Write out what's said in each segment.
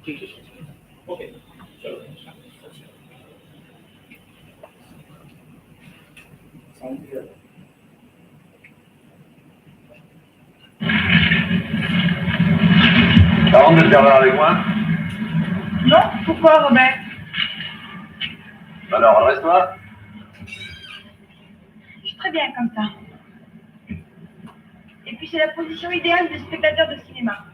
Okay. चलो. Sound clear. Ça rentre de serveur avec moi? Non, pourquoi Robert? Alors, adresse-toi. Je suis très bien comme ça. Et puis c'est la position idéale du spectateur de cinéma.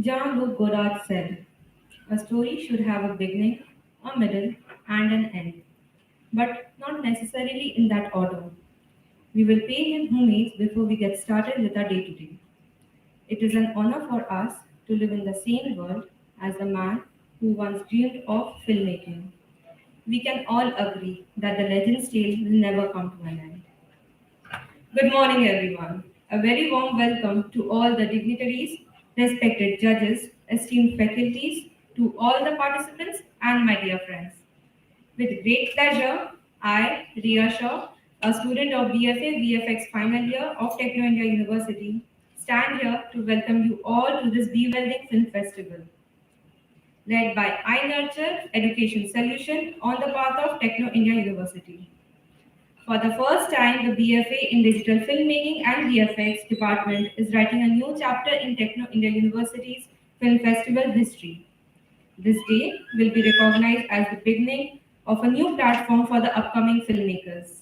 Jean-Luc Godard said, "A story should have a beginning, a middle, and an end, but not necessarily in that order. We will pay him homage before we get started with our day-to-day. It is an honor for us to live in the same world as the man who once dreamed of filmmaking. We can all agree that the legend's tale will never come to an end." Good morning, everyone. A very warm welcome to all the dignitaries, respected judges, esteemed faculties, to all the participants, and my dear friends. With great pleasure, I, Riya Shaw, a student of BFA-VFX final year of Techno India University, stand here to welcome you all to this Be-Welding Film Festival, led by iNurture, Education Solutions on the path of Techno India University. For the first time, the BFA in Digital Filmmaking and VFX department is writing a new chapter in Techno India University's Film Festival history. This day will be recognized as the beginning of a new platform for the upcoming filmmakers.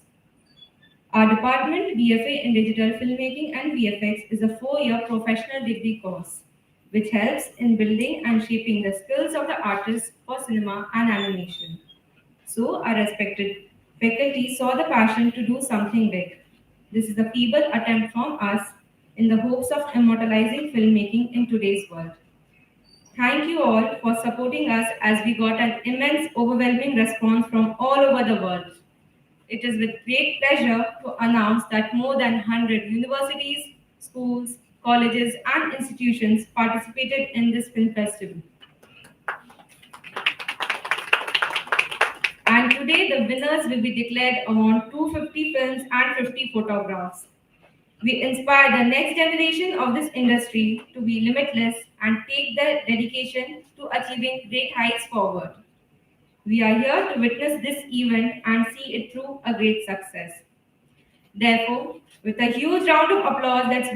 Our department, BFA in Digital Filmmaking and VFX, is a 4-year professional degree course, which helps in building and shaping the skills of the artists for cinema and animation. So, our respected faculty saw the passion to do something big. This is a feeble attempt from us in the hopes of immortalizing filmmaking in today's world. Thank you all for supporting us as we got an immense, overwhelming response from all over the world. It is with great pleasure to announce that more than 100 universities, schools, colleges, and institutions participated in this film festival. And today, the winners will be declared among 250 films and 50 photographs. We inspire the next generation of this industry to be limitless and take their dedication to achieving great heights forward. We are here to witness this event and see it through a great success. Therefore, with a huge round of applause, let's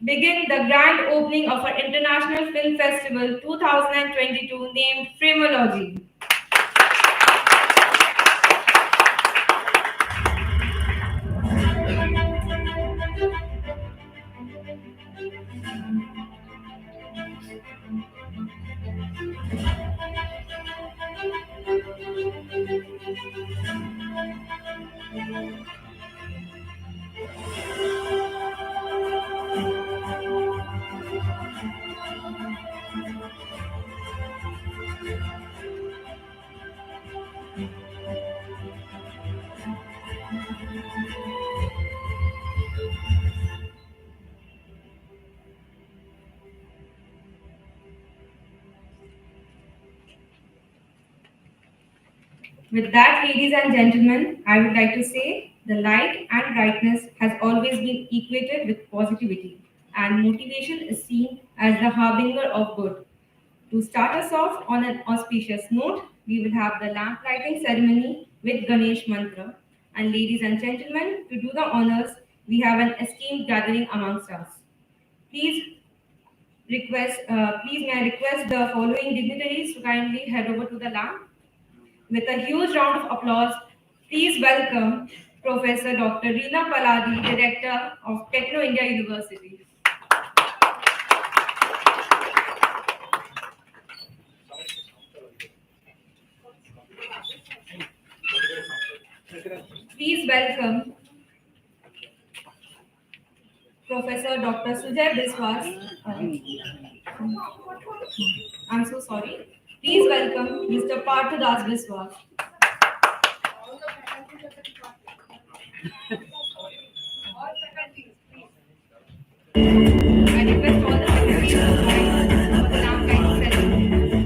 begin the grand opening of our International Film Festival 2022 named Frameology. With that, ladies and gentlemen, I would like to say the light and brightness has always been equated with positivity, and motivation is seen as the harbinger of good. To start us off on an auspicious note, we will have the lamp lighting ceremony with Ganesh Mantra. And ladies and gentlemen, to do the honors, we have an esteemed gathering amongst us. Please please may I request the following dignitaries to kindly head over to the lamp. With a huge round of applause, please welcome Professor Dr. Reena Paladi, Director of Techno India University. Please welcome Professor Dr. Sujay Biswas. I'm so sorry. Please welcome Mr. Parthadas Biswas. I request all the secretaries to join for the lamp lighting ceremony.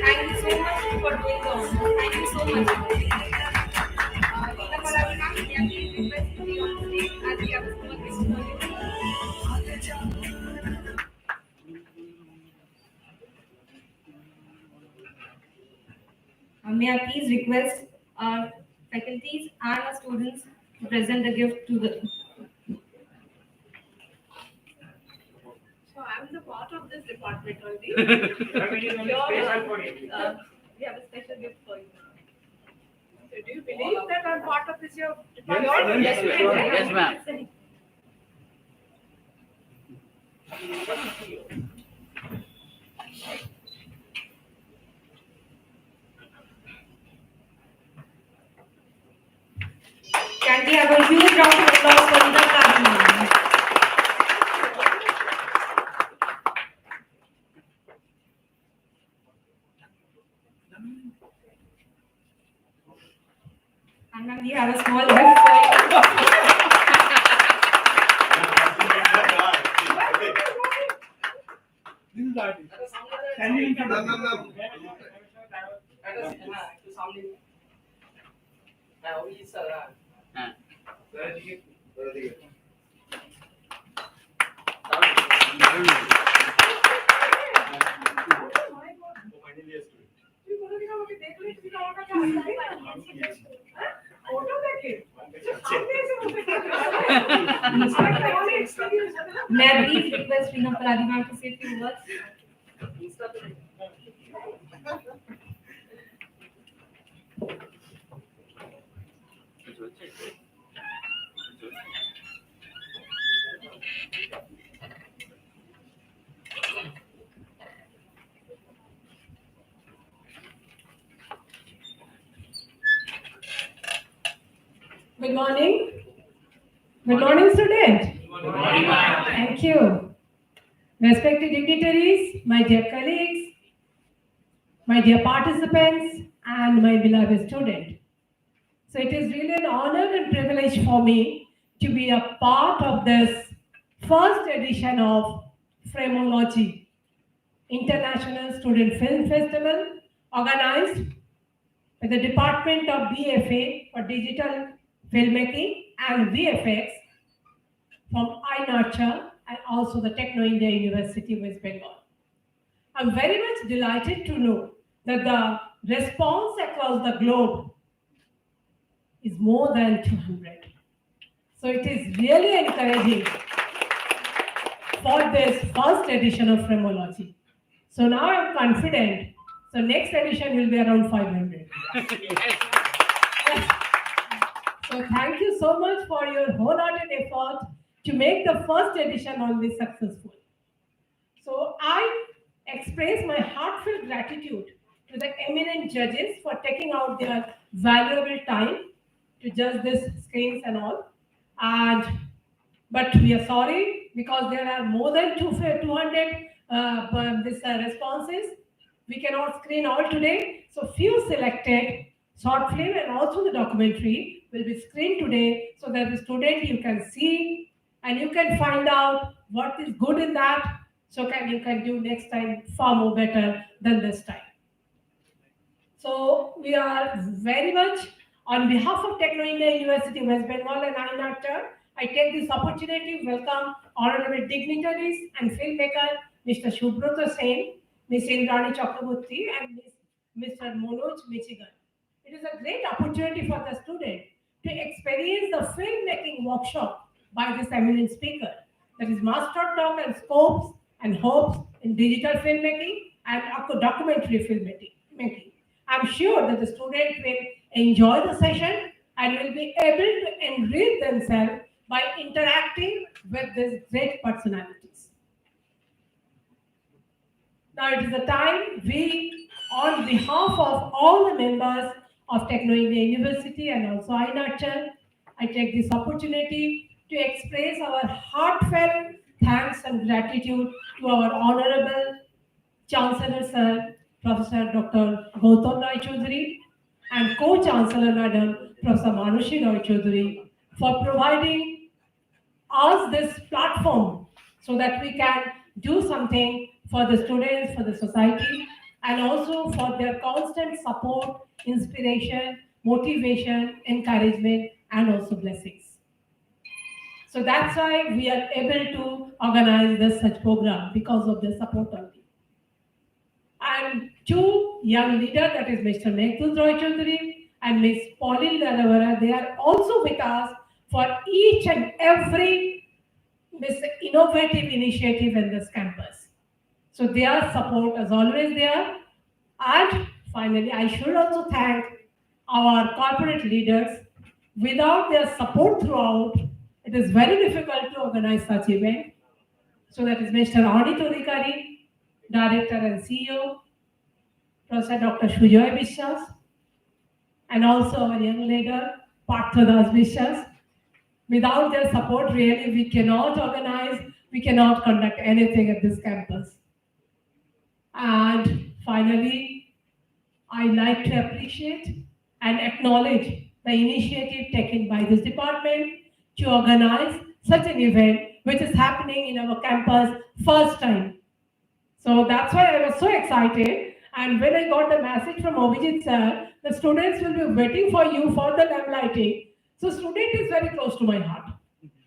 Thank you so much for doing the honors. Thank you so much. Reena Paladi ma'am, may I please request to be on stage as we have a small guest for you. May I please request our faculties and our students to present the gift to the. So I'm the part of this department only. We have a special gift for you. So do you believe that I'm part of this your department? Yes, yes, ma'am. Can we have a huge round of applause for Reena Paladi ma'am? And ma'am, we have a small gift for you. May I please request Reena Paladi ma'am to say a few words? Good morning. Good morning, student. Good morning, ma'am. Thank you. Respected dignitaries, my dear colleagues, my dear participants, and my beloved student. So it is really an honor and privilege for me to be a part of this first edition of Frameology. International Student Film Festival organized by the Department of BFA for Digital Filmmaking and VFX from iNurture and also the Techno India University, West Bengal. I'm very much delighted to know that the response across the globe is more than 200. So it is really encouraging for this first edition of Frameology. So now I'm confident. So next edition will be around 500. So thank you so much for your wholehearted effort to make the first edition on this successful. So I express my heartfelt gratitude to the eminent judges for taking out their valuable time to judge these screens and all. But we are sorry because there are more than 200 responses. We cannot screen all today. So few selected short film and also the documentary will be screened today so that the student you can see and you can find out what is good in that. So you can do next time far more better than this time. So we are very much on behalf of Techno India University, West Bengal and iNurture, I take this opportunity to welcome honorable dignitaries and filmmaker Mr. Shubhrata Sen, Ms. Indrani Chakraborty and Mr. Manoj Michigan. It is a great opportunity for the student to experience the filmmaking workshop by this eminent speaker, that is Master Talk and Scopes and Hopes in Digital Filmmaking and Documentary Filmmaking. I'm sure that the student will enjoy the session and will be able to enrich themselves by interacting with these great personalities. Now it is the time we, on behalf of all the members of Techno India University and also iNurture, I take this opportunity to express our heartfelt thanks and gratitude to our Honorable Chancellor Sir, Professor Dr. Gautam Rai Chaudhary and Co-Chancellor Madam Professor Manushi Rai Chaudhary for providing us this platform so that we can do something for the students, for the society, and also for their constant support, inspiration, motivation, encouragement, and also blessings. So that's why we are able to organize this such program because of their support only. And two young leaders, that is Mr. Meghdud Roy Chaudhary and Ms. Pauline Dalavara, they are also with us for each and every innovative initiative in this campus. So their support is always there. And finally, I should also thank our corporate leaders. Without their support throughout, it is very difficult to organize such event. So that is Mr. Anit Odhikari, Director and CEO, Professor Dr. Sujoy Vishwas, and also our young leader, Partha Das Vishwas. Without their support, really, we cannot organize, we cannot conduct anything at this campus. And finally, I'd like to appreciate and acknowledge the initiative taken by this department to organize such an event which is happening in our campus first time. So that's why I was so excited. And when I got the message from Abhijit sir, the students will be waiting for you for the lamp lighting. So student is very close to my heart.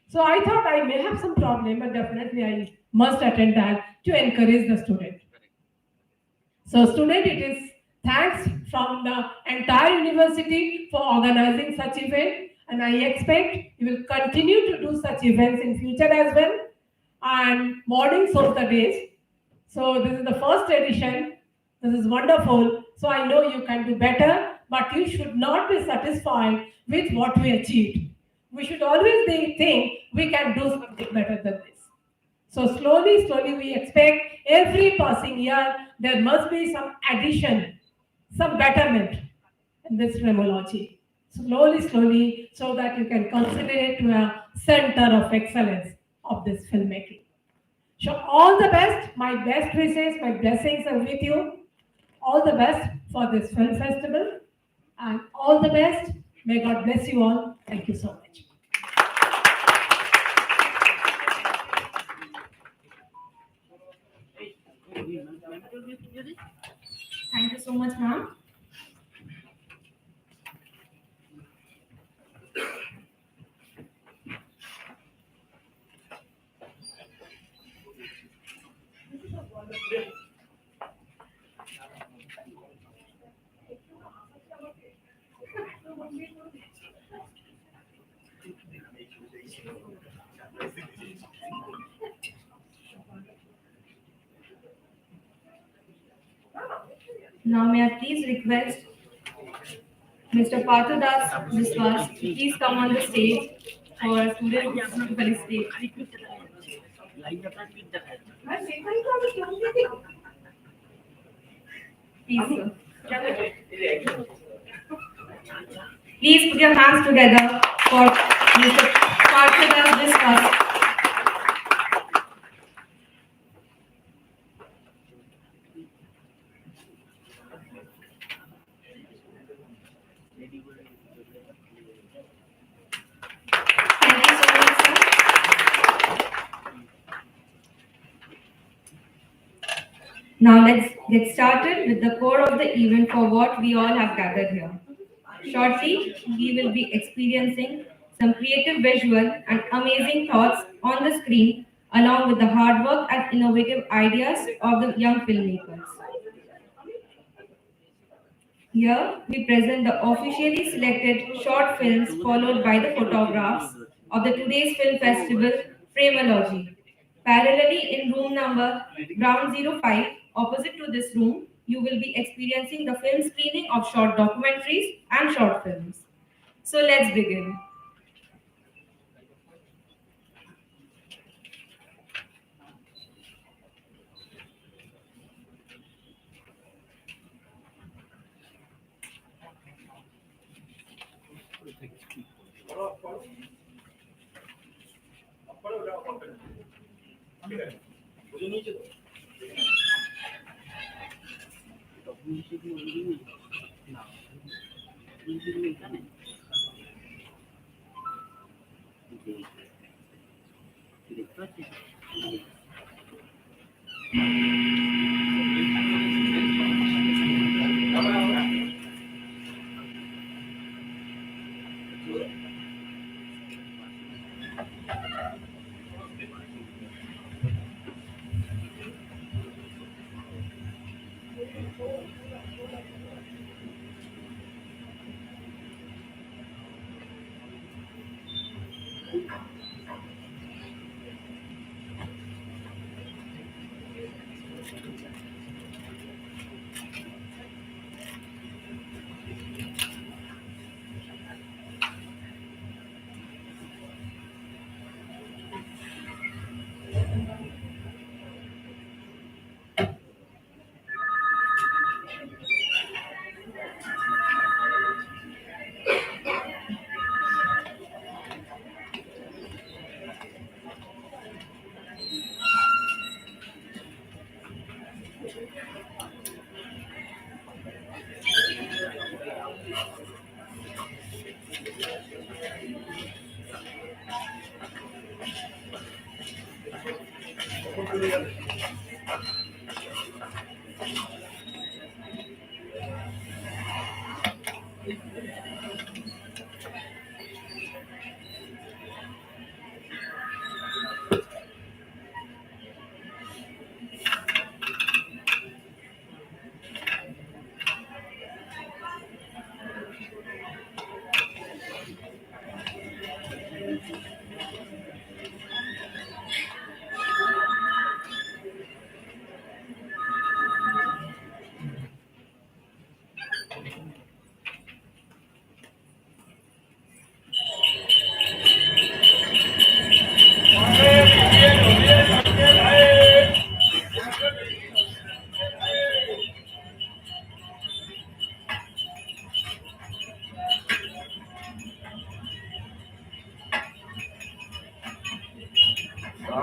So I thought I may have some problem, but definitely I must attend that to encourage the student. So student, it is thanks from the entire university for organizing such event. And I expect you will continue to do such events in future as well. And morning shows the days. So this is the first edition. This is wonderful. So I know you can do better, but you should not be satisfied with what we achieved. We should always think we can do something better than this. So slowly we expect every passing year, there must be some addition, some betterment in this Frameology. Slowly, so that you can consider it to a center of excellence of this filmmaking. So all the best, my best wishes, my blessings are with you. All the best for this film festival and all the best. May God bless you all. Thank you so much. Thank you so much, ma'am. Now may I please request Mr. Parthadas Biswas to please come on the stage for students to felicitate. Please, sir. Please put your hands together for Mr. Parthadas Biswas. Thank you so much, sir. Now let's get started with the core of the event for what we all have gathered here. Shortly, we will be experiencing some creative visual and amazing thoughts on the screen along with the hard work and innovative ideas of the young filmmakers. Here, we present the officially selected short films followed by the photographs of the today's film festival, Frameology. Parallelly in room number ground 05, opposite to this room, you will be experiencing the film screening of short documentaries and short films. So let's begin.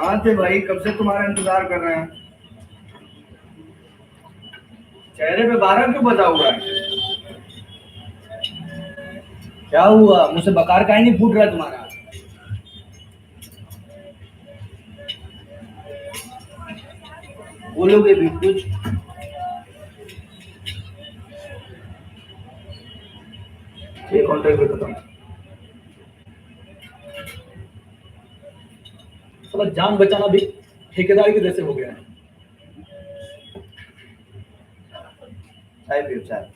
कहाँ थे भाई? कब से तुम्हारा इंतजार कर रहे हैं। चेहरे पे 12 क्यों बजा हुआ है? क्या हुआ? मुझसे बकार काहे नहीं फूट रहा तुम्हारा? बोलोगे भी कुछ? ये कॉन्ट्रैक्ट भी खत्म। साला जान बचाना भी ठेकेदारी के जैसे हो गया है। चाय पियो चाय।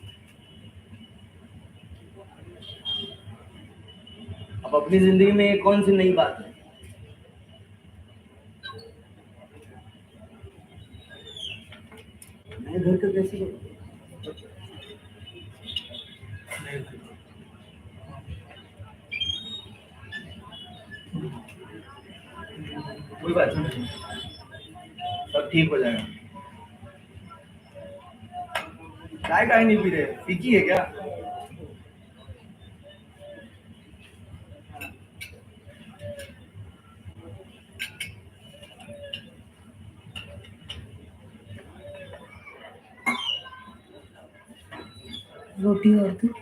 अब अपनी जिंदगी में ये कौन सी नई बात है? मैं घर का कैसे करूं? कोई बात नहीं, सब ठीक हो जाएगा। चाय काहे नहीं पी रहे? फीकी है क्या? रोटी और दूध।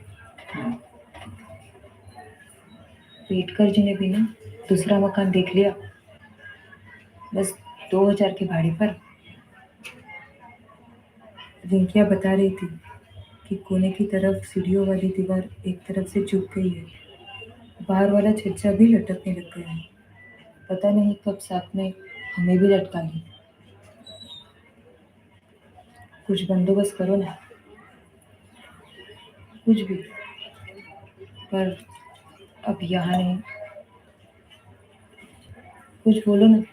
पेट कर जिन्हें भी ना दूसरा मकान देख लिया, बस 2000 के भाड़े पर। रिंकिया बता रही थी कि कोने की तरफ सीढ़ियों वाली दीवार एक तरफ से झुक गई है, बाहर वाला छज्जा भी लटकने लग गया है। पता नहीं कब साथ में हमें भी लटका ले। कुछ बंदोबस्त करो ना, कुछ भी, पर अब यहाँ नहीं। कुछ बोलो ना।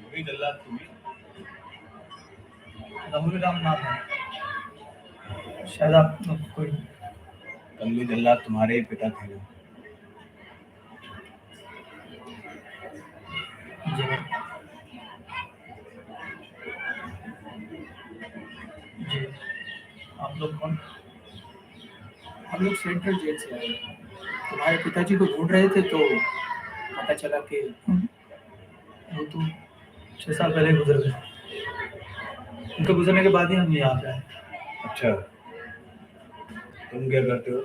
वही जल्लाद तुम्ही राहुल राम नाम है, शायद आप कोई कल्लू जल्लाद तुम्हारे ही पिता थे ना? जी जी। आप लोग कौन? हम लोग सेंट्रल जेल से आए। तुम्हारे पिताजी को ढूंढ रहे थे तो पता चला कि वो तो 6 साल पहले गुजर गए। उनके गुजरने के बाद ही हम यहाँ पे आए। अच्छा, तुम क्या करते हो?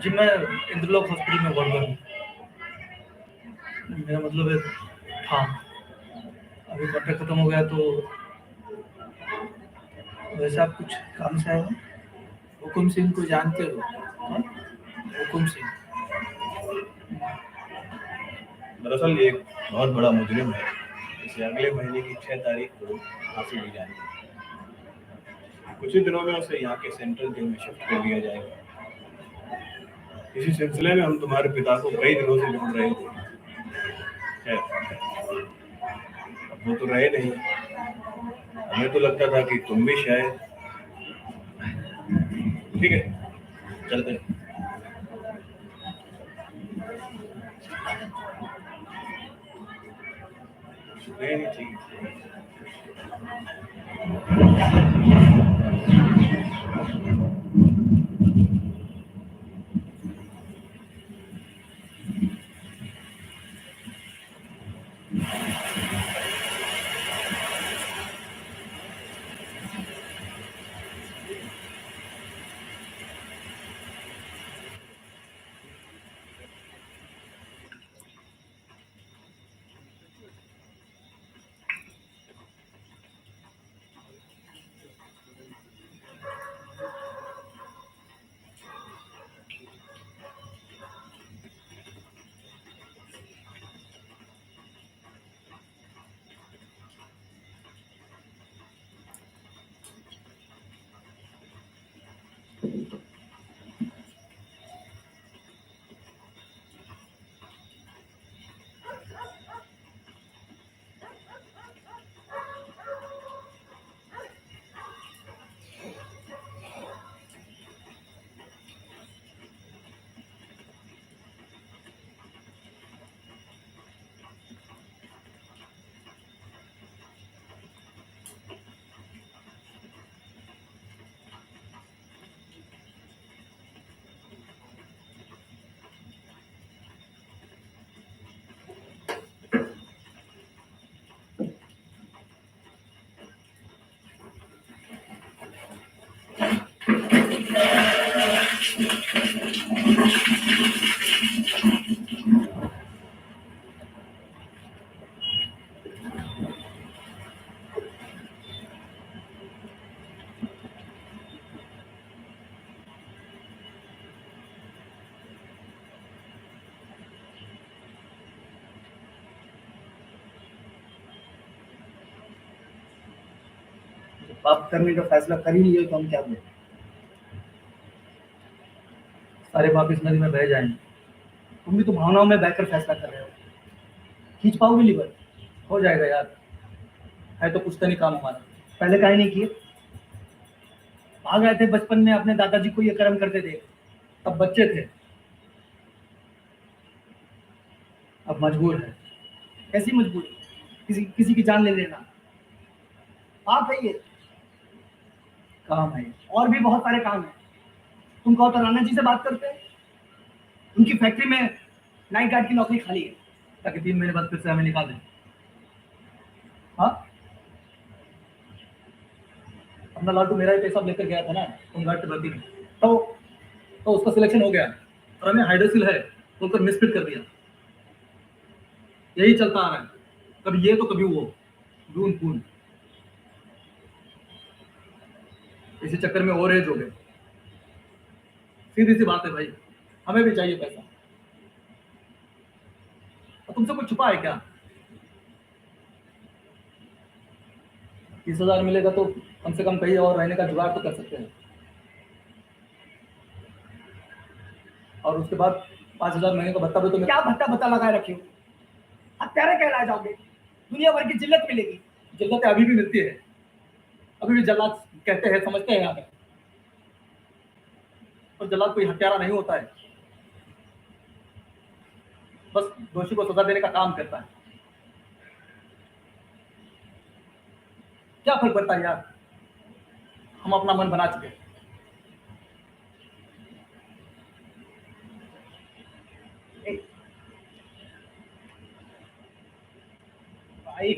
जी मैं इंद्रलोक हॉस्पिटल में वर्कर हूँ। मेरा मतलब है, हाँ अभी कॉन्ट्रैक्ट खत्म हो गया तो वैसे आप कुछ काम से आए हो? हुकुम सिंह को जानते हो? कौन? हुकुम सिंह। दरअसल ये एक बहुत बड़ा मुजरिम है, इसे अगले महीने की 6 तारीख को फांसी दी जानी है। कुछ ही दिनों में उसे यहाँ के सेंट्रल जेल में शिफ्ट कर दिया जाएगा। इसी सिलसिले में हम तुम्हारे पिता को कई दिनों से ढूंढ रहे थे। अब वो तो रहे नहीं, हमें तो लगता था कि तुम भी शायद। ठीक है, चलते हैं। नहीं ठीक है। आप करने का फैसला कर ही नहीं हो तो हम क्या बोलें? सारे बाप इस नदी में बह जाएंगे। तुम भी तो भावनाओं में बहकर फैसला कर रहे हो। खींच पाओगे लीवर? हो जाएगा यार, है तो कुछ तो नहीं काम हमारा। पहले काहे नहीं किए? भाग रहे थे बचपन में अपने दादाजी को ये कर्म करते थे। तब बच्चे थे, अब मजबूर है। कैसी मजबूरी? किसी की जान ले लेना पाप है ये। काम है। और भी बहुत सारे काम हैं। तुम कहो तो राणा जी से बात करते हैं। उनकी फैक्ट्री में नाइट गार्ड की नौकरी खाली है। ताकि 3 महीने बाद फिर से हमें निकाल दें। हाँ, अपना लालटू मेरा ही पैसा लेकर गया था ना होमगार्ड की भर्ती में, तो उसका सिलेक्शन हो गया और हमें हाइड्रोसिल है बोलकर मिसफिट कर दिया। यही चलता आ रहा है, कभी ये तो कभी वो, दून पून। इसी चक्कर में और एज हो गए। सीधी सी बात है भाई, हमें भी चाहिए पैसा। और तुमसे कुछ छुपा है क्या? 30,000 मिलेगा तो कम से कम कहीं और रहने का जुगाड़ तो कर सकते हैं। और उसके बाद 5,000 महीने का भत्ता भी तो क्या भत्ता भत्ता लगाए रखे हो? हत्यारे कहलाए जाओगे। दुनिया भर की जिल्लत मिलेगी। जिल्लतें अभी भी मिलती है, अभी भी जल्लाद कहते हैं, समझते हैं यहाँ पे। और जल्लाद कोई हत्यारा नहीं होता है, बस दोषी को सजा देने का काम करता है। क्या फर्क पड़ता है यार, हम अपना मन बना चुके हैं। भाई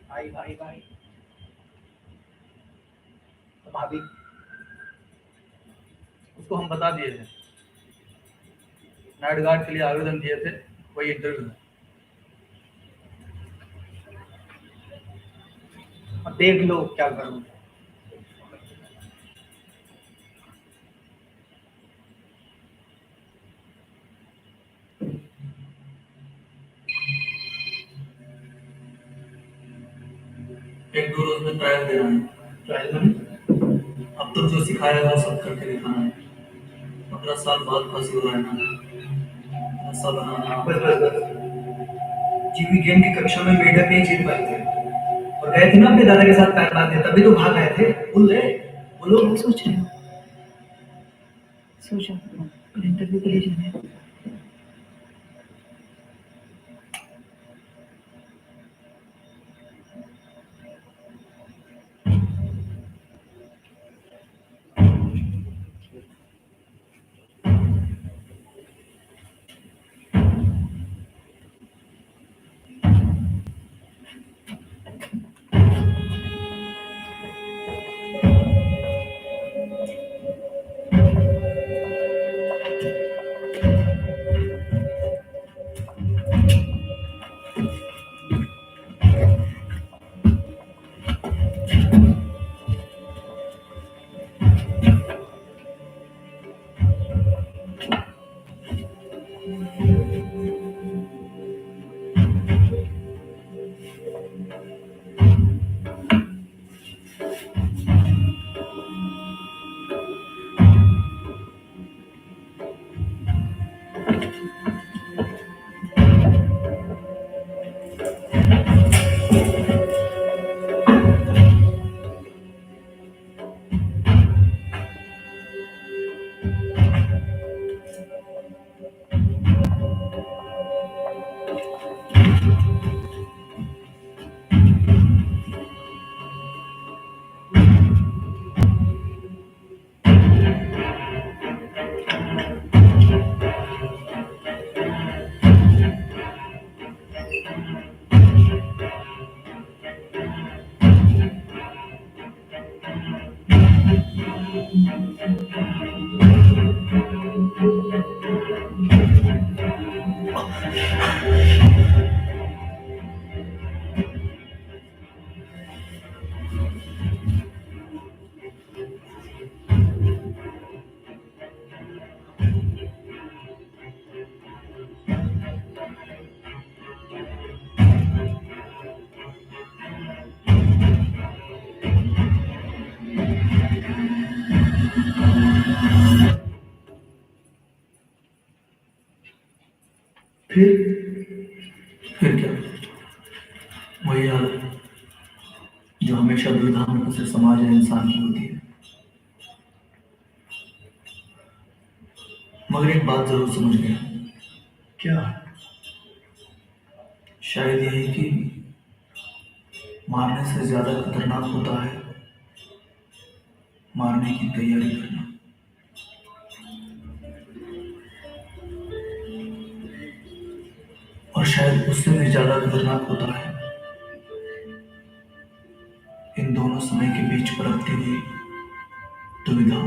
भाई भाई भाई तो भाभी उसको हम बता दिए थे, नाइट गार्ड के लिए आवेदन दिए थे, वही इंटरव्यू में। अब देख लो क्या करूँ। एक 2 रोज में ट्रायल देना है। ट्रायल में अब तो जो सिखाया है वो सब करके दिखाना है। 15 साल बाद फांसी हो रहना है, नशा बनाना। बस जीवी गेम की कक्षा में मेडअप नहीं जीत पाए थे और गए थे ना अपने दादा के साथ पैर बांधने, तभी तो भाग आए थे। भूल गए? बोलो। क्या सोच रहे हो? सो जाओ, कल इंटरव्यू के लिए जाना है। फिर क्या? वही हालत जो हमेशा दुविधा में फंसे समाज या इंसान की होती है। मगर एक बात जरूर समझ गया। क्या? शायद यही कि मारने से ज्यादा खतरनाक होता है मारने की तैयारी करना। और शायद उससे भी ज्यादा खतरनाक होता है इन दोनों समय के बीच पनपती हुई दुविधा।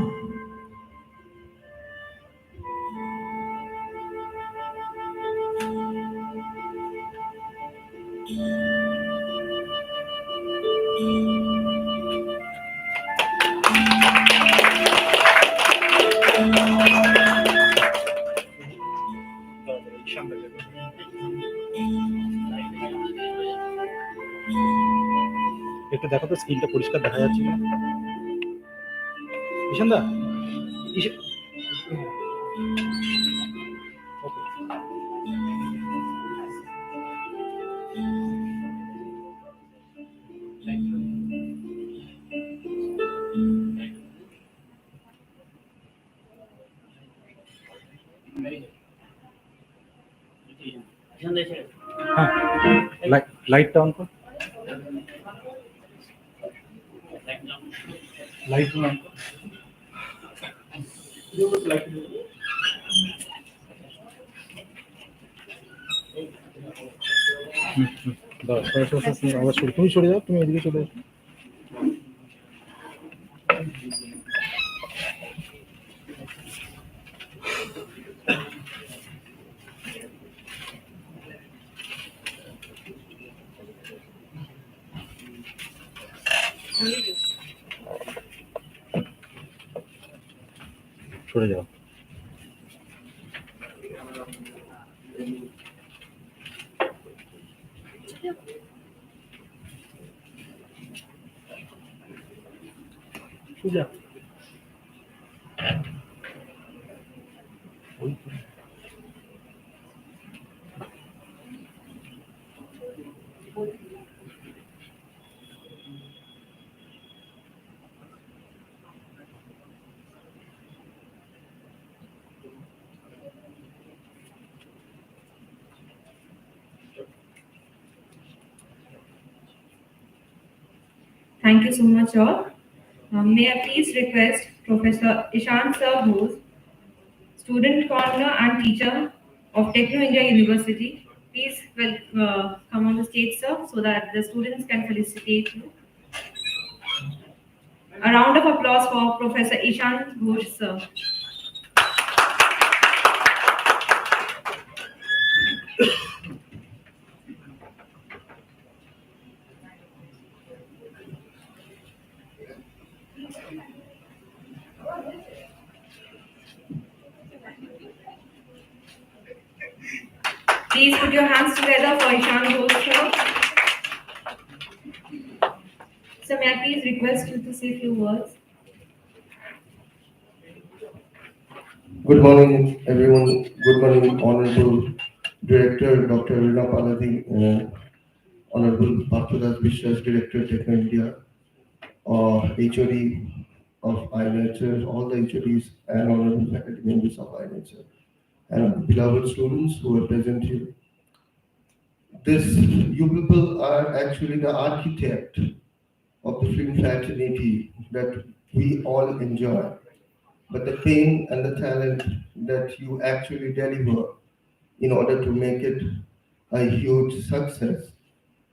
একটু দেখো তো স্ক্রিনটা পরিষ্কার দেখা যাচ্ছে না ঈশান দা হ্যাঁ লাইটটা অন কর লাইট অন কর আবার তুমি সরে যাও তুমি এদিকে চলে যাও সরে যাও সোজা Thank you so much, all. May I please request Professor Ishan Sir Bose, student corner and teacher of Techno India University. Please come on the stage, sir, so that the students can felicitate you. A round of applause for Professor Ishan Bose, sir. Please put your hands together for Ishan Bose, sir. So may I please request you to say a few words? Good morning, everyone. Good morning, Honorable Director Dr. Rina Paladhi, Honorable Bhartadas Vishwas, Director Techno India, HOD of iNurture, all the HODs and honorable faculty members of iNurture, and beloved students who are present here. You people are actually the architect of the film fraternity that we all enjoy. But the pain and the talent that you actually deliver in order to make it a huge success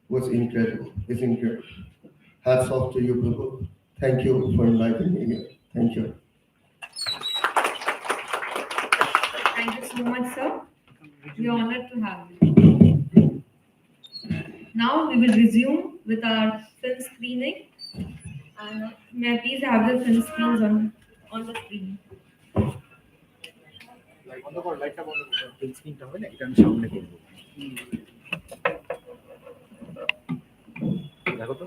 was incredible. It's incredible. Hats off to you people. Thank you for inviting me here. Thank you. Thank you so much, sir. We are honored to have you. Now we will resume with our film screening. And may I please have the film screens on the screen. বন্ধ কর লাইটটা বন্ধ কর print স্ক্রিনটা হবে না এটা আমি সামনে করব দেখো তো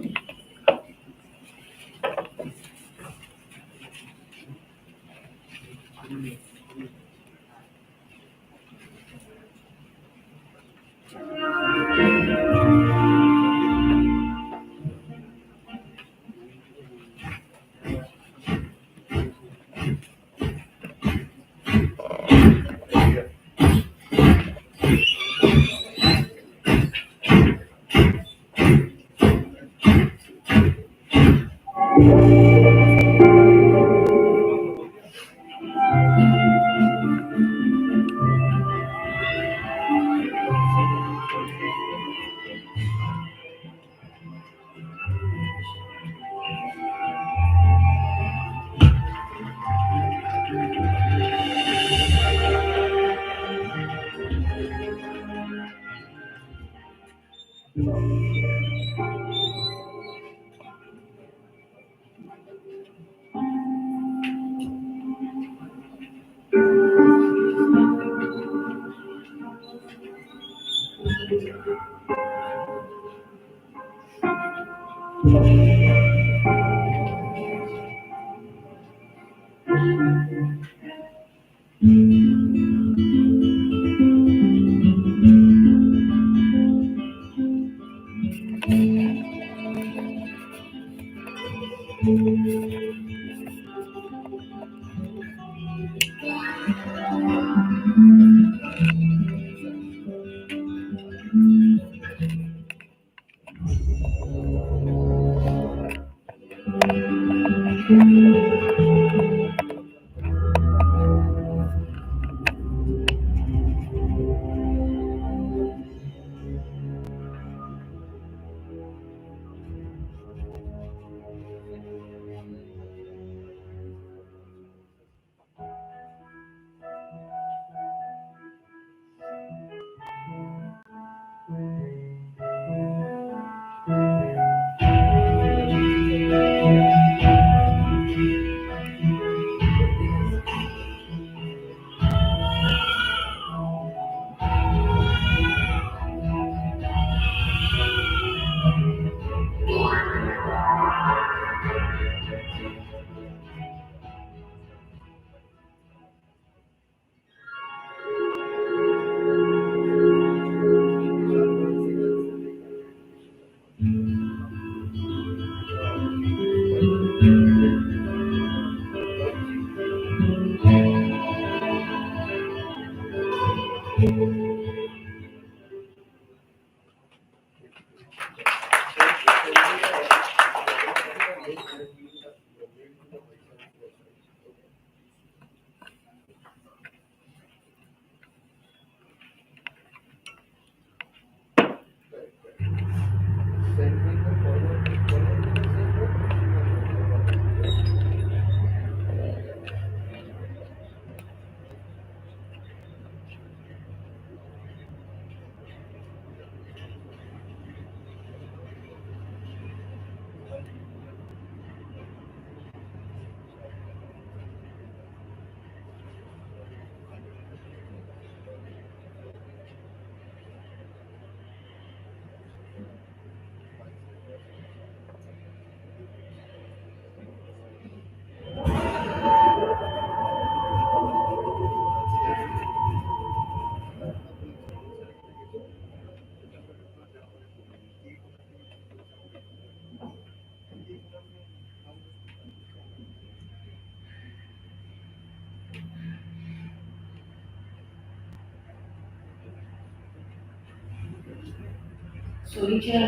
ଶୋଇଯା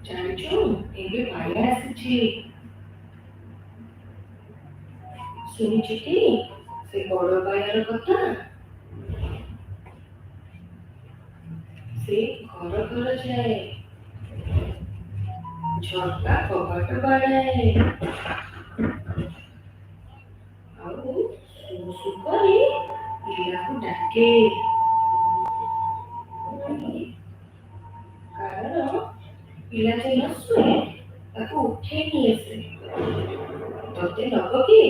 ଜାଣିଛୁ ଏବେ ପାୟା ଆସିଛି ଶୁଣିଛୁ କି ସେ ବଡ଼ ପାୟାର କଥା ସେ ଘର ଘର ଯାଏ ଝରକା କବାଟ ବାଡ଼ାଏ ଆଉ ସୁ କରି ପିଲାକୁ ଡାକେ କାରଣ ପିଲା ଯେ ନ ଶୁଏ ତାକୁ ଉଠେଇ ନେଇ ଆସେ ତତେ ନବ କି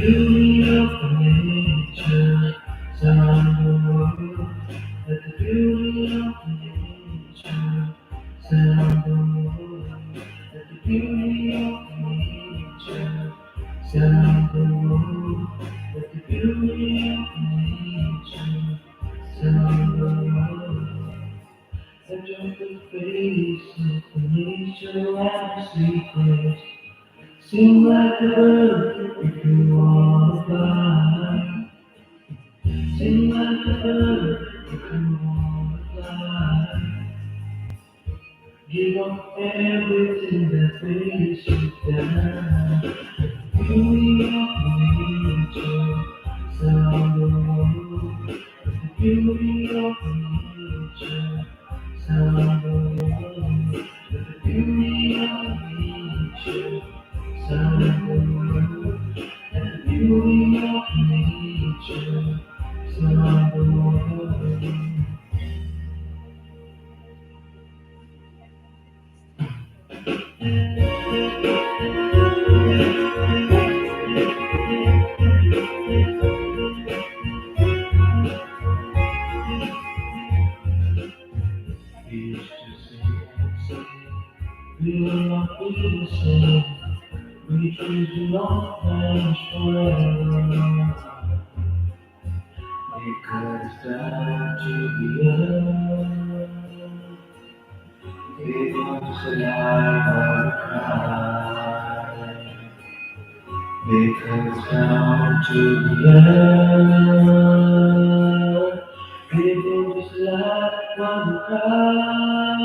beauty of nature surround the world. Let the beauty of nature surround the world. Let the beauty of nature surround the world. Let the beauty of nature surround the world. Enjoy the face of nature and secrets. Sing like a bird if you wanna fly. Sing like a bird if you wanna fly. Give up everything that weighs you down. Beauty of nature surround the world. The beauty of nature surround the world. The beauty of nature surround the world. And the beauty of nature surround the world. We used to say, we will not be the same. We choose to not vanish forever. Because down to the earth, we want to alive or cry. Because down to the earth, we want to alive or cry.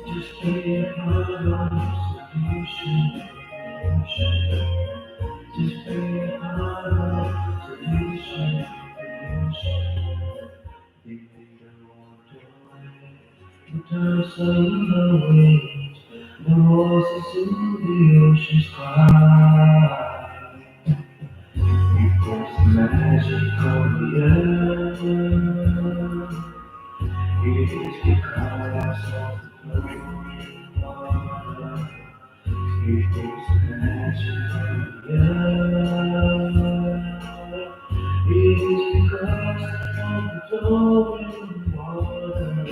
Just be a part of the solution. Just be a part of the solution. We don't want to wait. The times are in the wind. The voices in the ocean sky. It was the magic of the earth. It is because of the flowing water. It is the magic of the earth. It is because of the flowing water.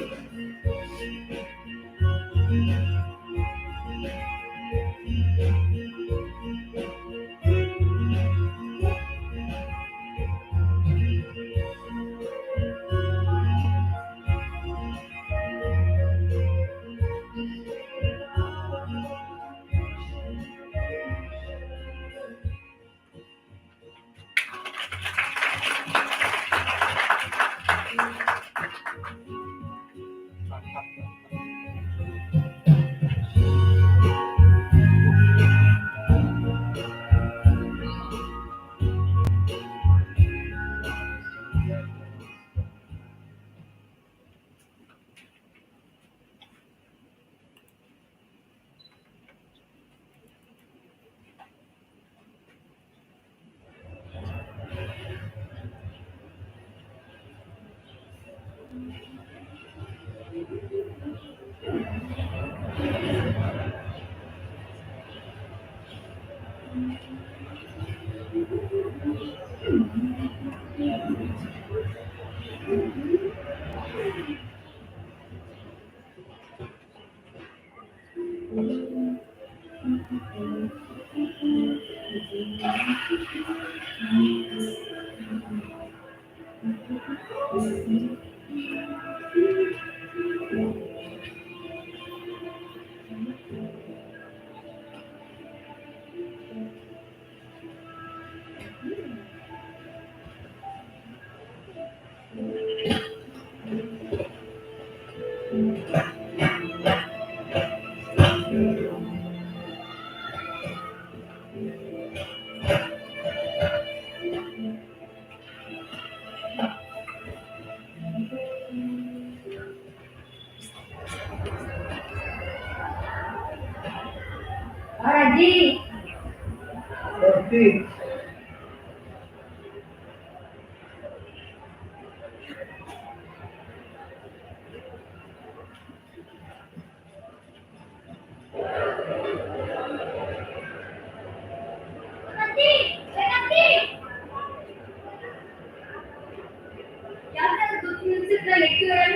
तुमसे lecture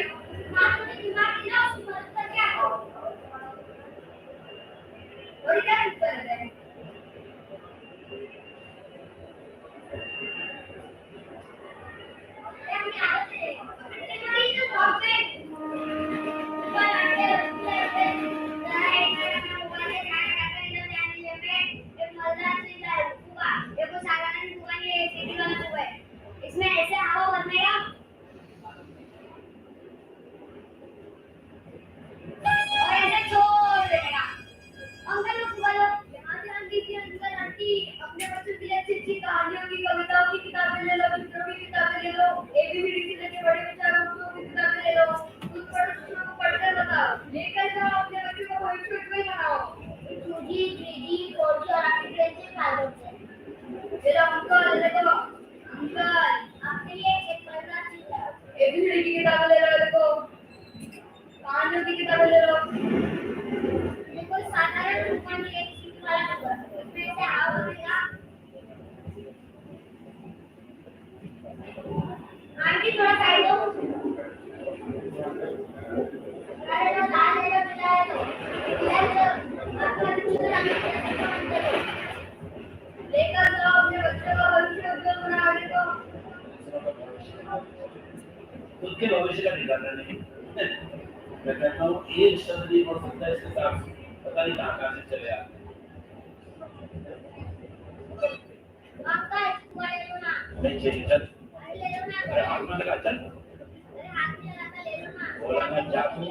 मात्र दिमाग ना उसका क्या हो और क्या कर रहे हैं इसमें ऐसे हवा भरने का और ऐसे छोड़ देगा अंकल लोग बोलो यहाँ ध्यान दीजिए अंकल आंटी अपने बच्चों के लिए अच्छी अच्छी कहानियों की कविताओं की किताबें ले लो चित्रों की किताबें ले लो एबीसीडी से लेके बड़े विचारों की किताबें ले लो उस पर उसको पढ़कर बताओ लेकर जाओ अपने बच्चों को भविष्य में बनाओ 2G 3G 4G और आपके फ्रेंड्स फायदे से फिर अंकल देखो अंकल आपके लिए एक पढ़ना चाहिए एबीसीडी की किताबें ले लो देखो कहानियों की किताबें ले लो देखो साधारण रूप में एक चीज वाला होगा इसमें से आओगा आंटी थोड़ा साइड दो अरे लो लाल ले लो बिलाए लो आपका लेकर जाओ अपने बच्चों का भविष्य उज्जवल बनाने को खुद के भविष्य का निकालना नहीं मैं कहता हूँ एक शब्द नहीं पढ़ सकता इसके साथ पता नहीं कहाँ से चले आते आपका वाले लो ना नहीं चाहिए चल ले लो ना अरे हाथ में लगा चल अरे हाथ में लगाता ले लो ना बोला मैं जा तू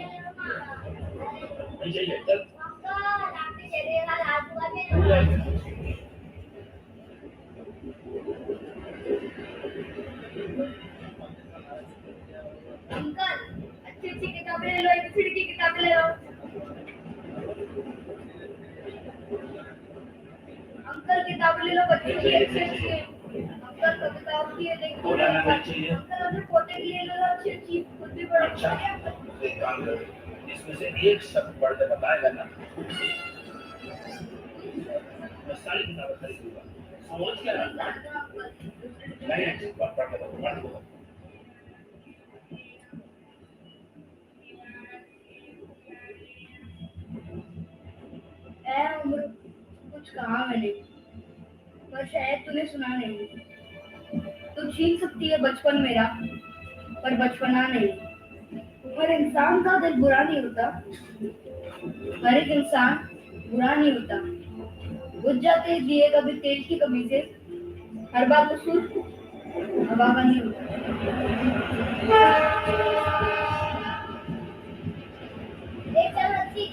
नहीं चाहिए चल अंकल आपके चेहरे का लाल हुआ के अंकल अच्छी अच्छी किताबें ले लो एबीसीडी की किताबें ले लो अंकल किताबें ले लो बच्चों की अच्छी अच्छी अंकल कविताओं की ये देखिए बोला ना नहीं चाहिए अंकल अपने पोते के लिए ले लो अच्छी अच्छी खुद भी पढ़ो अच्छा एक काम कर इसमें से एक शब्द पढ़ के बताएगा ना मैं सारी किताबें खरीदूंगा सोच क्या रहा नहीं पढ़ के बताओ उम्र कुछ कहा मैंने पर शायद तूने सुना नहीं तू छीन सकती है बचपन मेरा पर बचपना नहीं हर इंसान का दिल बुरा नहीं होता हर एक इंसान बुरा नहीं होता बुझ जाते हैं दिए कभी तेल की कमी से हर बार कसूर हवा का नहीं होता एक चल अच्छी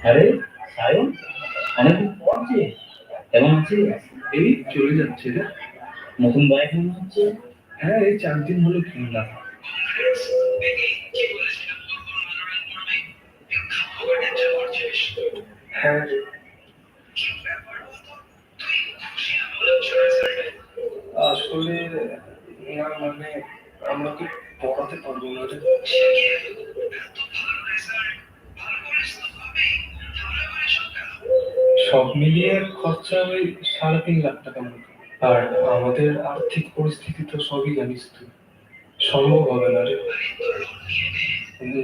আরে সায়ন, অনেকদিন পর যে, কেমন আছিস? এই চলে যাচ্ছে রে। নতুন বাইক মনে হচ্ছে? হ্যাঁ, এই 4 দিন হলো কিনলাম। হ্যাঁ রে। আসলে না, মানে আমরা তো পড়াতে পারবো না রে। সব মিলিয়ে খরচা ওই 3.5 লাখ টাকা মতো। আর আমাদের আর্থিক পরিস্থিতি তো সবই জানিস তুই, সম্ভব হবে না রে।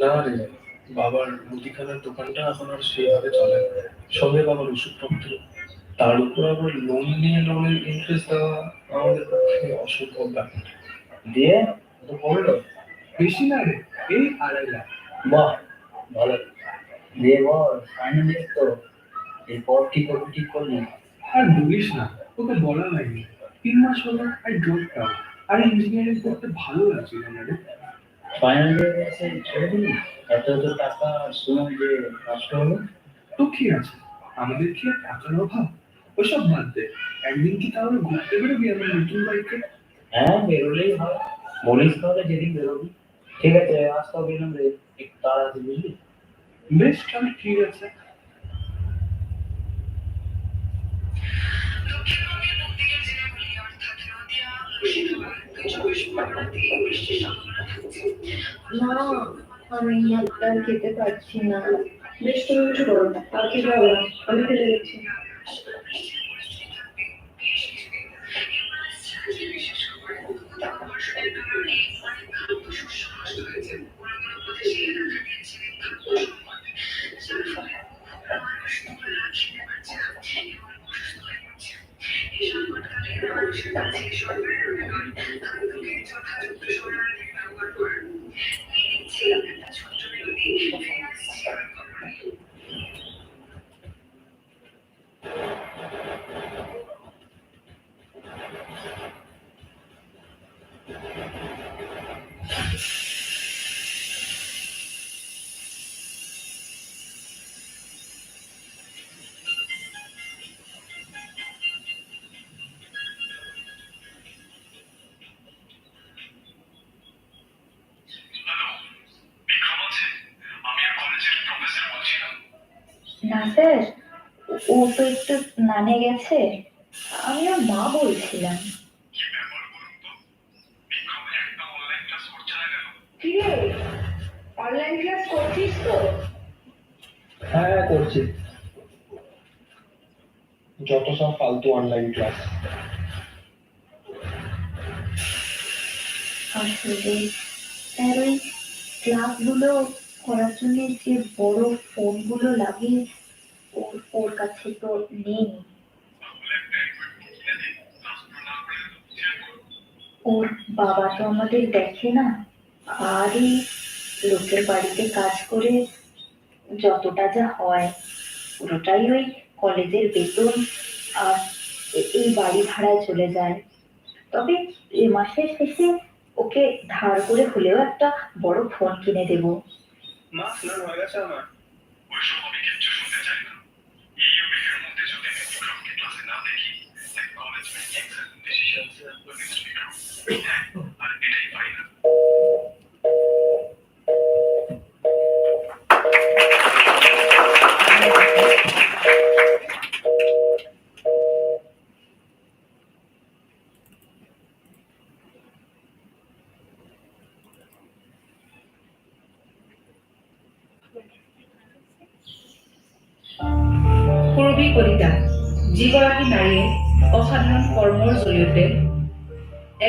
না রে, বাবার মুদিখানার দোকানটা এখন আর সেভাবে চলে না। সঙ্গে বাবার ওষুধপত্র, তার উপর আবার লোন নিয়ে লোনের ইন্টারেস্ট দেওয়া আমাদের পক্ষে অসম্ভব ব্যাপার। দিয়ে তো পড়লো বেশি না রে, এই 2.5 লাখ। বাহ, ভালো। দিয়ে বল, ফাইনাল ইয়ার তো, এরপর কি করবি ঠিক করলি? আর বলিস না, তোকে বলা হয়নি। 3 মাস হলো আর ড্রপ আউট। আর ইঞ্জিনিয়ারিং করতে ভালো লাগছিল না রে। ফাইনাল ইয়ার এসে ছেড়ে দিলি? এত এত টাকা শুনে যে নষ্ট হলো। তো কি আছে, আমাদের কি আর টাকার অভাব? ওসব বাদ দে, একদিন কি তাহলে ঘুরতে বেরোবি আমার নতুন বাইকে? হ্যাঁ, বেরোলেই হয়। বলিস তাহলে যেদিন বেরোবি। ঠিক আছে, আজ তো বেরোন রে, একটু তাড়াতাড়ি বুঝলি? বেশ, তাহলে ঠিক আছে। না, আমি আর খেতে পারছি না। বেশ, তুমি উঠে পড়ো, আর কি যাবো না, আমি ফেলে দিচ্ছি। না স্যার, ও তো একটু নানে গেছে। আমি ওর মা বলছিলাম। কি রে, অনলাইন ক্লাস করছিস তো? হ্যাঁ, করছি। যত সব ফালতু অনলাইন ক্লাস। আসলে স্যার, ওই ক্লাসগুলো করার জন্য যে বড় ফোনগুলো লাগে, ওর কাছে তো নেই। ওর বাবা তো আমাদের দেখে না, আর এই লোকের বাড়িতে কাজ করে যতটা যা হয় পুরোটাই ওই কলেজের বেতন আর এই বাড়ি ভাড়ায় চলে যায়। তবে এ মাসের শেষে ওকে ধার করে হলেও একটা বড় ফোন কিনে দেবো। মা, স্নান হয়ে গেছে আমার। ওইসব আমি কিচ্ছু শুনতে চাই না। এই উইকের মধ্যে যদি আমি বিক্রমকে ক্লাসে না দেখি, then college will take certain decisions against Vikram. আর এটাই ফাইনাল। পূৰ্বী কলিতা যিগৰাকী নাৰীয়ে অসাধাৰণ কৰ্মৰ জৰিয়তে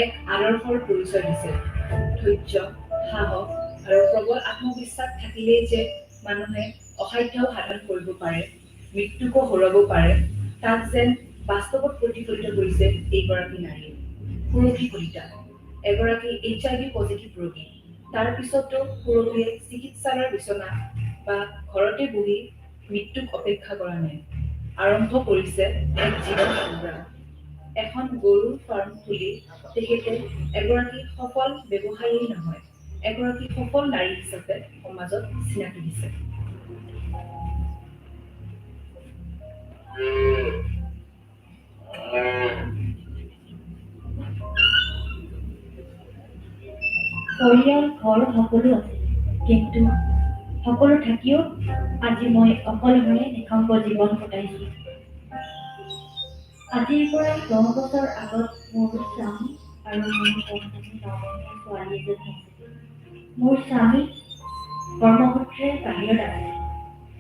এক আদৰ্শৰ পৰিচয় দিছে। ধৈৰ্য, সাহস আৰু প্ৰবল আত্মবিশ্বাস থাকিলেই যে মানুহে অসাধ্য সাধন কৰিব পাৰে, মৃত্যুকো হৰাব পাৰে, তাক যেন বাস্তৱত প্ৰতিফলিত কৰিছে এইগৰাকী নাৰীয়ে। পূৰবী কলিতা এগৰাকী HIV পজিটিভ ৰোগী। তাৰ পিছতো পূৰবীয়ে চিকিৎসালয়ৰ বিচনা বা ঘৰতে বহি মৃত্যুক অপেক্ষা কৰা নাই, আৰম্ভ কৰিছে এক জীৱন সংগ্ৰাম। এখন গৰুৰ ফাৰ্ম খুলি তেখেতে এগৰাকী সফল ব্যৱসায়ী নহয়, এগৰাকী সফল নাৰী হিচাপে সমাজত চিনাকি দিছে। পৰিয়াল ঘৰ সকলো আছে, কিন্তু সকলো থাকিও আজি মই অকলশৰে নিশংক জীৱন কটাইছো। আজিৰ পৰা 10 বছৰ আগত মোৰ স্বামী আৰু মোৰ সন্তানী নৱমীয়া ছোৱালী এজনী আছিল। মোৰ স্বামী কৰ্মসূত্ৰে বাহিৰত আছে।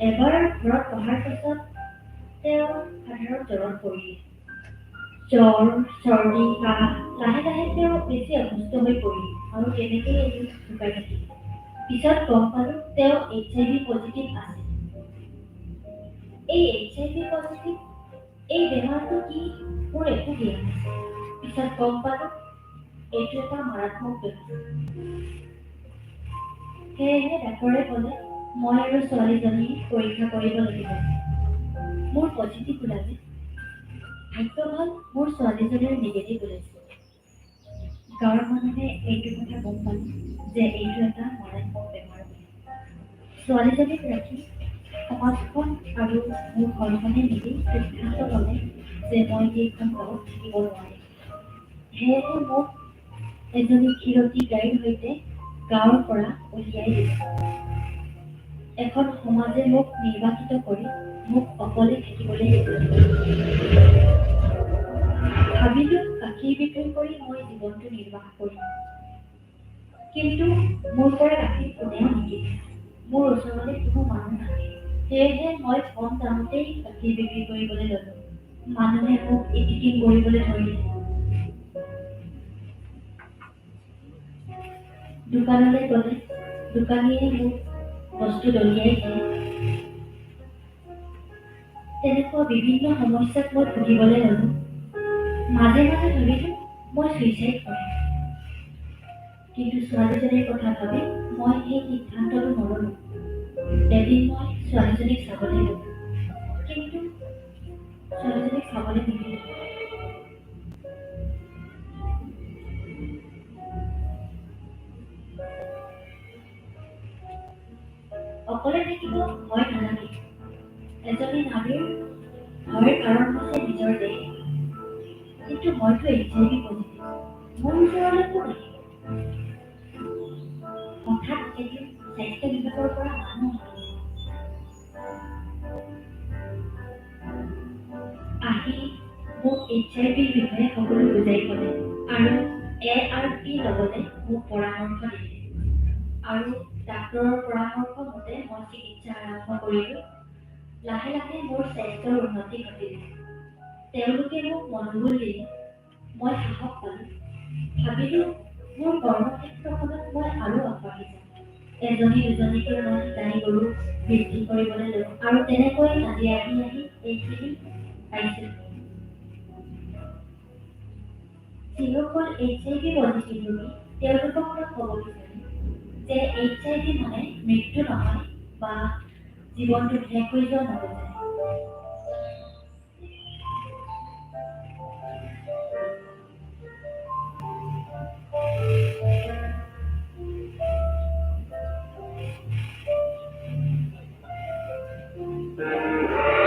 এবাৰ ঘৰত অহাৰ পাছত তেওঁ সাধাৰণ জ্বৰত পৰিলে। জ্বৰ, চৰ্দি, কাহ, লাহে লাহে তেওঁ বেছি অসুস্থ হৈ পৰিল আৰু তেনেকেই এদিন ঢুকাই থাকিল। পিছত গম পালো তেওঁ HIV পজিটিভ আছিল। এই HIV পজিটিভ এই বেমাৰটো কি মোৰ একো জ্ঞান নাছিল। পিছত গম পালো এইটো এটা মাৰাত্মক বেমাৰ। সেয়েহে ডাক্তৰে ক'লে মই আৰু ছোৱালীজনী পৰীক্ষা কৰিব লাগিব। মোৰ পজিটিভ ওলালে। ভাগ্য ভাল মোৰ ছোৱালীজনীৰ নিগেটিভ ওলাইছিল। গাঁৱৰ মানুহে এইটো কথা গম পালে যে এইটো এটা মাৰাত্মক বেমাৰ বুলি। ছোৱালীজনীক ৰাখি সমাজখন আৰু মোৰ ঘৰখনে মিলি সিদ্ধান্ত ল'লে যে মই এইখন গাঁৱত থাকিব নোৱাৰিম। সেয়েহে মোক এজনী ক্ষীৰতী গাইৰ সৈতে গাঁৱৰ পৰা উলিয়াই দিলে। এখন সমাজে মোক নিৰ্বাচিত কৰি মোক অকলে থাকিবলৈ দিলে। ভাবিলো গাখীৰ বিক্ৰী কৰি মই জীৱনটো নিৰ্বাহ কৰিম। কিন্তু মোৰ পৰা গাখীৰ কোনেও নিকিনে। মোৰ ওচৰলৈ কোনো মানুহ নাহে। সেয়েহে মই কম দামতেই গাখীৰ বিক্ৰী কৰিবলৈ ল'লো। মানুহে মোক ইটিকিং কৰিবলৈ ধৰিলে। দোকানলৈ গ'লে দোকানীয়ে মোক বস্তু দলিয়াই দিয়ে। তেনেকুৱা বিভিন্ন সমস্যাত মই ভুগিবলৈ ল'লো। মাজে মাজে ভাবিলো মই চুইচাইড কৰিম। কিন্তু ছোৱালীজনীৰ কথা ভাবি মই সেই সিদ্ধান্তটো নল'লো। এদিন মই ছোৱালীজনীক চাবলৈ গ'লো। কিন্তু ছোৱালীজনীক চাবলৈ নিদিলোঁ। অকলে থাকিব ভয় নালাগে। এজনী নাৰীৰ ভয়ৰ কাৰণ হৈছে নিজৰ দেহ। কিন্তু মইতো HIV পজিটিভ। মোৰ ওচৰলৈ কোন আহিব? হঠাৎ এদিন স্বাস্থ্য বিভাগৰ পৰা মানুহ আহি মোক HIVৰ বিষয়ে সকলো বুজাই ক'লে আৰু ART ল'বলৈ মোক পৰামৰ্শ দিলে। আৰু ডাক্তৰৰ পৰামৰ্শ মতে মই চিকিৎসা আৰম্ভ কৰিলো। লাহে লাহে মোৰ স্বাস্থ্যৰ উন্নতি ঘটিলে। তেওঁলোকে মোক মনোবল দিলে। মই সাহস পালো। ভাবিলো মোৰ কৰ্মক্ষেত্ৰখনত মই আৰু আগবাঢ়ি যাম। এজনী দুজনীকৈ মই গাই গৰু বৃদ্ধি কৰিবলৈ ল'লো আৰু তেনেকৈ আজি আহি এইখিনি পাইছো। যিসকল HIV পজিটিভ ৰোগী তেওঁলোকক মই ক'ব বিচাৰিম যে HIV মানে মৃত্যু নহয় বা জীৱনটো শেষ হৈ যোৱা নবজায়।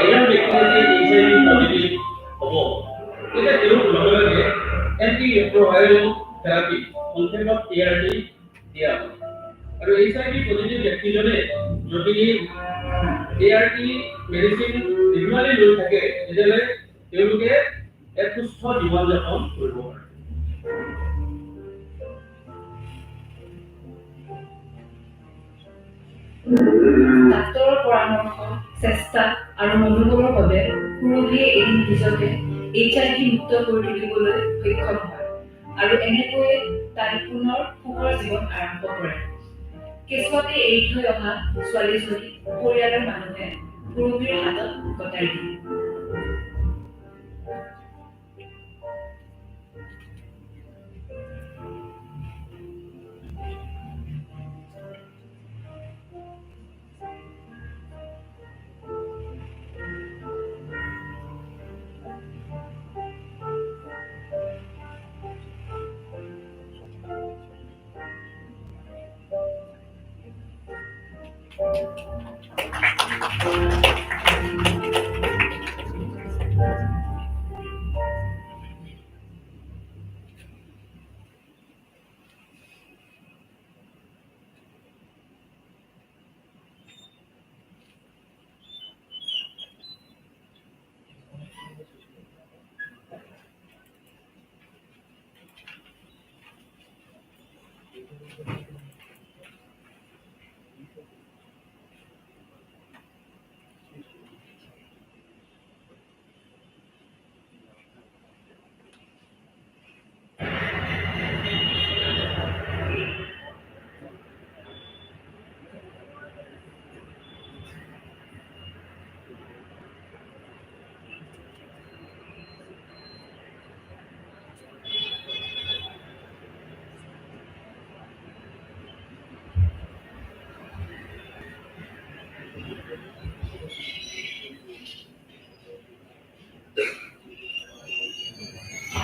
এজন ব্যক্তি যদি HIV পজিটিভ হ'ব তেতিয়া তেওঁক লগে লগে এন্টি ৰেট্ৰোভাইৰাল থেৰাপি সংক্ষেপত ART দিয়া হয়। আৰু HIV পজিটিভ ব্যক্তিজনে যদি ART মেডিচিন ৰেগুলাৰলি লৈ থাকে তেতিয়াহ'লে তেওঁলোকে এক সুস্থ জীৱন যাপন কৰিব পাৰে। ডাক্তৰৰ পৰামৰ্শ, চেষ্টা আৰু মনোবলৰ বাবে ৰোগীয়ে এদিন নিজকে HIV মুক্ত কৰি তুলিবলৈ সক্ষম হয় আৰু এনেকৈ তাই পুনৰ সুখৰ জীৱন আৰম্ভ কৰে। কেঁচুৱাতে এৰি থৈ অহা ছোৱালীজনী পৰিয়ালৰ মানুহে ৰোগীৰ হাতত গতাই দিয়ে।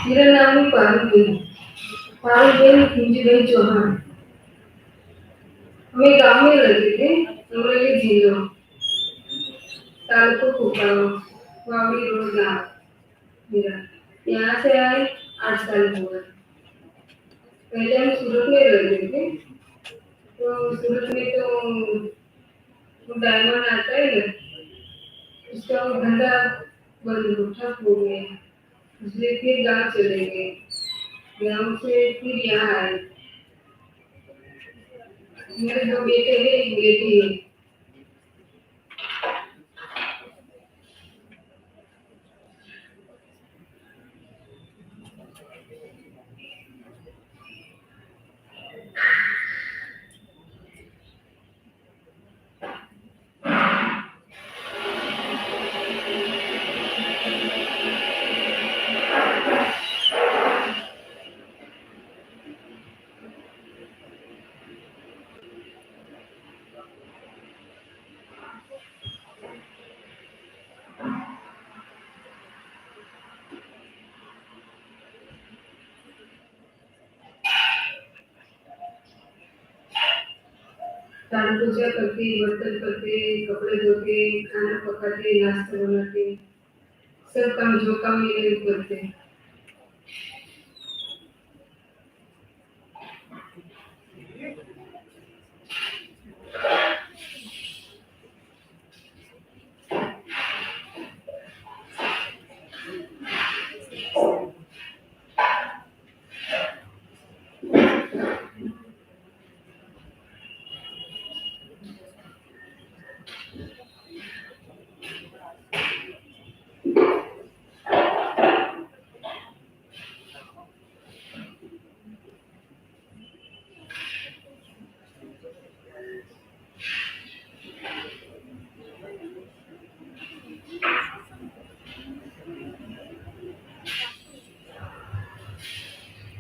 मेरा नाम है पारुल कुंजीबेन चौहान। हमें गांव में रहते थे, हमारे जिलो तालुको कोपराव, वावड़ी रोड गांव मेरा। यहाँ से आए 8 साल हुआ। पहले हम सूरत में रहते थे, तो सूरत में तो डायमंड आता है ना, उसका धंधा बंद हो गया, इसलिए फिर गांव चले गए। गांव से फिर यहाँ आए। मेरे 2 बेटे हैं, एक बेटी है। दान पूजा करते, बर्तन करते, कपड़े धोते, खाना पकाते, नाश्ता बनाते, सब काम जो काम मिले वो करते।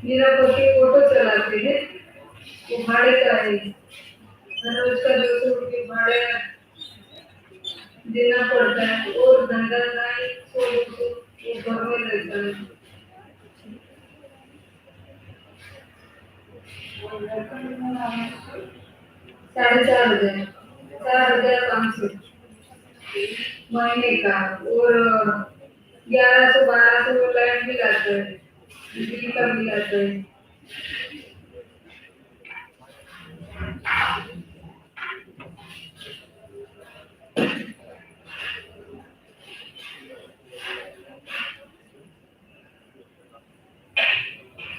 मेरा पति ऑटो चलाते हैं, वो भाड़े का है। हर रोज का 200 रुपये भाड़ा देना पड़ता है, और धंधा नहीं, 100 वो घर में रहता है। 4,500, 4,500 महीने का, और 1100-1200 लाइट बिल आता है, बिजली का बिल आता है।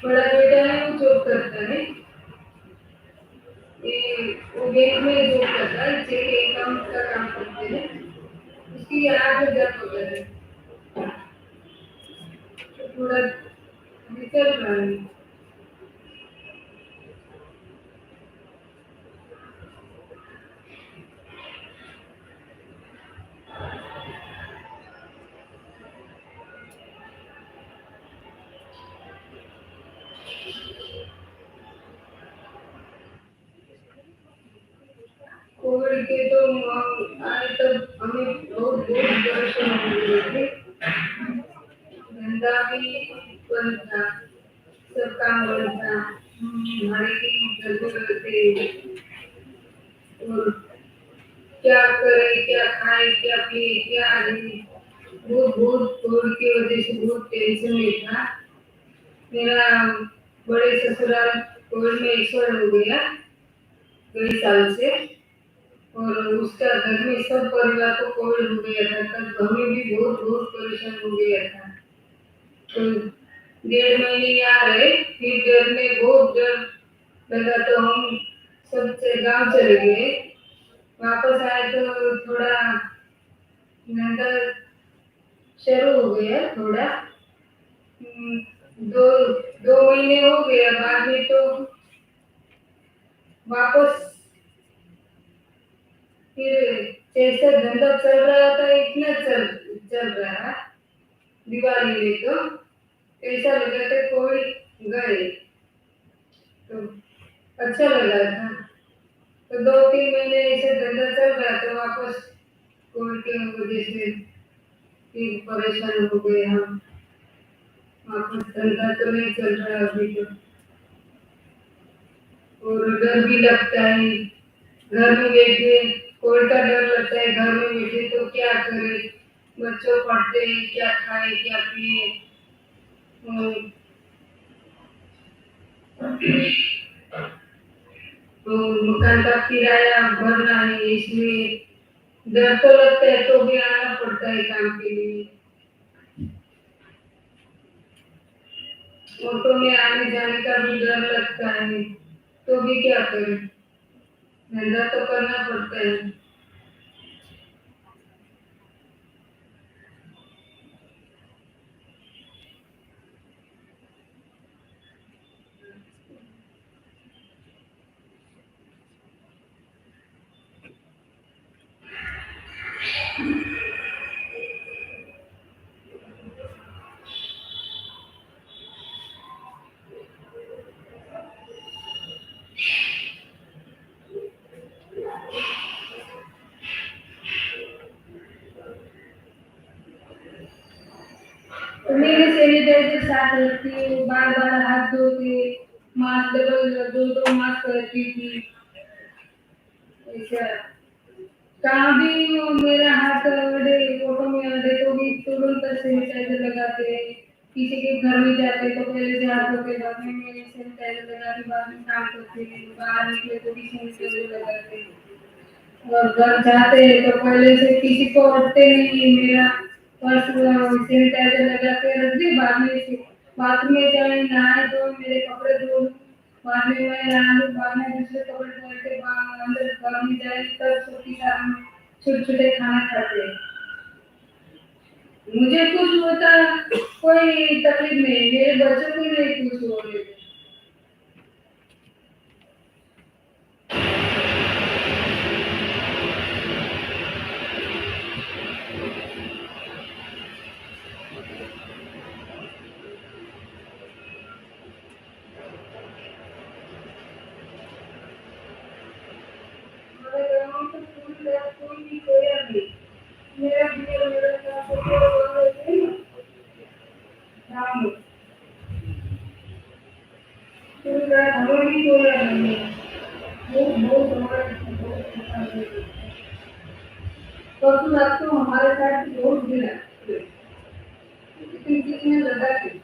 बड़ा बेटा है, वो जॉब करता है, वो बैंक में जॉब करता है, चेक अकाउंट का काम करते हैं। उसकी 8,000 होता है, थोड़ा निकल रहा है। कोविड के तो आए तब हमें बहुत परेशान हो गए थे। धंधा भी बंद था, सब काम बंद था, भाड़े की जरूरत थे, और क्या करे, क्या खाए, क्या पिए, क्या नहीं, बहुत कोविड की वजह से बहुत टेंशन में था। मेरा बड़े ससुराल कोविड में एक्सपायर हो गया कई साल से, और उसका घर में सब परिवार को कोविड हो गया था, तब हमें भी बहुत परेशान हो गया था। तो 1.5 महीने यहाँ रहे, फिर घर में बहुत डर लगा तो हम सबसे गांव चले गए। वापस आए तो थोड़ा धंधा शुरू हो गया थोड़ा। दो दो महीने हो गया, बाद में तो वापस फिर जैसा धंधा चल रहा था इतना चल रहा। दिवाली में तो ऐसा लगा था कोई गए तो अच्छा लगा था। तो 2-3 महीने ऐसे धंधा चल रहा था, वापस कोविड के वजह से फिर परेशान हो गए हम। वापस धंधा तो नहीं चल रहा अभी तो, और डर भी लगता है घर में बैठे। कोविड का डर लगता है घर में बैठे तो क्या करे, बच्चों पढ़ते हैं क्या खाए क्या पिए। तो मकान का किराया भरना है, इसलिए डर तो लगता है तो भी आना पड़ता है काम के लिए। ऑटो में आने जाने का भी डर लगता है तो भी क्या करें, धंधा तो करना पड़ता है। तो मेरे सैनिटाइजर साथ रखती हूँ, बार बार हाथ धो के मास्क दो मास्क रखती थी। ऐसा कहाँ भी वो मेरा हाथ अड़े, फोटो में अड़े तो भी तुरंत सैनिटाइजर लगाते हैं। किसी के घर में जाते तो पहले से हाथ धो के बाद में सैनिटाइजर लगा के बाद में काम करते हैं। बाहर निकले तो भी सैनिटाइजर लगाते हैं। और घर जाते हैं तो पहले से किसी को अड़ते नहीं, मेरा पर्स सैनिटाइजर लगा के रख दी। बाद में से बाथरूम में जाए नहाए तो मेरे कपड़े धो, बाद में मैं नहा लूं, बाद में दूसरे कपड़े धो के अंदर घर में जाए तब छोटी साथ में छोटे छोटे खाना खाते हैं। मुझे कुछ होता कोई तकलीफ नहीं, मेरे बच्चों को नहीं कुछ हो रही। कोई भी कोया नहीं, मेरा राम पूरा हमारी कोया नहीं है। बहुत हमारा परसों रात को हमारे साथ बहुत गिरा किसी ने लगा के।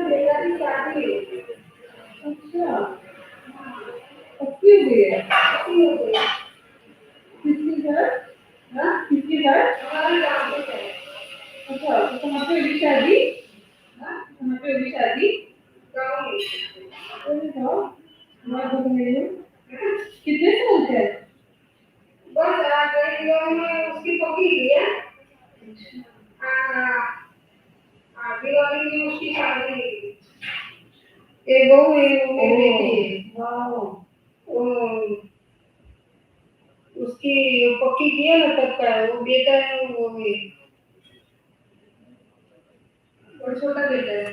मेरा भी शादी है। अच्छा किसकी घर? हाँ किसकी घर? हमारे गाँव में है। अच्छा तो तुम्हारे भी शादी? हाँ तुम्हारे भी शादी गाँव में। अरे वाह, मैं तो नहीं हूँ। कितने साल के? बस आ गई गाँव में उसकी पकी है। दिवाली में उसकी शादी है। ये बहू है वो बेटी है वो उसकी पक्की किया ना तब का है, वो बेटा है वो है और छोटा बेटा है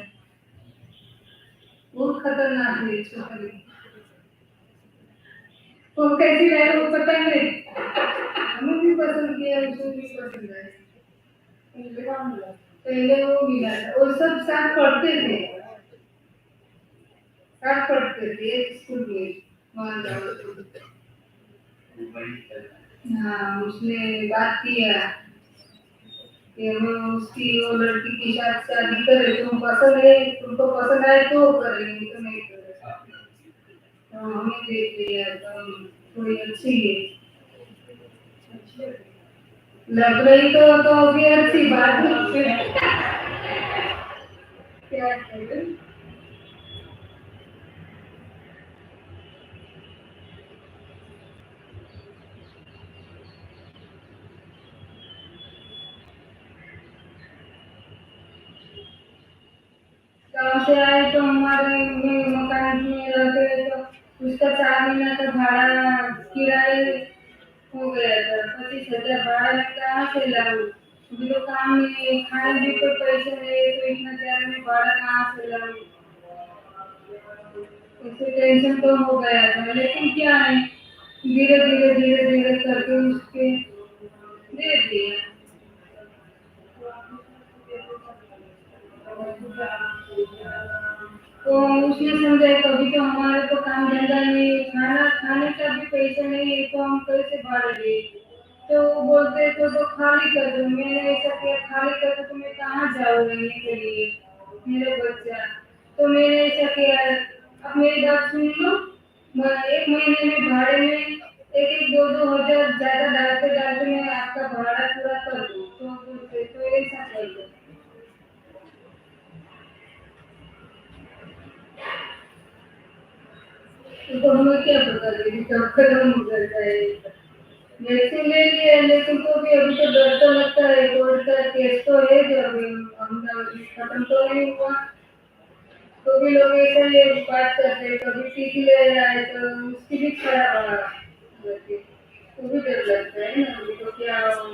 बहुत खतरनाक है छोटा बेटा तो कैसी है वो पता नहीं हमें भी पसंद किया उसको भी पसंद है पहले वो मिला था वो सब साथ पढ़ते थे एक स्कूल में वहाँ जाओ हाँ उसने बात किया कि हमें उसकी वो लड़की की शादी करे तुमको पसंद आए तो करेंगे तो नहीं करेंगे तो हमें देख लिया तो थोड़ी अच्छी है लग रही तो अभी अच्छी बात है क्या करें गाँव से आए तो हमारे मकान में रहते तो उसका 4 महीना का भाड़ा किराए हो गया था 25,000 भाड़ा में कहाँ से लाऊं अभी तो काम नहीं खाने भी तो पैसे नहीं तो इतना ज्यादा में भाड़ा कहाँ से लाऊं उससे टेंशन तो हो गया था लेकिन क्या है धीरे धीरे करके उसके दे दिया तो उसने समझा कभी तो हमारे तो काम धंधा नहीं खाने का भी पैसा नहीं है तो हम कैसे भाड़ा दे तो वो बोलते तो खाली कर दो मैंने ऐसा किया खाली कर दो तो मैं कहाँ जाऊँ रहने के लिए मेरे बच्चा तो मैंने ऐसा किया अब मेरी बात सुन लो एक महीने में भाड़े में एक दो हजार ज्यादा डालते मैं आपका भाड़ा पूरा कर दूँ तो ऐसा कर दो तो हमें क्या पता लगी कब खत्म हो जाता है वैक्सीन ले लिया लेकिन तो भी अभी तो डर तो लगता है कोविड का केस तो है जो अभी हम खत्म तो नहीं हुआ तो भी लोग ऐसे ही बात करते हैं कभी टीके ले रहा है तो उसकी भी खराब रहती है तो भी डर लगता है ना अभी तो क्या है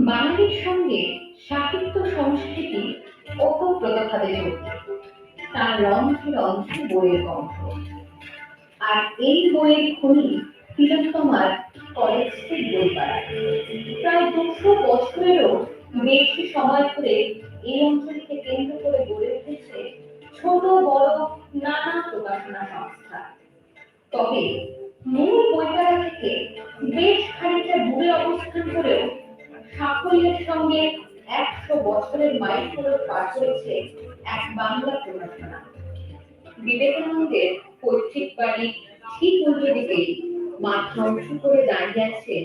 বাঙালির সঙ্গে সাহিত্য সংস্কৃতি ওতপ্রোতভাবে জড়িত তার রন্ধ্রে রন্ধ্রে বইয়ের গন্ধ আর এই বইয়ের খনি তিলোত্তমার কলেজ স্ট্রিট বইপাড়ায় প্রায় 200 বছরেরও বেশি সময় ধরে এই অঞ্চলকে কেন্দ্র করে গড়ে উঠেছে ছোট বড় নানা প্রকাশনা সংস্থা। তবে মূল বইমেলা থেকে বেশ খানিকটা দূরে অবস্থান করেও সাফল্যের সঙ্গে 100 বছরের মাইলফলক পার করেছে এক বাংলা প্রকাশনা। বিবেকানন্দের পৈতৃক বাড়ি ঠিক উল্টো দিকেই মাথা উঁচু করে দাঁড়িয়ে আছে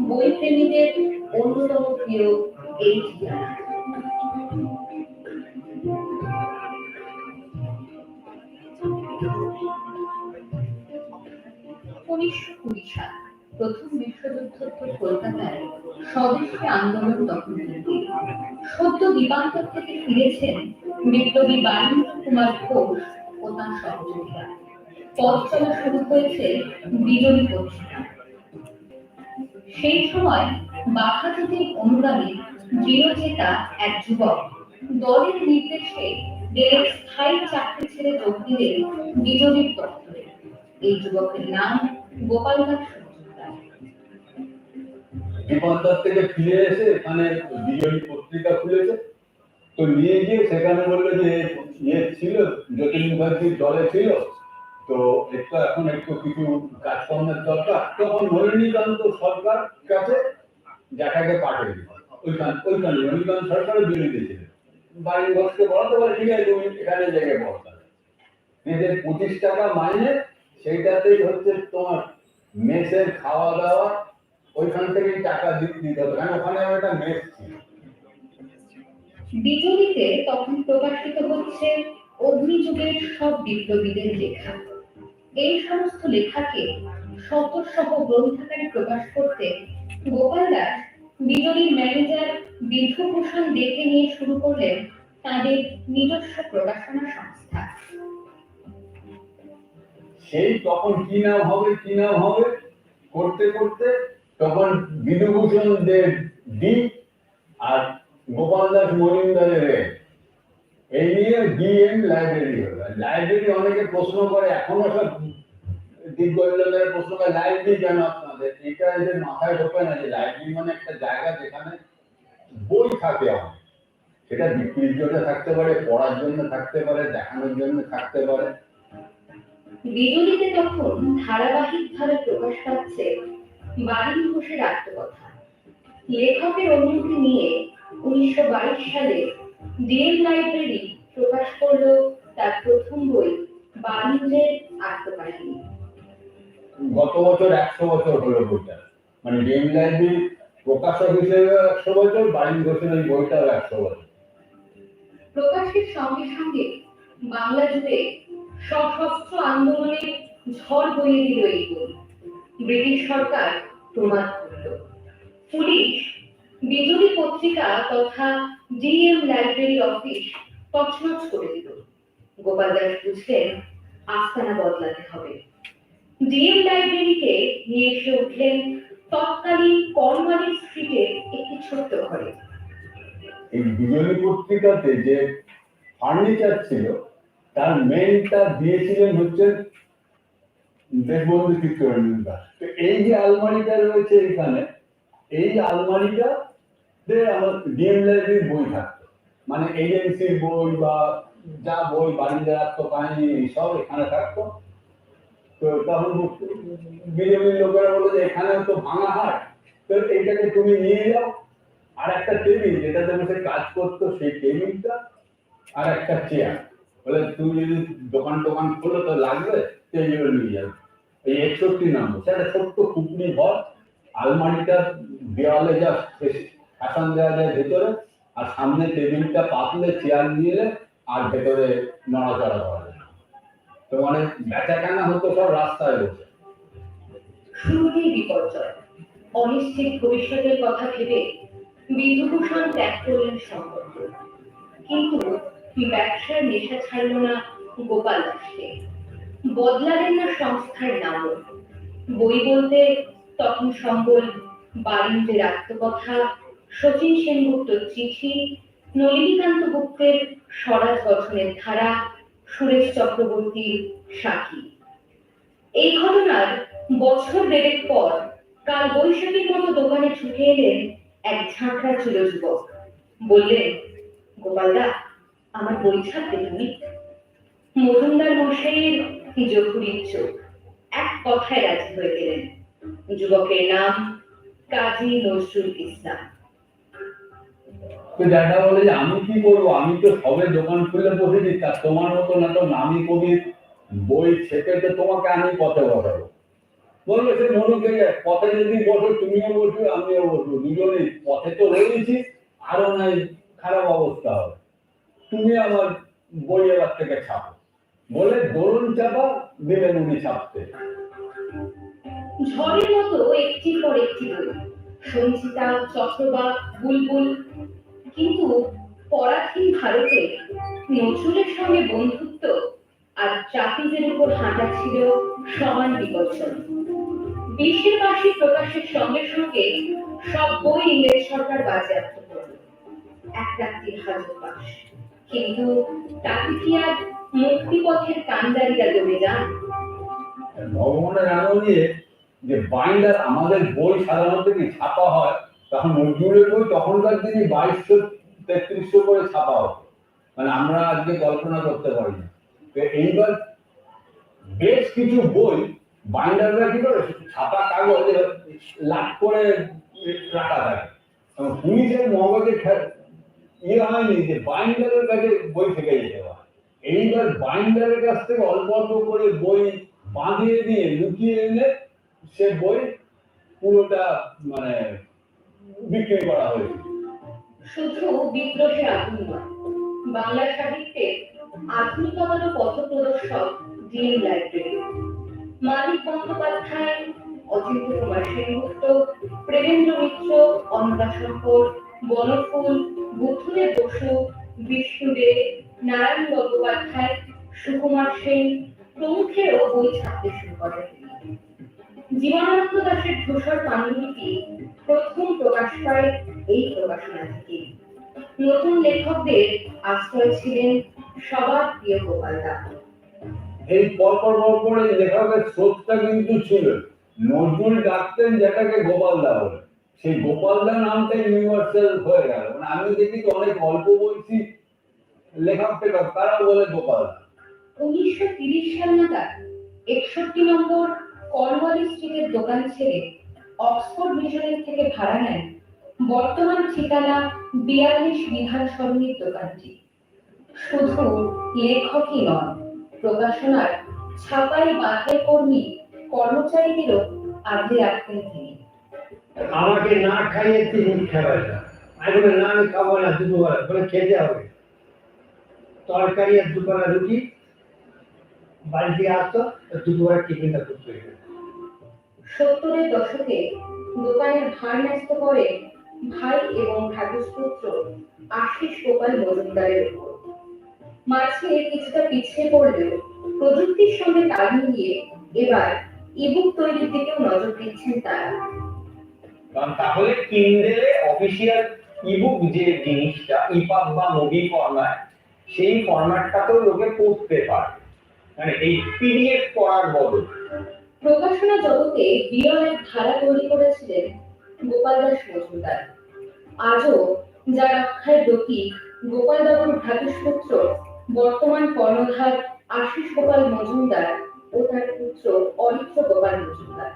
বই প্রেমীদের অন্যতম প্রিয় এই ঠিকানা। 1920 সাল প্রথম বিশ্বযুদ্ধোত্তর কলকাতায় স্বদেশী আন্দোলন তখন কিন্তু সদ্য দ্বীপান্তর থেকে ফিরেছেন বিপ্লবী বাণীন্দ্র কুমার ঘোষ ও তাঁর সহযোগীরা। পথ চলা শুরু হয়েছে বিজয়ী পত্রিকা। সেই সময় বাঘাযতীন অনুগামী দৃঢ়চেতা এক যুবক দলের নির্দেশে রেলের স্থায়ী চাকরি ছেড়ে যোগ দিলেন বিজয়ীর দপ্তরে। এই যুবকের নাম গোপাল দাস। বিপদার থেকে ফিরে এসে এখানে বিজয়ী পত্রিকা খুলেছে, তো নিয়ে গিয়ে সেখানে বললো যে ইয়ে ছিল জ্যোতির্ মুখার্জির দলে ছিল, তো একটু এখন একটু কিছু কাজকর্মের দরকার। তখন নলিনীকান্ত সরকার কাছে জ্যাঠাকে পাঠিয়ে দিল। ওইখানে নলিনীকান্ত সরকারের বিরোধী ছিল। বাড়ির বসকে বলাতে পারে ঠিক আছে তুমি এখানে জায়গায় পড়তে নিজের 25 টাকা মাইনে, সেইটাতেই হচ্ছে তোমার মেসের খাওয়া দাওয়া, ওইখান থেকেই টাকা দিতে হবে, কারণ ওখানে একটা মেস ছিল। বিজয়ীতে তখন প্রকাশিত হচ্ছে অগ্নিযুগের সব বিপ্লবীদের লেখা। এই সমস্ত লেখাকে শতসহ গ্রন্থাকারে প্রকাশ করতে গোপাল দাস বিজয়ীর ম্যানেজার বিধুভূষণ দেখে নিয়ে শুরু করলেন তাদের নিজস্ব প্রকাশনা সংস্থা। সেই তখন কি নাম হবে করতে করতে তখন বিধুভূষণ দেব ডি আর গোপাল দাস মজুমদারের এই নিয়ে ডিএম লাইব্রেরি হলো। লাইব্রেরি অনেকে প্রশ্ন করে, এখনো সব দিগ্গজদের প্রশ্ন করে লাইব্রেরি কেন আপনাদের, এটা এদের মাথায় ঢোকে না যে লাইব্রেরি মানে একটা জায়গা যেখানে বই থাকে অনেক, সেটা বিক্রির জন্য থাকতে পারে, পড়ার জন্য থাকতে পারে, দেখানোর জন্য থাকতে পারে। বিজয়ীতে তখন ধারাবাহিকভাবে প্রকাশ পাচ্ছে বারীন ঘোষের আত্মকথা। লেখকের অনুমতি নিয়ে 1922 সালে ডিএম লাইব্রেরি প্রকাশ করলো তার প্রথম বই বারীন্দ্রের আত্মকাহিনী। গত বছর 100 বছর হলো বইটা, মানে ডিএম লাইব্রেরি প্রকাশক হিসেবে 100 বছর, বারীন ঘোষের ওই বইটাও 100 বছর। প্রকাশের সঙ্গে সঙ্গে বাংলা জুড়ে সশস্ত্র আন্দোলনের ঝড় বইয়ে দিল এই বই। ব্রিটিশ সরকার প্রমাদ করল, পুলিশ বিজয়ী পত্রিকা তথা ডিএম লাইব্রেরি অফিস তছনছ করে দিল। গোপাল দাস বুঝলেন আস্তানা বদলাতে হবে। ডিএম লাইব্রেরিকে নিয়ে এসে উঠলেন তৎকালীন কর্মালী স্ট্রিটের একটি ছোট্ট ঘরে। এই বিজয়ী পত্রিকাতে যে ফার্নিচার ছিল তার মেনটা দিয়েছিলেন হচ্ছে দেশবন্ধু চিত্তরঞ্জন দাস। তো এই যে আলমারিটা রয়েছে এখানে, এই আলমারিটাতে আমার ডিএম লাইব্রেরির বই থাকতো, মানে এজেন্সির বই বা যা বই বাড়িতে রাখতো কাহিনী এইসব এখানে থাকতো। তো তখন বিজেপির লোকেরা বললো যে এখানেও তো ভাঙা হাট, তো এইটাকে তুমি নিয়ে যাও। আর একটা টেবিল যেটাতে বসে কাজ করতো সেই টেবিলটা, আর একটা চেয়ার, বলে তুমি যদি দোকান খোলো তো লাগবে, সেইগুলো নিয়ে যাবে। এই 61 নম্বর সেটা ছোট্ট খুপড়ি ঘর, আলমারিটার দেওয়ালে যা শাসন দেওয়া যায় ভেতরে, আর সামনে টেবিলটা পাতলে চেয়ার নিয়ে আর ভেতরে নড়াচড়া করা যায়। তো মানে বেচা কেনা হতো সব রাস্তায় বসে। শুরুতেই বিপর্যয়, অনিশ্চিত ভবিষ্যতের কথা ভেবে বিধুভূষণ ত্যাগ করলেন সম্পর্ক। কিন্তু ব্যবসার নেশা ছাড়ল না গোপাল দাসকে। বদলালেন না সংস্থার নাম। বই বলতে তখন সম্বল বারীন্দ্রের আত্মকথা, শচীন সেনগুপ্তর চিঠি, নলিনীকান্ত গুপ্তের স্বরাজ গঠনের ধারা, সুরেশ চক্রবর্তীর সাক্ষী। এই ঘটনার বছর দেড়েক পর কাল বৈশাখীর মতো দোকানে ছুটে এলেন এক ঝাঁকড়া চুল যুবক। বললেন, গোপালদা আমার বই ছাপবে তুমি? মজুমদার মশাইয়ের জহুরির চোখ এক কথায় রাজি হয়ে গেলেন। যুবকের নাম কাজী নজরুল ইসলাম। তো জ্যাঠা বলে যে আমি কি করবো, আমি তো সবে দোকান খুলে বসেছি, তা তোমার মতো না তো নামি কবির বই ছেপে তো তোমাকে আমি পথে বসাবো। বললো সে মনুকে যায়, পথে যদি বসো তুমিও বসবে আমিও বসবো, দুজনেই পথে তো রয়েছি, আরো নাই খারাপ অবস্থা হবে, তুমি আমার বই এবার থেকে ছাপো। বলে দরুন চাপা দিলেন উনি ছাপতে। ঝড়ের মতো একটির পর একটি বই, সঞ্চিতা, চক্রবাক, বুলবুল। কিন্তু পরাধীন ভারতে নজরুলের সঙ্গে বন্ধুত্ব আর চাপিজের উপর হাঁটা ছিল সমান বিপজ্জনক। 20-এর বার্ষিক প্রকাশের সঙ্গে সঙ্গে সব বই ইংরেজ সরকার বাজেয়াপ্ত করল। এক রাত্রির হাজতবাস। কিন্তু তাতে কি আর মুক্তিপথের কান্ডারিরা জমে যান? ভগবানের আলো নিয়ে যে বাইন্ডার আমাদের বই সাধারণত কি ছাপা হয়, তখন নজরুলের বই তখনকার দিনে 2200-3300 করে ছাপা হতো, মানে আমরা আজকে কল্পনা করতে পারি না। তো এইবার বেশ কিছু বই বাইন্ডাররা কি করে ছাপা কাগজ লাট করে রাখা থাকে, পুলিশের মগজে ইয়ে হয়নি যে বাইন্ডারের কাছে বই থেকে যেতে হয়। এইবার বাইন্ডারের কাছ থেকে অল্প অল্প করে বই বাঁধিয়ে দিয়ে লুকিয়ে এনে সে বই পুরোটা মানে বিক্রি করা হয়েছে। শুধু বিদ্রোহের আগুন নয়, বাংলা সাহিত্যের আধুনিকতার পথপ্রদর্শক ডিএম লাইব্রেরি। মানিক বন্দ্যোপাধ্যায়, অজিন্ত্য কুমার সেনগুপ্ত, প্রেমেন্দ্র মিত্র, অন্নদা শঙ্কর, বনফুল, বুদ্ধদেব বসু, বিষ্ণু দে, নারায়ণ গঙ্গোপাধ্যায়, সুকুমার সেন প্রমুখেরও বই ছাপতে শুরু করেন। জীবনানন্দ দাশের ধূসর পাণ্ডুলিপি প্রথম প্রকাশ পায় এই প্রকাশনা থেকে। নতুন লেখকদের আশ্রয় ছিলেন সবার প্রিয় গোপালদা। এই পরপর এই লেখকের স্রোতটা কিন্তু ছিল। নজরুল ডাকতেন যেটাকে গোপালদা বলে, সেই গোপালদা নামটা ইউনিভার্সাল হয়ে গেল। মানে আমি দেখি তো অনেক অল্প বয়সী লেখক টেখক তারাও বলে গোপালদা। 1930 সাল নাগাদ 61 নম্বর কর্নওয়ালিস স্ট্রিটের দোকান ছেড়ে অক্সফোর্ড মিশনের থেকে ভাড়া নেন বর্তমান ঠিকানা 42 বিধান সরণির দোকানটি। শুধু লেখকই নন, প্রকাশনার ছাপাই বাঁধাই কর্মী কর্মচারীদেরও আগলে রাখতেন তিনি। আমাকে না খাইয়ে তিনি খাবার না, আমি বলে না আমি খাবো না, দুপুরবেলা বলে খেতে হবে। তরকারি আর দুপুরবেলা রুটি বাড়ি থেকে আসতো, দুপুরবেলা টিফিনটা করতে হতো। 70-এর দশকে দোকানের ভার ন্যস্ত করে ভাই এবং ভ্রাতুষ্পুত্র আশিস গোপাল মজুমদারের উপর। মাঝে কিছুটা পিছিয়ে পড়লেও প্রযুক্তির সঙ্গে তাল মিলিয়ে এবার ইবুক তৈরির দিকেও নজর দিচ্ছেন তারা। কারণ তাহলে কিন্ডেলে অফিসিয়াল ইবুক যে জিনিসটা ইপাব বা মুভি ফরম্যাট, সেই ফরম্যাটটাতেও লোকে পড়তে পারে, মানে এই পিডিএফ পড়ার বদল। প্রকাশনা জগতে বিরল এক ধারা তৈরি করেছিলেন গোপাল দাস মজুমদার। আজও যা রক্ষায় ব্রতী গোপালবাবুর ভ্রাতুষ্পুত্র বর্তমান কর্ণধার আশিস গোপাল মজুমদার ও তার পুত্র অরিত্র গোপাল মজুমদার।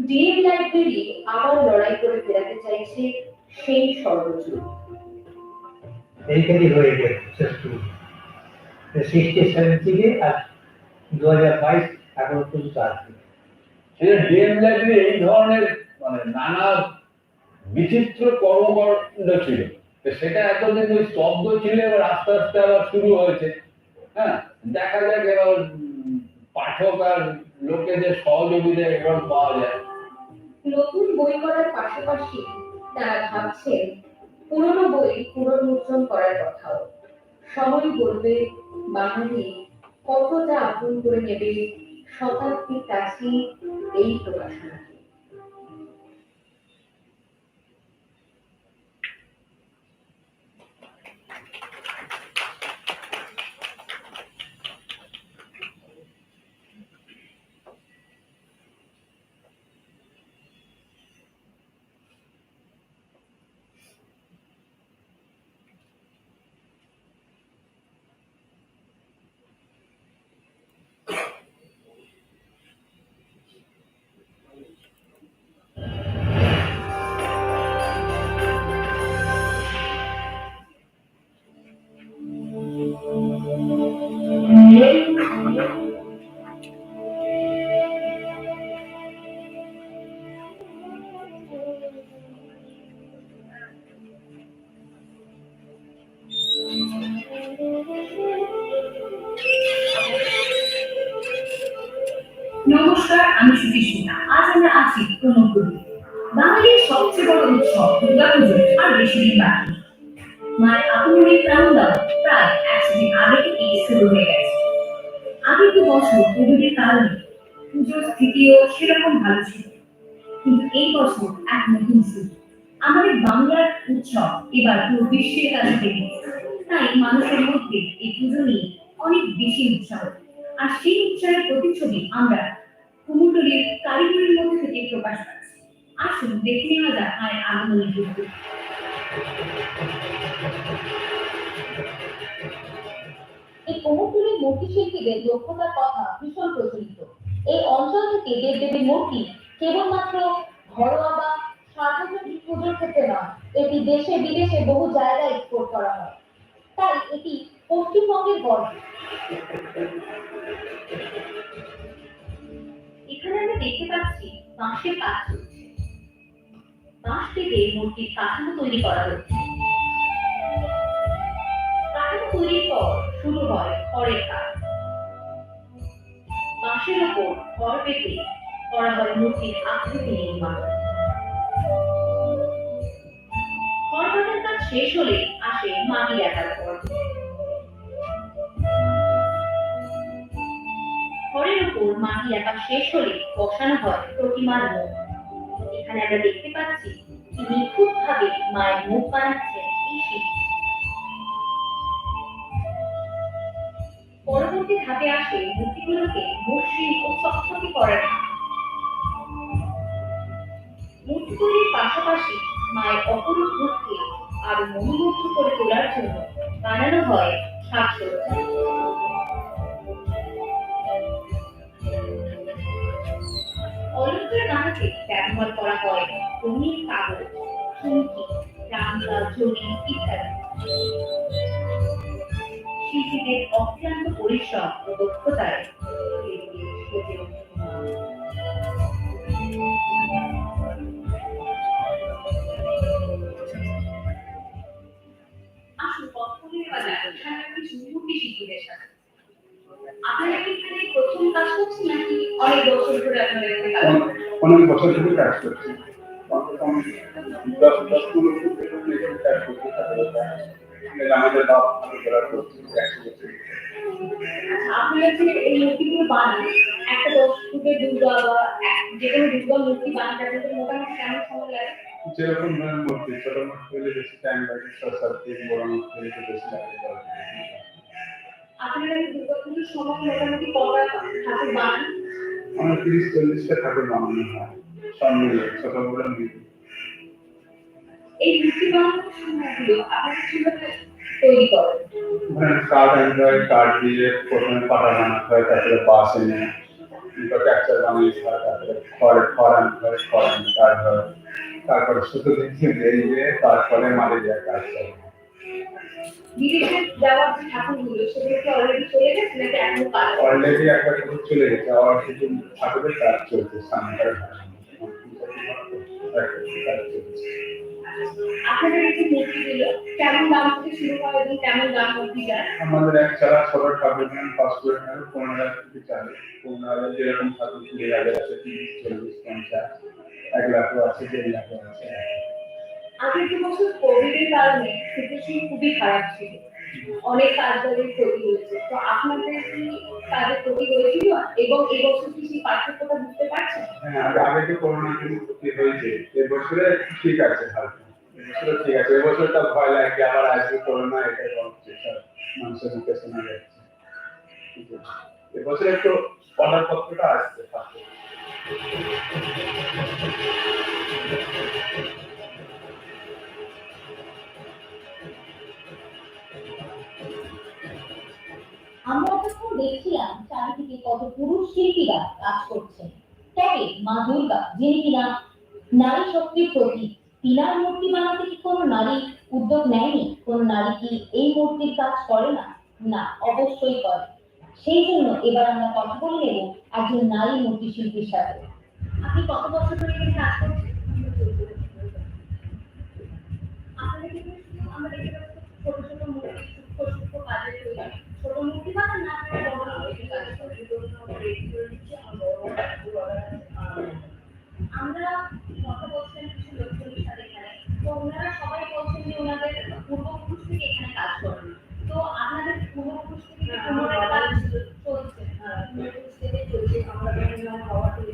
ডিএম লাইব্রেরি আবার লড়াই করে ফেরাতে চাইছে সেই স্বর্ণযুগ। এইখানে হয়ে গেছে 67 থেকে আর 2022 এখন পর্যন্ত আছে। সেই ডিএম লাইব্রেরি এই ধরনের মানে নানা বিচিত্র কর্মকাণ্ড ছিল, সেটা এতদিন ওই স্তব্ধ ছিল, এবার আস্তে আস্তে আবার শুরু হয়েছে। হ্যাঁ, দেখা যাক এবার পাঠক আর লোকেদের সহযোগিতা এবার পাওয়া যায়। নতুন বই করার পাশাপাশি তারা ভাবছেন পুরনো বই পুনর্মুদ্রণ করার কথাও। সময় বলবে বাঙালি কতটা আপন করে নেবে শতাব্দীর কাছে এই প্রকাশনাকে। নমস্কার, আমি সুচিস্মিতা। আজ আমরা আছি প্রমোদপুরে। বাঙালির সবচেয়ে বড় উৎসব দুর্গাপুজো আর বেশি দিন বাকি। মায়ের আগমনের প্রাণদান প্রায় 100 দিন আগে থেকেই শুরু হয়ে গেছে। আগের 2 বছর কোভিডের কারণে পুজোর স্থিতিও সেরকম ভালো ছিল, কিন্তু এই বছর এক নতুন শুরু। আমাদের বাংলার উৎসব এবার পুরো বিশ্বের কাছে থেকে, তাই মানুষের মধ্যে এই পুজো নিয়ে অনেক বেশি উৎসাহ। আর সেই উৎসাহের প্রতিচ্ছবি আমরা কুমোরটুলির কারিগরের মধ্যে থেকে প্রকাশ পাচ্ছি। আসুন দেখে নেওয়া যাক মায়ের আগমনের প্রস্তুতি। এই কুমোরটুলির মূর্তি শিল্পীদের দক্ষতার কথা ভীষণ প্রচলিত। এই অঞ্চল থেকে দেবদেবীর মূর্তি কেবলমাত্র ঘরোয়া বা সার্বজনীন পুজোর ক্ষেত্রে নয়, এটি দেশে বিদেশে বহু জায়গায় এক্সপোর্ট করা হয়। তাই এটি পশ্চিমবঙ্গের গর্ব। এখানে আমরা দেখতে পাচ্ছি বাঁশের কাজ চলছে। বাঁশ থেকে মূর্তির কাঠামো তৈরি করা হচ্ছে। কাঠামো তৈরির পর শুরু হয় খড়ের কাজ। বাঁশের ওপর খড় পেতে করা হয় মূর্তির আকৃতি নির্মাণ। খড় কাটার কাজ শেষ হলে আসে মাটি আঁকার পর্ব। খড়ের উপর মাটি আঁকা শেষ হলে বসানো হয় প্রতিমার মুখ। এখানে আমরা দেখতে পাচ্ছি কি নিখুঁত ভাবে মায়ের মুখ বানাচ্ছেন এই শিল্পী। পরবর্তী ধাপে আসে মূর্তিগুলোকে মসৃণ ও চকচকে করার। মূর্তি তৈরির পাশাপাশি মায়ের অপরূপ রূপকে আরো মনোমুগ্ধ করে তোলার জন্য বানানো হয় সাজসজ্জা। অলঙ্কার বানাতে ব্যবহার করা হয় রঙিন কাগজ, চুমকি, রামদা, জরি ইত্যাদি। শিল্পীদের অক্লান্ত পরিশ্রম ও দক্ষতায় সেজে ওঠে। আসুন কথা বলে নেওয়া যাক এখানকার কিছু মূর্তি শিল্পীদের সাথে। আপনারা কি এখানে প্রথম কাজ করছেন নাকি অনেক বছর ধরে আপনারা এখানে কাজ করছেন? অনেক বছর ধরে কাজ করছি। কম 10-15 বছর ধরে কাজ করছি। আমাদের বাপ করার করছি 100 বছর। আপনারা যে এই মূর্তিগুলো বানান, একটা দর্শকের দুর্গা বা যে কোনো দুর্গা মূর্তি বানাতে মোটামুটি কেমন সময় লাগে? যেরকম মূর্তি ছোট মূর্তি হলে বেশি টাইম লাগে, 6-7 দিন, বড় মূর্তি হলে বেশি লাগে। আপনারা এই দুর্গা পুজোর সময় মোটামুটি কটা ঠাকুর বানান? আমার 30-40টা ঠাকুর বানানো হয়, সব মিলে ছোট বড় মিলে। এই মূর্তি বানানোর সময়গুলো আপনারা কিভাবে তৈরি করেন? কাঠ দিয়ে প্রথমে পাটা বানাতে হয়, তারপরে বাঁশ এনে ক্যাপচার বানিয়ে হয়, তারপরে খড় আনতে হয়, খড় এনে কাঠ হয়, তারপরে সুতো দিয়ে বেরিয়ে তারপরে মাটি দিয়ে কাজ করে। বিদেশে যাওয়ার যে ঠাকুরগুলো সেগুলো কি অলরেডি চলে গেছে নাকি এখনো কাজ? অলরেডি একটা ঠাকুর চলে গেছে, আর কিছু ঠাকুরের কাজ চলছে সামনের। আপনাদের এই যে মূর্তিগুলো কেমন দাম থেকে শুরু হয় এবং কেমন দাম অবধি যায়? আমাদের এক ছাড়া ছোট ঠাকুর ফার্স্ট করে 15,000 থেকে চালু। 15,000 যেরকম ঠাকুর 20,000 আছে, 30-40-50, 1 লাখও আছে, 1.5 লাখও আছে। আগের 2 বছর কোভিডের কারণে সিচুয়েশন খুবই খারাপ ছিল, অনেক কাজের ক্ষতি হয়েছে। তো আপনাদের কি কাজের ক্ষতি হয়েছিল এবং এই বছর কি সেই পার্থক্যটা বুঝতে পারছেন? হ্যাঁ, আগে তো করোনা থেকে ক্ষতি হয়েছে, এবছরে ঠিক আছে হালকা। এবছরে ঠিক আছে, এবছরটা ভয় লাগে আবার আসবে করোনা, এটাই হচ্ছে স্যার মানুষের মুখে শোনা যাচ্ছে। এবছর একটু অর্ডার পত্রটা আসছে। আমরা যখন দেখছিলাম চারিদিকে কত পুরুষ শিল্পীরা কাজ করছেন, তবে মা দুর্গা যিনি কিনা নারী শক্তির প্রতীক, তিনার মূর্তি বানাতে কি কোনো নারী উদ্যোগ নেয়নি? কোনো নারী কি এই মূর্তির কাজ করে না? না, অবশ্যই করে। সেই জন্য এবার আমরা কথা বলে নেব একজন নারী মূর্তিশিল্পীর সাথে। আপনি কত বছর ধরে এখানে কাজ করছেন? আপনাদের এখানে শুধু আমরা দেখতে পাচ্ছি ছোট ছোট মূর্তি, সূক্ষ্ম সূক্ষ্ম কাজের তৈরি ছোট মূর্তি বানান না আপনারা বড় মূর্তি কাজ করেন? আমরা কথা বলছিলাম কিছু লোকজনের সাথে এখানে, তো ওনারা সবাই বলছেন যে ওনাদের পূর্বপুরুষ থেকে এখানে কাজ করেন। তো আপনাদের পূর্বপুরুষ থেকে কি কোনো একটা কাজ চলছে? পূর্বপুরুষ থেকে চলছে, আমরা বিভিন্ন হওয়া থেকে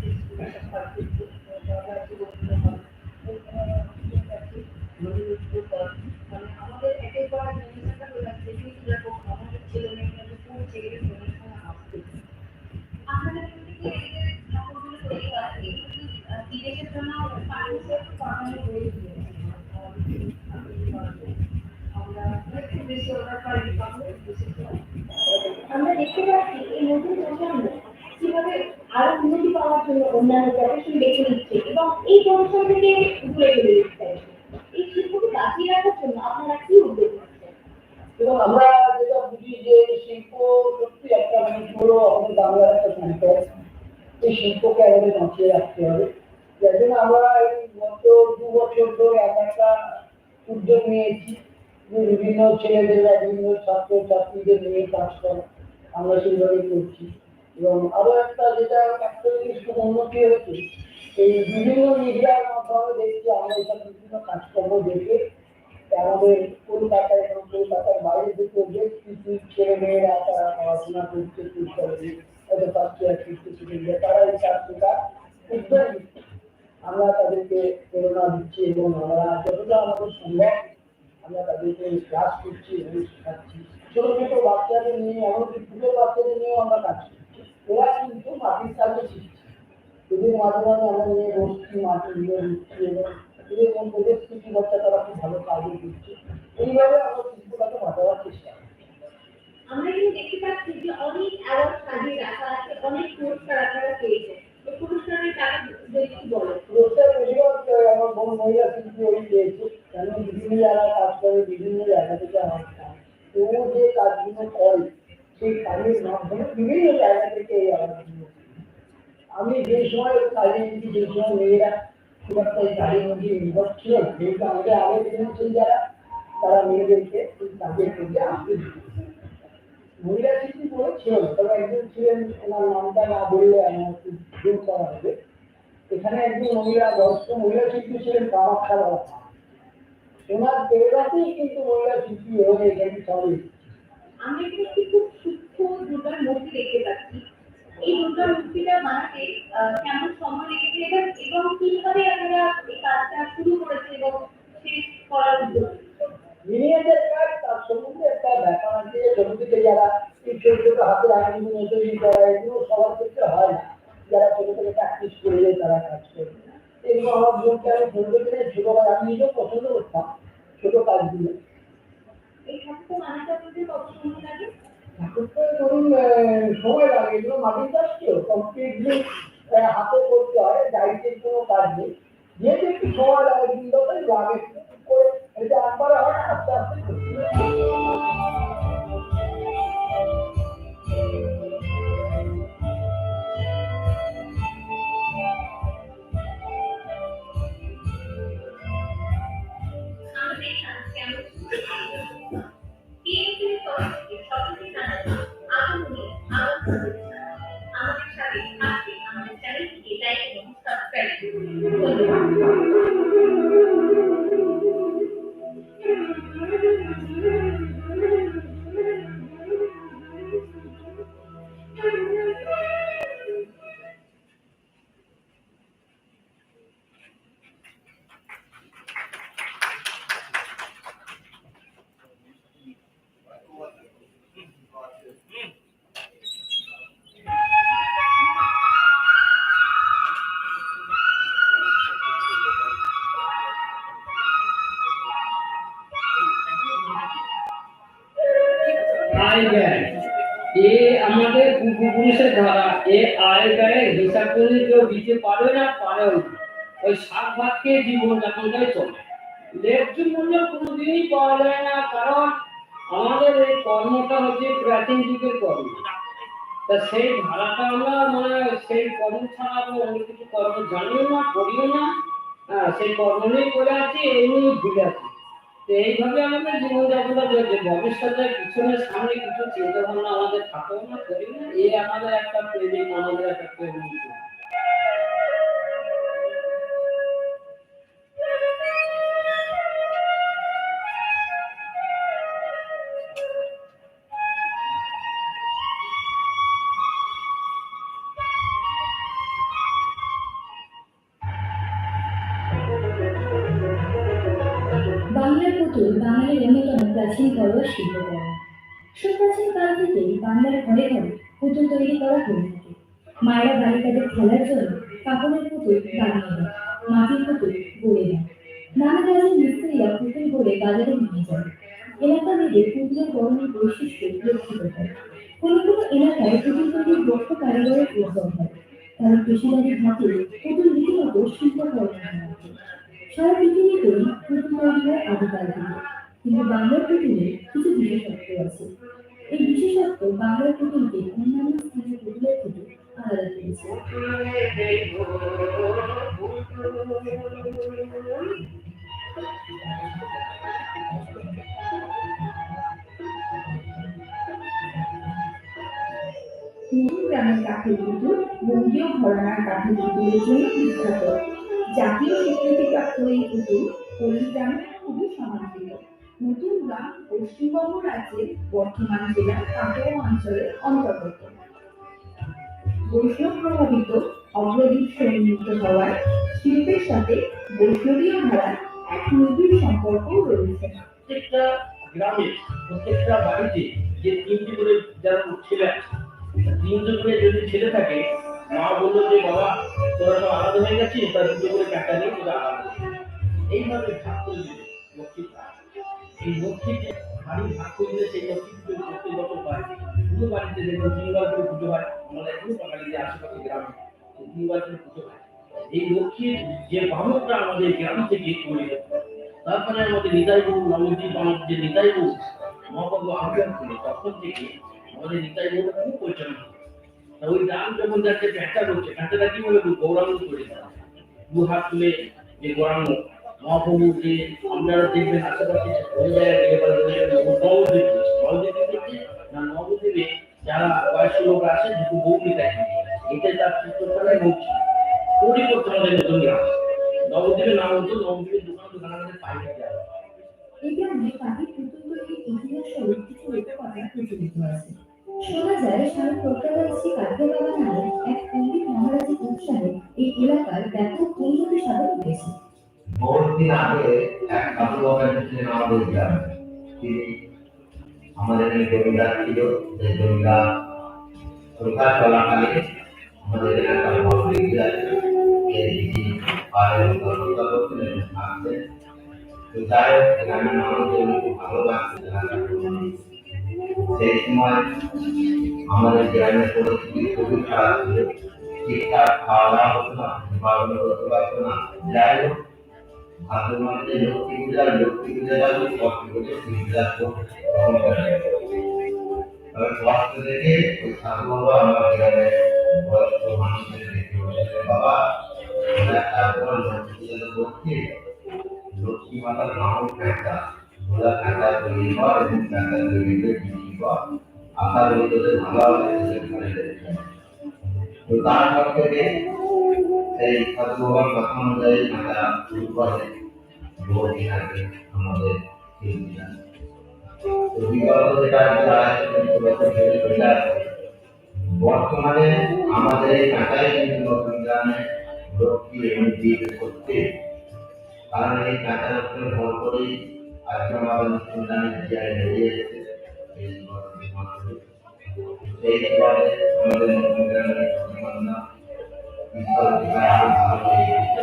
মানে আমাদের একেবারে জেনারেশনটা হয়ে যাচ্ছে যেরকম আমাদের ছেলে মেয়েরা স্কুল থেকে জেনারেশনে আসছে। আপনাদের থেকে এই ঠাকুরগুলো তৈরি করা বিদেশের জন্য ফাইন্যান্সিয়াল পাঠানো হয়েছে। আমরা দেখতে পাচ্ছি এই নতুন প্রজন্ম কিভাবে আরো উন্নতি পাওয়ার জন্য অন্যান্য প্রফেশন বেছে নিচ্ছে এবং এই প্রফেশন থেকে দূরে চলে যাচ্ছে। এই শিল্পকে বাঁচিয়ে রাখার জন্য আপনারা কি উদ্যোগ নিচ্ছেন? এবং আমরা যেটা বুঝি যে শিল্প সত্যি একটা মানে পুরো আমাদের বাংলার একটা সম্পদ, এই শিল্পকে আমাদের বাঁচিয়ে রাখতে হবে। যার জন্য আমরা এই গত 2 বছর ধরে একটা উদ্যোগ নিয়েছি যে বিভিন্ন ছেলেদের বা বিভিন্ন ছাত্র ছাত্রীদের নিয়ে কাজ করা, আমরা সেইভাবে করছি। এবং আরো একটা যেটা একটা জিনিস খুব উন্নতি হয়েছে, এই বিভিন্ন মিডিয়ার মাধ্যমে দেখছি আমরা এইসব বিভিন্ন কাজকর্ম দেখে আমাদের কলকাতায় এবং কলকাতার বাইরে থেকে বেশ কিছু ছেলে মেয়েরা তারা পড়াশোনা করছে হয়তো ফার্স্ট ইয়ার সেকেন্ড ইয়ার, তারা এই কাজটা উদ্যোগ নিচ্ছে। আমরা তাদেরকে প্রেরণা দিচ্ছি এবং আমরা যতটা আমাদের সম্ভব আমরা তাদেরকে ক্লাস করছি এবং শেখাচ্ছি। ছোট ছোট বাচ্চাদের নিয়ে এমনকি ছোটো বাচ্চাদের নিয়েও আমরা কাজ করছি। এরা কিন্তু মাটির কাজে শিখছে, এদের মাঝে মাঝে আমরা নিয়ে বসছি, মাটি নিয়ে দিচ্ছি এবং এদের মধ্যে বেশ কিছু বাচ্চা তারা খুব ভালো কাজও করছে। এইভাবে আমরা শিল্পটাকে বাঁচাবার চেষ্টা করছি। আমরা কিন্তু দেখতে পাচ্ছি যে অনেক অ্যাওয়ার্ড সাজিয়ে রাখা আছে, অনেক পুরস্কার আপনারা পেয়েছেন। এই পুরস্কারের টাকা যদি বলে পুরস্কার বেশিরভাগ আমার বোন মহিলা শিল্পী ওই পেয়েছে, কেন বিভিন্ন জায়গায় কাজ করে, বিভিন্ন জায়গা থেকে আমার কাজ ও যে কাজগুলো করে সেই কাজের মাধ্যমে বিভিন্ন জায়গা থেকে এই অ্যাওয়ার্ডগুলো। আমি যে সময় কাজে নিয়েছি সেই সময় মেয়েরা খুব একটা এই কাজের মধ্যে ইনভলভ ছিল না, যেহেতু আমাদের আগের জেনারেশন যারা তারা মেয়েদেরকে এই কাজের মধ্যে আসতে দিচ্ছে। মহিলা শিল্পী বলে ছিল না, তবে একজন ছিলেন, ওনার নামটা না বললে আমার একটু ভুল করা হবে। এখানে একজন মহিলা বয়স্ক মহিলা শিল্পী ছিলেন কামাখ্যা বাবা, ওনার প্রেরণাতেই কিন্তু মহিলা শিল্পী হয়ে এখানে সবাই। আমরা একটি খুব সূক্ষ্ম দুর্গার মূর্তি দেখতে পাচ্ছি। এই দুর্গার মূর্তিটা বানাতে কেমন সময় লেগেছে এবং কিভাবে আপনারা এই কাজটা শুরু করেছে এবং শেষ করার উদ্যোগ? মিনিয়েচার কাজ তার সম্বন্ধে একটা ব্যাপার আছে, ছোট থেকে যারা এই ছোট ছোট হাতে আঙুল তৈরি করা এগুলো সবার ক্ষেত্রে হয় না, যারা ছোট থেকে প্র্যাকটিস করলে তারা কাজ করবে। এগুলো আমার বোনকে আমি ছোট থেকে ছোটবেলায় আমি নিজেও পছন্দ করতাম ছোট কাজগুলো। এই ঠাকুরটা বানাতে আপনাদের কত সময় লাগে? ঠাকুরটা ধরুন সময় লাগে, এগুলো মাটির কাজ তো কমপ্লিটলি হাতে করতে হয়, ডাইটের কোনো কাজ নেই, যেহেতু একটু সময় লাগে, কিন্তু লাগে করে এটা একবার হয় আস্তে আস্তে করতে হয়। আমাদের সাথে থাকতে আমাদের চ্যানেলটিকে লাইক এবং সাবস্ক্রাইব করুন। আমাদের পূর্বপুরুষের ধারা এ আয় ব্যয়ের হিসাব করলে কেউ দিতে পারবে না, পারেও ওই সাত ভাগকে জীবন যাপনটাই চলে। ন্যায্য মূল্য কোনোদিনই পাওয়া যায় না, কারণ আমাদের এই কর্মটা হচ্ছে প্রাচীন যুগের কর্ম। তা সেই ধারাটা আমরা মানে সেই কর্ম ছাড়া আমরা অন্য কিছু কর্ম জানিও না, করিও না। সেই কর্ম নিয়ে করে আছি, এই নিয়ে ঘুরে আছি। তো এইভাবে আমাদের জীবনযাপনটা চলছে। ভবিষ্যতের পিছনে সামনে কিছু চিন্তা ভাবনা আমাদের থাকেও না, করি না। এই আমাদের একটা প্রেমিক, আমাদের একটা প্রেমিক। বাংলার পুতুল বাঙালির অন্যতম প্রাচীন ঘরোয়া শিল্পকর্ম। সুপ্রাচীন কাল থেকেই বাংলার ঘরে ঘরে পুতুল তৈরি করা হয়ে থাকে। মায়েরা বালিকাদের খেলার জন্য কাপড়ের পুতুল বানিয়ে দেয়, মাটির পুতুল গড়ে দেয়। নানা কাজের মিস্ত্রিরা পুতুল গড়ে বাজারে নিয়ে যায়। এলাকা ভেদে পুতুলের গড়নের বৈশিষ্ট্য লক্ষিত হয়। কোনো কোনো এলাকায় পুতুল তৈরির দক্ষ কারিগরের উদ্ভব হয়, কারণ পেশাদারি হাতে পুতুল রীতিমতো শিল্পকর্ম হয়ে ওঠে। সারা পৃথিবীতেই পুতুল তৈরি হয় আদিকাল থেকে, কিন্তু বাংলার পুতুলের কিছু বিশেষত্ব আছে। এই বিশেষত্ব বাংলার পুতুলকে অন্যান্য স্থানীয় পুতুলের থেকে আলাদা করেছে। নতুন গ্রামের কাঠের পুতুল বঙ্গীয় ঘরানার কাঠের পুতুলের জন্য বিখ্যাত। জাতীয় স্বীকৃতিপ্রাপ্ত এই পুতুল পল্লী গ্রামে খুবই সমাদৃত। নতুন গ্রাম পশ্চিমবঙ্গ রাজ্যের বর্ধমান জেলার কাটোয়া অঞ্চলের অন্তর্গত। বৈষ্ণব প্রভাবিত অগ্রদীপ সংযুক্ত হওয়ায় শিল্পের সাথে বৈষ্ণবীয় ধারার এক নিবিড় সম্পর্ক রয়েছে। প্রত্যেকটা গ্রামে, প্রত্যেকটা বাড়িতে যে তিনটি করে যারা ছেলে আছে, তিনজন করে যদি ছেলে থাকে, মা বললো যে বাবা তোরা সব আলাদা হয়ে গেছিস, তার দুটো করে কাটা নিয়ে তোরা আলাদা। এইভাবে ভাগ করে দিলে লক্ষ্মীর কাজ। এই লক্ষ্মীকে বাড়ি ভাগ করে দিলে সেই লক্ষ্মী পুজো প্রত্যেক বছর হয়। পুরো বাড়িতে দেখবেন তিনবার করে পুজো হয়। আমাদের পুরো বাঙালিদের আশেপাশে গ্রামে তিনবার করে পুজো হয়। এই লক্ষ্মীর যে বাহকটা আমাদের গ্রাম থেকে তৈরি হতো। তারপরে আমাদের নিতাইবাবু নবদ্বীপ, আমার যে নিতাইবাবু মহাপ্রভু আহ্বান করে, তখন থেকে আমাদের নিতাইবাবু খুব পরিচালনা করে। ওই গান যখন যাচ্ছে প্যাঁচা করছে, প্যাঁচাটা কি বলে গৌরাঙ্গ করে দেওয়া, দু হাত তুলে যে গৌরাঙ্গ মহাপ্রভু যে আপনারা দেখবেন আশেপাশে ওই জায়গায় নবদ্বীপ না, নবদ্বীপে যারা বয়স্ক লোক আছে দুটো বৌনি দেখে, এটাই তার চিত্রকলায় মুখ্য পরিবর্তন আমাদের নতুন গ্রাম। নবদ্বীপের নাম হতো নবদ্বীপের দোকান আমাদের পাইকারি দেওয়া। এই গ্রামে কাঠের পুতুল তৈরির ইতিহাস সহ কিছু লোককথা প্রচলিত আছে। শোনা যায় স্বামী প্রজ্ঞাবাসী কাঠেবাবা নামে এক পণ্ডিত মহারাজের উৎসাহে এই এলাকার ব্যাপক উন্নতি সাধন হয়েছে। বহুত দিন আগে এক সাধু বাবা এসেছিলেন আমাদের গ্রামে। তিনি আমাদের এই জমিদার ছিল, সেই জমিদার সরকার চলাকালে আমাদের এলাকার বড় বিদ্যালয় পায়ের গর্বতা করতেন এবং থাকতেন। তো যাই হোক, গ্রামের মানুষজন খুব ভালোবাসতেন এলাকার মানুষ। সেই সময় আমাদের গ্রামের পরিস্থিতি খুবই খারাপ ছিল, ঠিকঠাক খাওয়া দাওয়া হতো না, পালন করতে পারতো না। যাই হোক, ভাদ্র মাসে লক্ষ্মী পূজা খুব কষ্ট করে পূজা গ্রহণ করে। তবে কষ্ট দেখে ওই সাধু বাবা আমার গ্রামের বয়স্ক মানুষদের দেখে বলেছে, বাবা তারপর লক্ষ্মী পূজা করছি, লক্ষ্মী মাতার নাম প্যাঁচা, ওরা প্যাঁচা তৈরি কর এবং প্যাঁচা তৈরি করে বিক্রি কর, আশার ভিতরে ভালো হবে সেখানে। তো তারপর থেকে এই সাধু বাবার কথা অনুযায়ী প্যাঁচা শুরু করে বহুদিন আগে আমাদের শিল্পীরা। তো বিগত যেটা বর্তমানে আমাদের এই কাঁটাই কিন্তু নতুন গ্রামে লক্ষ্মী এবং দ্বীপ করতে, কারণ এই কাঁচা লক্ষ্যের ফল করেই আজকে আমাদের নতুন গ্রামে জিয়ায় বেরিয়ে এসেছে। সেই হিসাবে আমাদের নতুন গ্রামের প্রতিমান্না ঈশ্বর থেকে আরো ভালো হয়ে গেছে।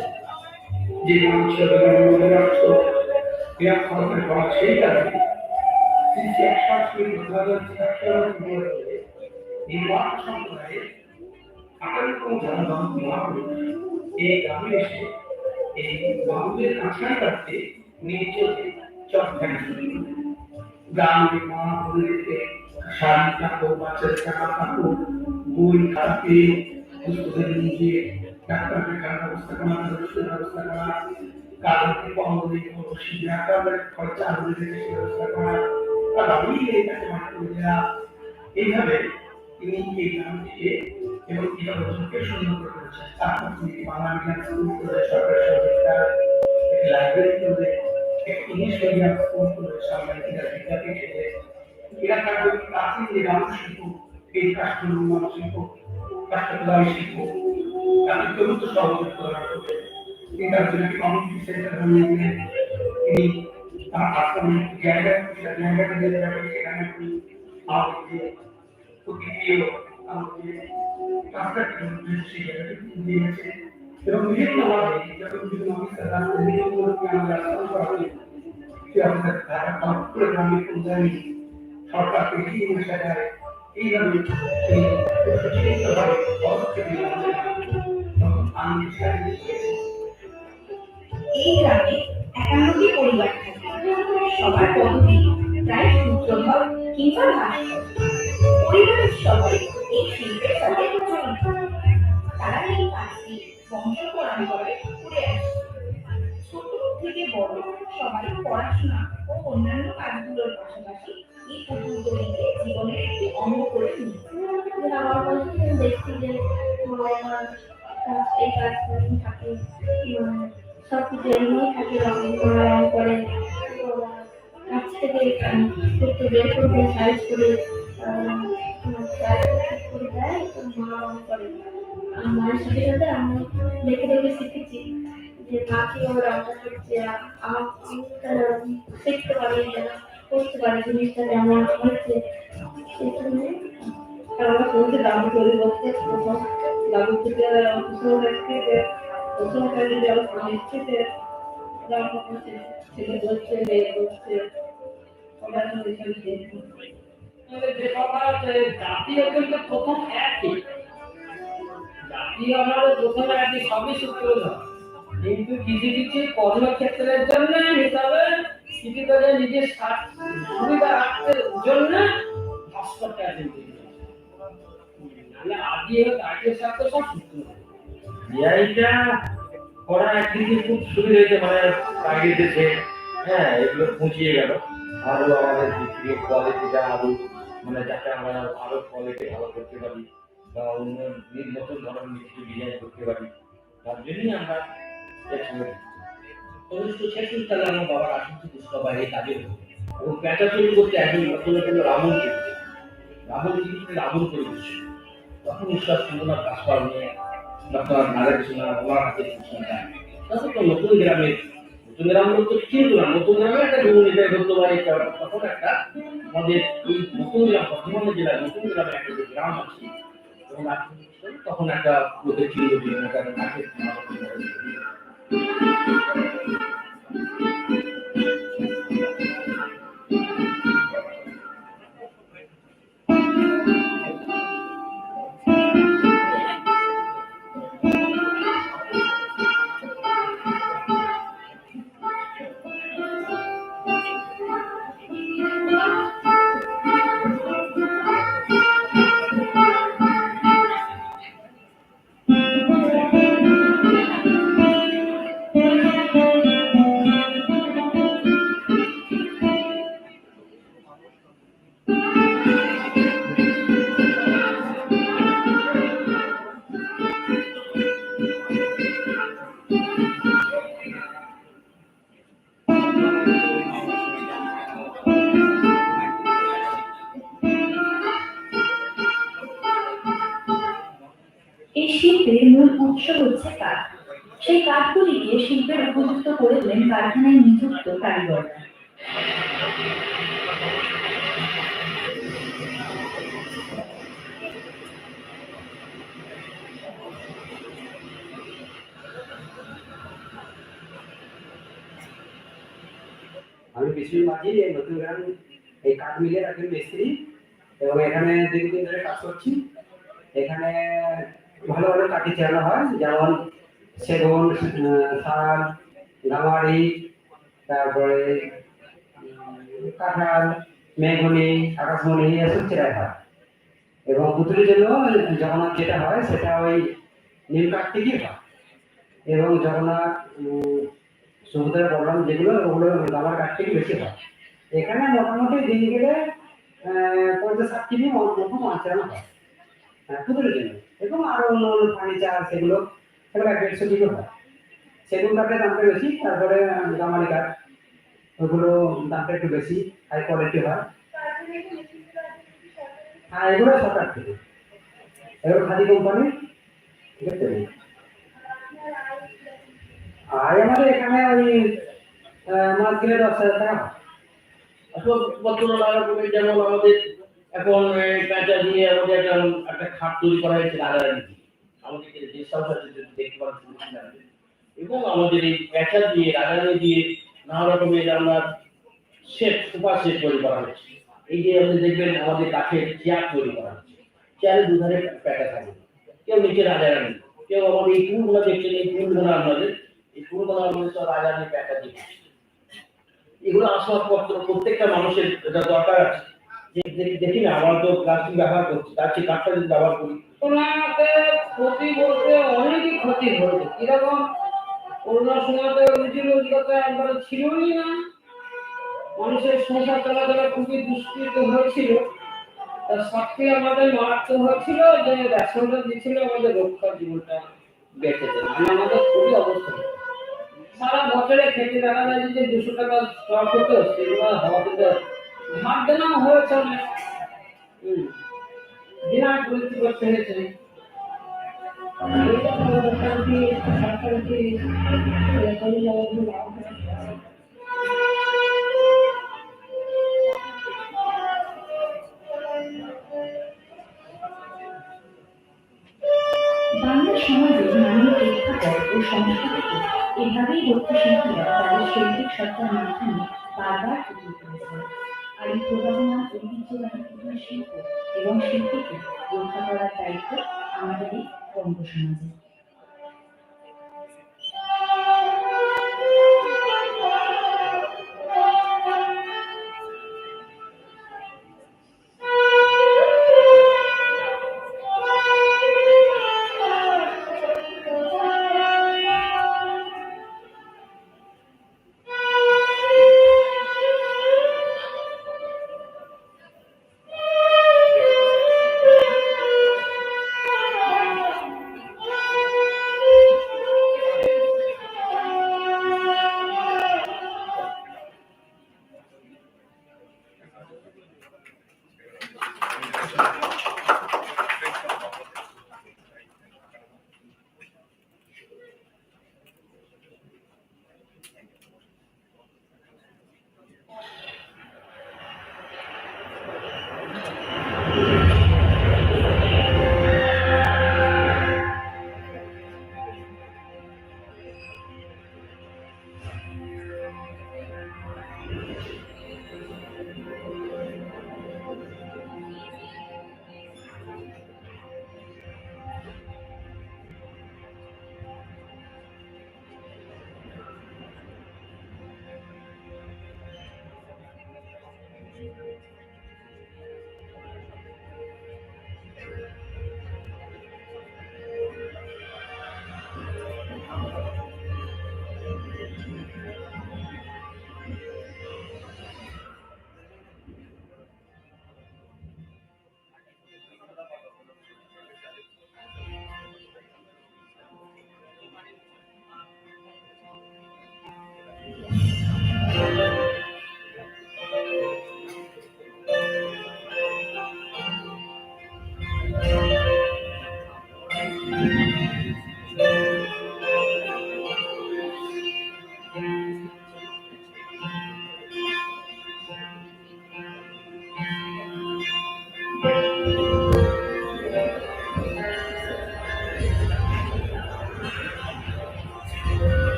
যে মানুষের ক্রিয়া ক্ষমতা করা সেই কারণে নির্বাণ সম্প্রদায়ে এই গ্রামে এসে এই বাবুদের কাছাই কাটতে নিয়ে চটখানি গ্রামে মা বলতে শাড়ি কাপড়, বাচ্চাদের জামা কাপড় বই খাতে পুস্তকের নিচে ডাক্তার দেখার ব্যবস্থা করা, ওষুধের ব্যবস্থা করা, কাগজে কলমে ডাক্তারের খরচা হলে সেই ব্যবস্থা করা, আর আমি এটাকে মাঠ করে দেওয়া। এইভাবে তিনি এই গ্রাম থেকে এবং এই অঞ্চলকে সুন্দর করে তুলেছেন। তারপর তিনি বাংলা মিডিয়াম স্কুল করে সরকার সহযোগিতা, একটি লাইব্রেরি করে, একটি ইংলিশ মিডিয়াম স্কুল করে সামনে বিদ্যাপীঠ থেকে এলাকার প্রাচীন যে গ্রাম শিল্প, এই কাষ্ঠ নির্মাণ শিল্প, কাষ্ঠকলার শিল্প, তাদের চতুর্থ সহযোগিত করার জন্য তিনি তার জন্য একটি কমিউনিটি সেন্টার বানিয়ে দিলেন। তিনি তার আশ্রমে জায়গাটা দিয়ে রাখেন, সেখানে তিনি আমাকে প্রকৃতিও আমাকে রাস্তার সেই জায়গাটি দিয়েছে এবং বিভিন্নভাবে যখন বিভিন্ন অফিসার রাস্তায় বিভিন্নভাবে আমরা রাস্তা করা হয়েছে সে অফিসার ঢাকা কলেজ গ্রামের উন্নয়নে সরকার থেকে সেটায় এইভাবে সচেতনভাবে পদক্ষেপ আমি এই গ্রামে 91টি পরিবার থাকে। সবার পদ্ধতি প্রায় সূত্রধর কিংবা ভাস্কর। পরিবারের সবাই এই শিল্পের সাথে জড়িত। তারা এই কাজটি বংশ পরম্পরায় করে আসছে। ছোট থেকে বড় সবাই পড়াশোনা ও অন্যান্য কাজগুলোর পাশাপাশি এই পুতুল তৈরিকে জীবনের একটি অঙ্গ করে তুলছে। আমার কাছে দেখছি যে আমার এই কাজ থাকে, সব কিছু এমনি থাকে, রং করে কাছ থেকে একটু বের করে সাইজ করে করে দেয়, মা রং করে। আর মায়ের সাথে সাথে আমি দেখে দেখে শিখেছি যে মা কিভাবে রংটা করছে, আমার শিখতে পারি, করতে পারি জিনিসটা যেমন হচ্ছে। সেই জন্য আমরা শুনছি দাবি তৈরি করতে প্রথম দাবি থেকে প্রথম ব্যক্তিতে প্রথম কাজে যাওয়া নিশ্চিতে রান্না করছে, ছেলে বলছে, মেয়ে বলছে, সবাই তো এখানে দেখছি। যে কথা আছে জাতীয় কিন্তু প্রথম একই, জাতীয় আমাদের প্রথম একই, সবই সূত্রধর, কিন্তু কিছু কিছু কর্মক্ষেত্রের জন্য হিসাবে কিছু করে নিজের সুবিধা রাখতে জন্য ভাস্করটা আছে। আগে আগের সাথে সব সূত্র এইটা করা একদিকে খুব সুবিধা হয়েছে, মানে বাইরে দেশে হ্যাঁ এগুলো পৌঁছিয়ে গেল, আরো আমাদের বিক্রির কোয়ালিটিটা আরো মানে যাতে আমরা আরো কোয়ালিটি ভালো করতে পারি বা অন্য নতুন ধরনের কিছু ডিজাইন করতে পারি, তার জন্যই আমরা একসঙ্গে আমার বাবার আসক্তি সবাই এই কাজে এবং প্যাঁচা তৈরি করতে একজন নতুন রাবণ রাবণ করে দিচ্ছে। তখন ঈশ্বর সুন্দর কাজপাল নিয়ে ডক্টর নাগেশ্বর ওনার হাতে তখন তো নতুন গ্রাম বলতে কিন্তু না, নতুন গ্রামে একটা জীবন এটা ধরতে পারে। তখন একটা আমাদের এই নতুন গ্রাম বর্ধমান জেলার নতুন গ্রামে একটা যে গ্রাম আছে তখন একটা লোকের ছিল এই শিল্পের মূল উৎস হচ্ছে কাঠ। সেই কাঠগুলিকে শিল্পের উপযুক্ত করে তোলেন কারখানায় নিযুক্ত কারিগররা। আমি বিষ্ণুর মাঝি, এই নতুন গ্রাম এই কাঠ মিলের একজন মিস্ত্রি এবং এখানে দীর্ঘদিন ধরে কাজ করছি। এখানে ভালো ভালো কাঠি চালানো হয়, যেমন সেগুন, শাল, গামারি, তারপরে কাঁঠাল, মেঘনি, আকাশমণি এসব চেরাই হয়। এবং পুতুলের জন্য জগন্নাথ যেটা হয় সেটা ওই নীল কাঠ থেকেই হয়। এবং জগন্নাথ সমুদ্রের বলরাম যেগুলো ওগুলো গামার কাঠ থেকে বেশি হয়। এখানে মোটামুটি দিন গেলে 50-60 কেজি মতো মাছ রান্না হয় পুতুলের জন্য। এবং আরো অন্য অন্য ফার্নিচার সেগুলো 150 কিলো হয়। সেগুন কাঠের দামটা বেশি, তারপরে গামারি কাঠ ওগুলো দামটা একটু বেশি, হাই কোয়ালিটি হয়। আর এগুলো সরকার থেকে, এগুলো খাদি কোম্পানি, ঠিক আছে। আর আমাদের এখানে ওই মাছ কিনে 10,000 টাকা হয়। যেমন আমাদের এখন প্যাঁচা দিয়ে আমাদের একটা খাট তৈরি করা হয়েছে রাজারানি, আমাদের যে সাউথ দেখতে পাচ্ছি, এবং আমাদের এই প্যাঁচা দিয়ে রাজারানি দিয়ে নানা রকমের আমরা শেপ সুপার শেপ তৈরি করা হয়েছে। এই যে আপনি দেখবেন আমাদের কাঠের চেয়ার তৈরি করা হচ্ছে, চেয়ারের দুধারে প্যাঁচা থাকবে, কেউ নিচে রাজারানি, কেউ আমাদের এই টুলগুলো দেখছেন, এই টুলগুলো আমাদের এই টুলগুলো আমাদের সব রাজারানি প্যাঁচা দিয়ে। এগুলো আসবাবপত্র প্রত্যেকটা মানুষের এটা দরকার আছে। দেখি না, আমার তো প্লাস্টিক ব্যবহার করছি, তার চেয়ে কাঠটা যদি ব্যবহার করি। ওনাতে ক্ষতি বলতে অনেকই ক্ষতি হয়েছে। কিরকম করোনার সময়তে রুজি রোজগার একবারে ছিলই না, মানুষের সংসার চলাচলে খুবই দুষ্কৃত হয়েছিল। তার সত্যি আমাদের মারাত্মক হয়েছিল যে রেশনটা দিয়েছিল আমাদের রক্ষার জীবনটা বেঁচেছে, আমাদের খুবই অবস্থা। সারা বছরে খেতে দেখা যায় যে 200 টাকা স্টক হতো, সেগুলো হওয়াতে ধার দেনা হয়েছে অনেক, বিরাট পরিস্থিতি করতে হয়েছে। বাংলা সমাজে নারী প্রেক্ষাপট ও সংস্কৃতিকে এভাবেই লক্ষ্যশিল্পীরা তাদের শৈল্পিক সত্তার মাধ্যমে বারবার ফুটিয়ে তুলেছে। আর এই প্রভাবমান ঐতিহ্যবাহী পুতুল শিল্প এবং শিল্পীকে রক্ষা করার দায়িত্ব আমাদের এই বঙ্গ সমাজে।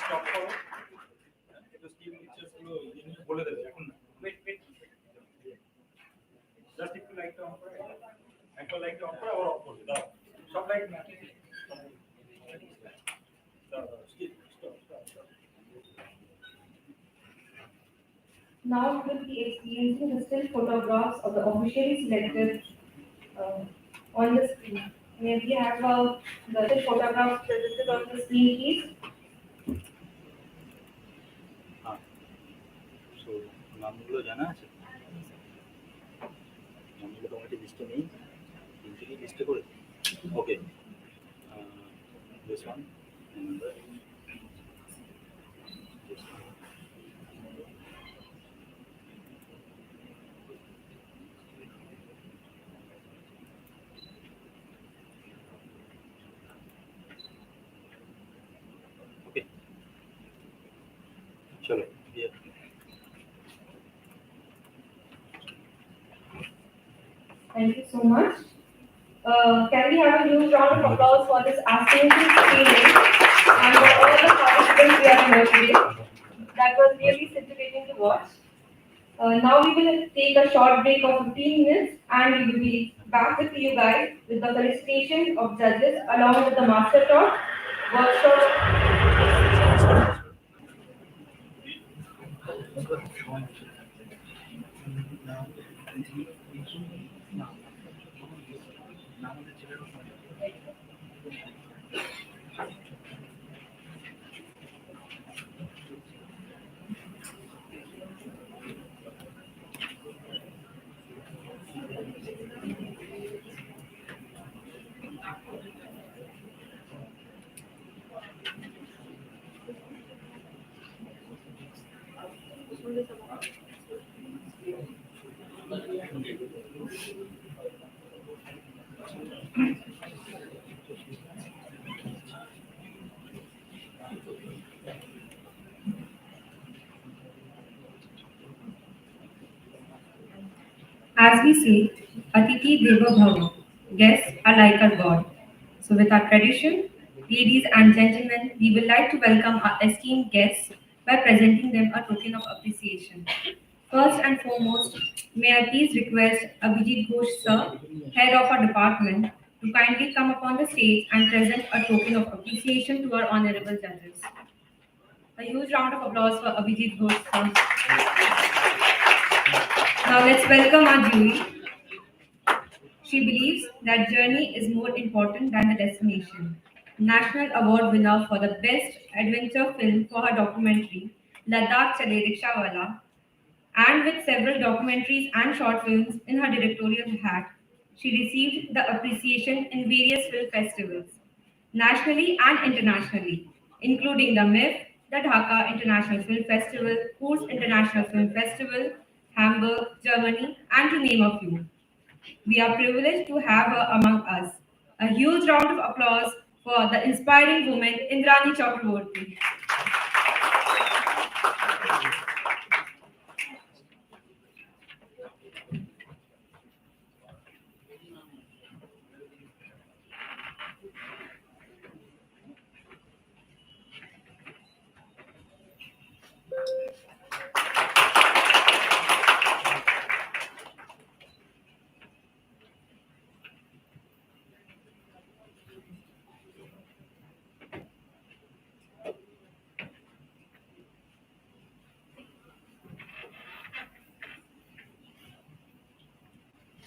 স্টপ করো, একটু স্ক্রিন পিকচার গুলো জিনিস বলে দেবে এখন না। ওয়েট ওয়েট, জাস্ট একটু লাইটটা অন করে, একটা লাইটটা অন করে আবার অফ করবে, দাও সব লাইট না, দাও দাও skip stop stop stop. Now we will be experiencing the still photographs of the officially selected on the screen. May we have the still photographs presented on the screen, please? So নামগুলো জানা আছে? নামগুলো তোমার কাছে লিস্টে নেই? Usually লিস্টে করে? ওকে, this one, remember? Okay, chalo, yeah. Thank you so much. Can we have a huge round of applause for this outstanding experience and for all the participants we have here today? That was really scintillating to watch. Now we will take a short break of 15 minutes and we will be back with you guys with the felicitation of judges along with the master talk, workshop. As we say, Atiti Deva Bhava, guests are like a god. So with our tradition, ladies and gentlemen, we would like to welcome our esteemed guests by presenting them a token of appreciation. First and foremost, may I please request Abhijit Ghosh sir, head of our department, to kindly come upon the stage and present a token of appreciation to our honorable judges. A huge round of applause for Abhijit Ghosh sir. Now let's welcome our jury. She believes that journey is more important than the destination. National Award winner for the Best Adventure Film for her documentary, Ladakh Chale Rickshawala, and with several documentaries and short films in her directorial hat, she received the appreciation in various film festivals, nationally and internationally, including the MIF, the Dhaka International Film Festival, Kurs International Film Festival, Hamburg, Germany, and to name a few. We are privileged to have her among us. A huge round of applause for the inspiring woman, Indrani Chakraborty.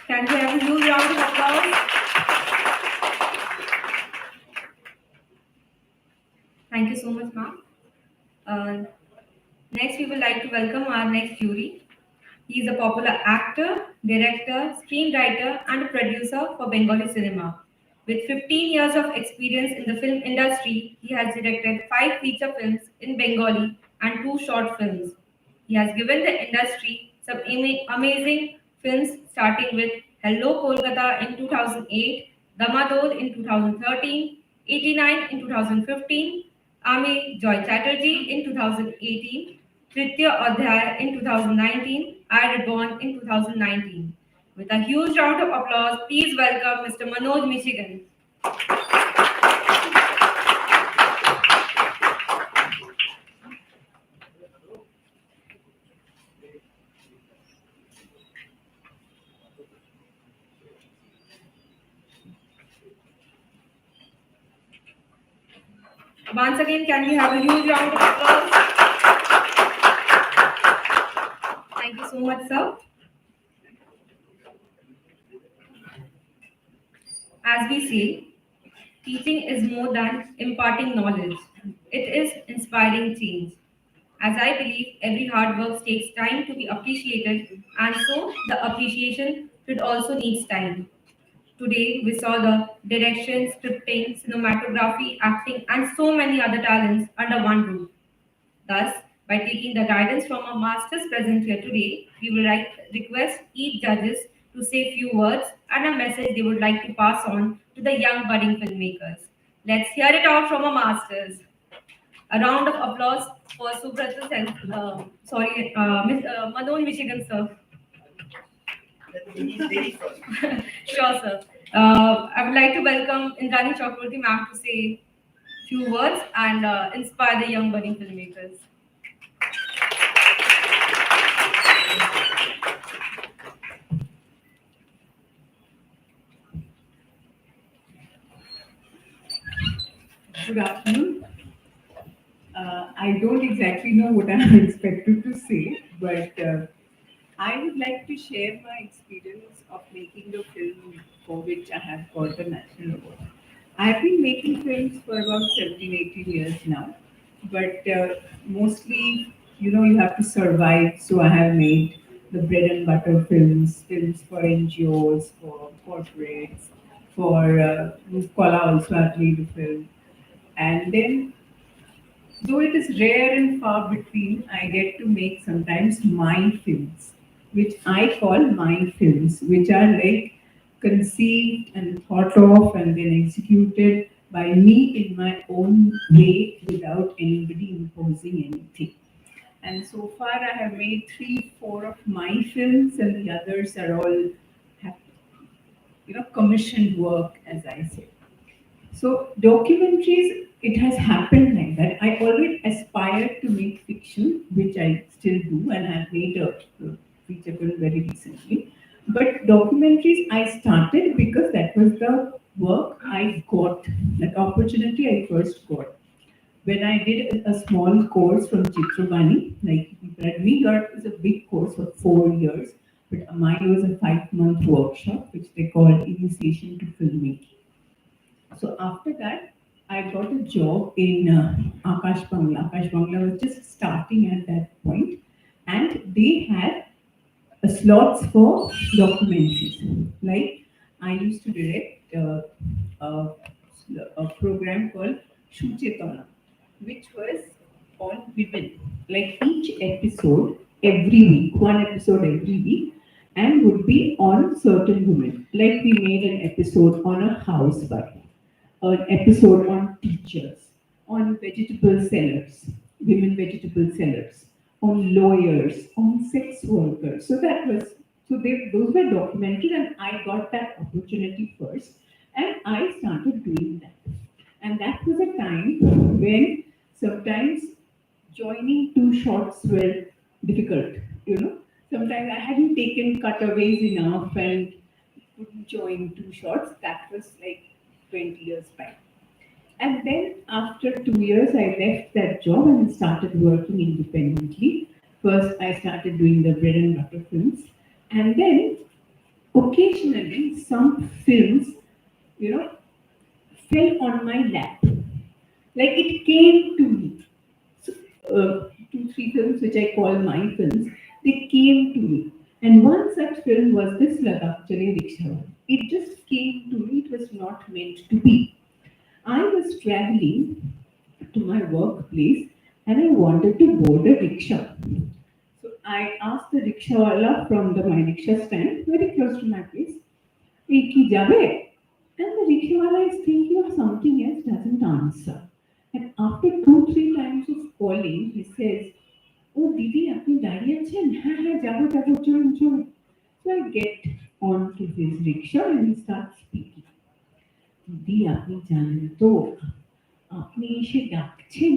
Can we have a huge round of applause? Thank you so much, ma'am. Next, we would like to welcome our next jury. He is a popular actor, director, screenwriter, and producer for Bengali cinema. With 15 years of experience in the film industry, he has directed 5 feature films in Bengali and 2 short films. He has given the industry some amazing films, starting with Hello Kolkata in 2008, Damadod in 2013, 89 in 2015, Ami Joy Chatterjee in 2018, Tritya Adhyay in 2019, I Reborn in 2019. With a huge round of applause, please welcome Mr. Manoj Michigan. Once again, can we have a huge round of applause? Thank you so much, sir. As we say, teaching is more than imparting knowledge. It is inspiring change. As I believe every hard work takes time to be appreciated, and so the appreciation should also needs time. Today, we saw the direction, scripting, cinematography, acting, and so many other talents under one roof. Thus, by taking the guidance from our masters present here today, we will request each judges to say few words and a message they would like to pass on to the young budding filmmakers. Let's hear it out from our masters. A round of applause for Subrata Miss Manon Michigan, sir. Sure, sir. I would like to welcome Indrani Chakraborty ma'am to say few words and inspire the young budding filmmakers. Good afternoon. I don't exactly know what I'm expected to say, but I would like to share my experience of making a film for which I have got a national award. I have been making films for about 17, 18 years now, but mostly, you have to survive. So I have made the bread and butter films, films for NGOs, for corporates, for Kola also I've made a film. And then, though it is rare and far between, I get to make sometimes my films, which I call my films, which are like conceived and thought of and then executed by me in my own way without anybody imposing anything. And so far, I have made 3, 4 of my films, and the others are all, commissioned work, as I say. So documentaries, it has happened like that. I always aspired to make fiction, which I still do, and I've made a feature film very recently. But documentaries, I started because that was the work I got, that opportunity I first got. When I did a small course from Chitrabani, like we got is a big course for 4 years, but mine was a 5-month workshop, which they call Initiation to Filmmaking. So after that, I got a job in Akash Bangla. Akash Bangla was just starting at that point, and they had slots for documentaries. Like I used to direct a program called Shuchetana, which was on women. Like each episode every week, one episode every week, and would be on certain women. Like we made an episode on a housewife, an episode on teachers, on vegetable sellers, women vegetable sellers, on lawyers, on sex workers. Those were documented, and I got that opportunity first, and I started doing that. And that was a time when sometimes joining two shots were difficult. Sometimes I hadn't taken cutaways enough and couldn't join two shots. That was like 20 years back. And then after 2 years, I left that job and started working independently. First, I started doing the bread and butter films. And then occasionally some films, fell on my lap. Like it came to me. So, 2, 3 films, which I call my films, they came to me. And one such film was this Ladakh Chale Rickshaw. It just came to me, it was not meant to be. I was traveling to my workplace and I wanted to board a rickshaw. So I asked the rickshawala from my rickshaw stand, very close to my place, "Ki jabe?" And the rickshawala is thinking of something else, doesn't answer. And after 2, 3 times of calling, he says, "Oh, Didi, apni দাঁড়িয়ে আছেন? হ্যাঁ হ্যাঁ যাবো চলুন চলুন." So I get onto his rickshaw and he starts speaking. "দিদি, আপনি জানেন তো, আপনি এসে ডাকছেন,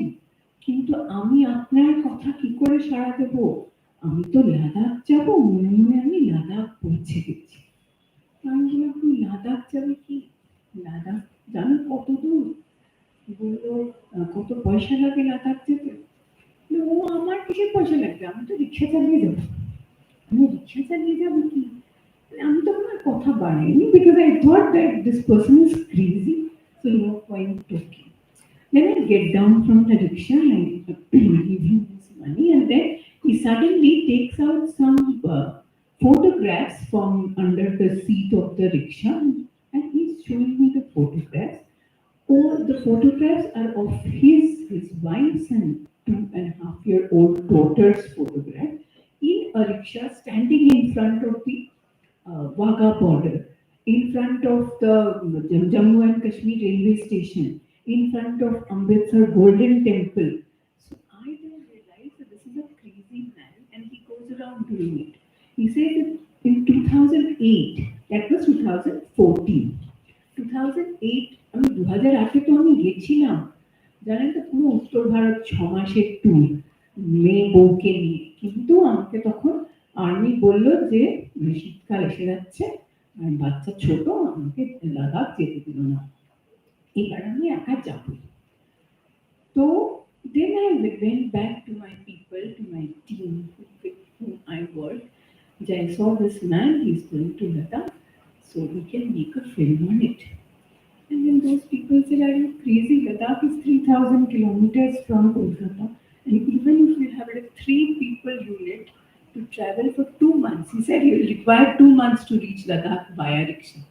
কিন্তু আমি আপনার কথা কি করে সাড়া দেব? আমি তো লাদাখ যাব, মনে মনে আমি লাদাখ পৌঁছে গেছি।" আমি বললাম, "আপনি লাদাখ যাবে কি? লাদাখ জানেন কত দূর?" বললো কত পয়সা লাগে লাদাখ যেতে? ও আমার কিসের পয়সা লাগবে, আমি তো রিক্সা চালিয়ে যাবো। আমি রিক্সা চালিয়ে যাবো কি? আমি তো আমার কথা বাড়াইনি because I thought that this person is crazy, so no point talking. Then I get down from the rickshaw, I give him his money, and then he suddenly takes out some photographs from under the seat of the rickshaw, and he's showing me the photographs. All the photographs are of his wife's and 2.5-year-old daughter's photograph in a rickshaw standing in front of the Wagah border, in front of the Jammu and Kashmir railway station, in front of Amritsar Golden Temple. So I then realized that this is a crazy man and he goes around doing it. He says that in 2008, that was 2014, 2008, আমি 2008 তো আমি গেছিলাম, জানেন তো, পুরো উত্তর ভারত 6 মাসের tour, মেয়ে বউকে নিয়ে। কিন্তু আমাকে তখন আর্মি বললো যে শীতকাল এসে যাচ্ছে আর বাচ্চা ছোট, আমাকে লাদাখ যেতে দিল না, এবার আমি একা যাবো। তো then I went back to my people, to my team with whom I worked. I saw this man, he's going to Ladakh, so we can make a film on it. And then those people said, are you crazy? Ladakh is 3,000 kilometers from Kolkata. And even if we have a 3-people unit to travel for 2 months, he said he will require 2 months to reach Ladakh via rickshaw.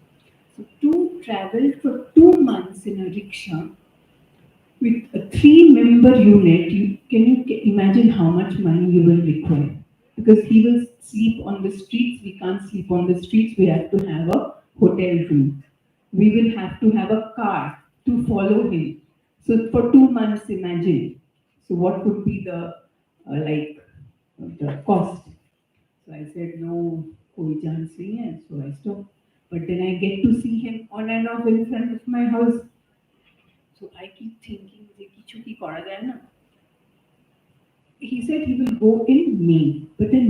So to travel for 2 months in a rickshaw with a 3-member unit, can you imagine how much money you will require? Because he will sleep on the streets, we can't sleep on the streets, we have to have a hotel room. We will have to have a car to follow him. So for 2 months, imagine. So what would be the the cost? So I said, no, koi chance nahi hai. So I stopped. But then I get to see him on and off in front of my house. So I keep thinking, kichu ki kora jay na. He said he will go in May, but then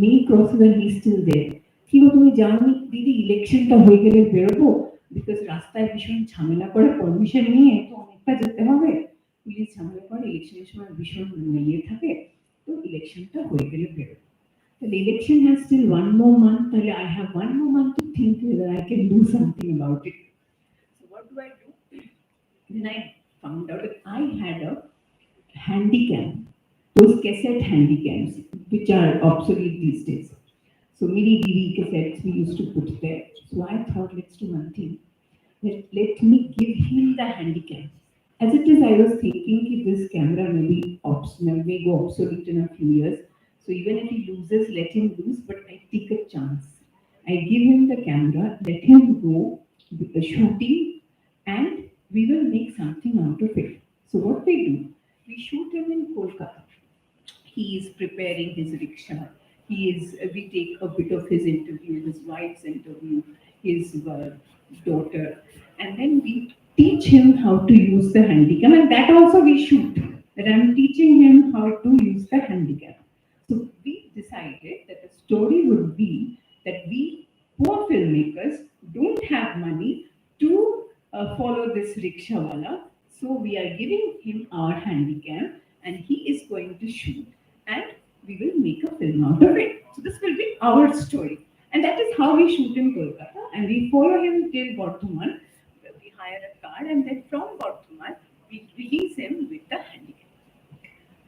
May crosses and he's still there. He was তুমি জানি দিদি ইলেকশনটা হয়ে গেলে বেরোবো, because রাস্তায় ভীষণ ঝামেলা করে পারমিশন নিয়ে তো অনেকটা যেতে হবে, পুলিশ ঝামেলা করে, ইলেকশনের সময় ভীষণ ইয়ে থাকে, তো ইলেকশনটা হয়ে গেলে বেরোবো। The election has still 1 more month, তাহলে I have 1 more month to think whether I can do something about it. So what do? Then I found out that I had a handycam, those cassette handycams, which are obsolete these days. So mini DV cassettes we used to put there. So I thought, let's do one thing. Let me give him the handycam. As it is, I was thinking that this camera may go obsolete in a few years. So even if he loses, let him lose, but I take a chance. I give him the camera, let him go with the shooting, and we will make something out of it. So what we do, we shoot him in Kolkata. He is preparing his rickshaw. We take a bit of his interview, his wife's interview, his daughter, and then we teach him how to use the handycam, and that also we shoot. That I'm teaching him how to use the handycam. So we decided that the story would be that we poor filmmakers don't have money to follow this rickshawala, so we are giving him our handycam, and he is going to shoot, and we will make a film out of it. So this will be our story. And that is how we shoot in Kolkata. And we follow him till Bardhaman. We hire a car, and then from Bardhaman, we release him with the handicap.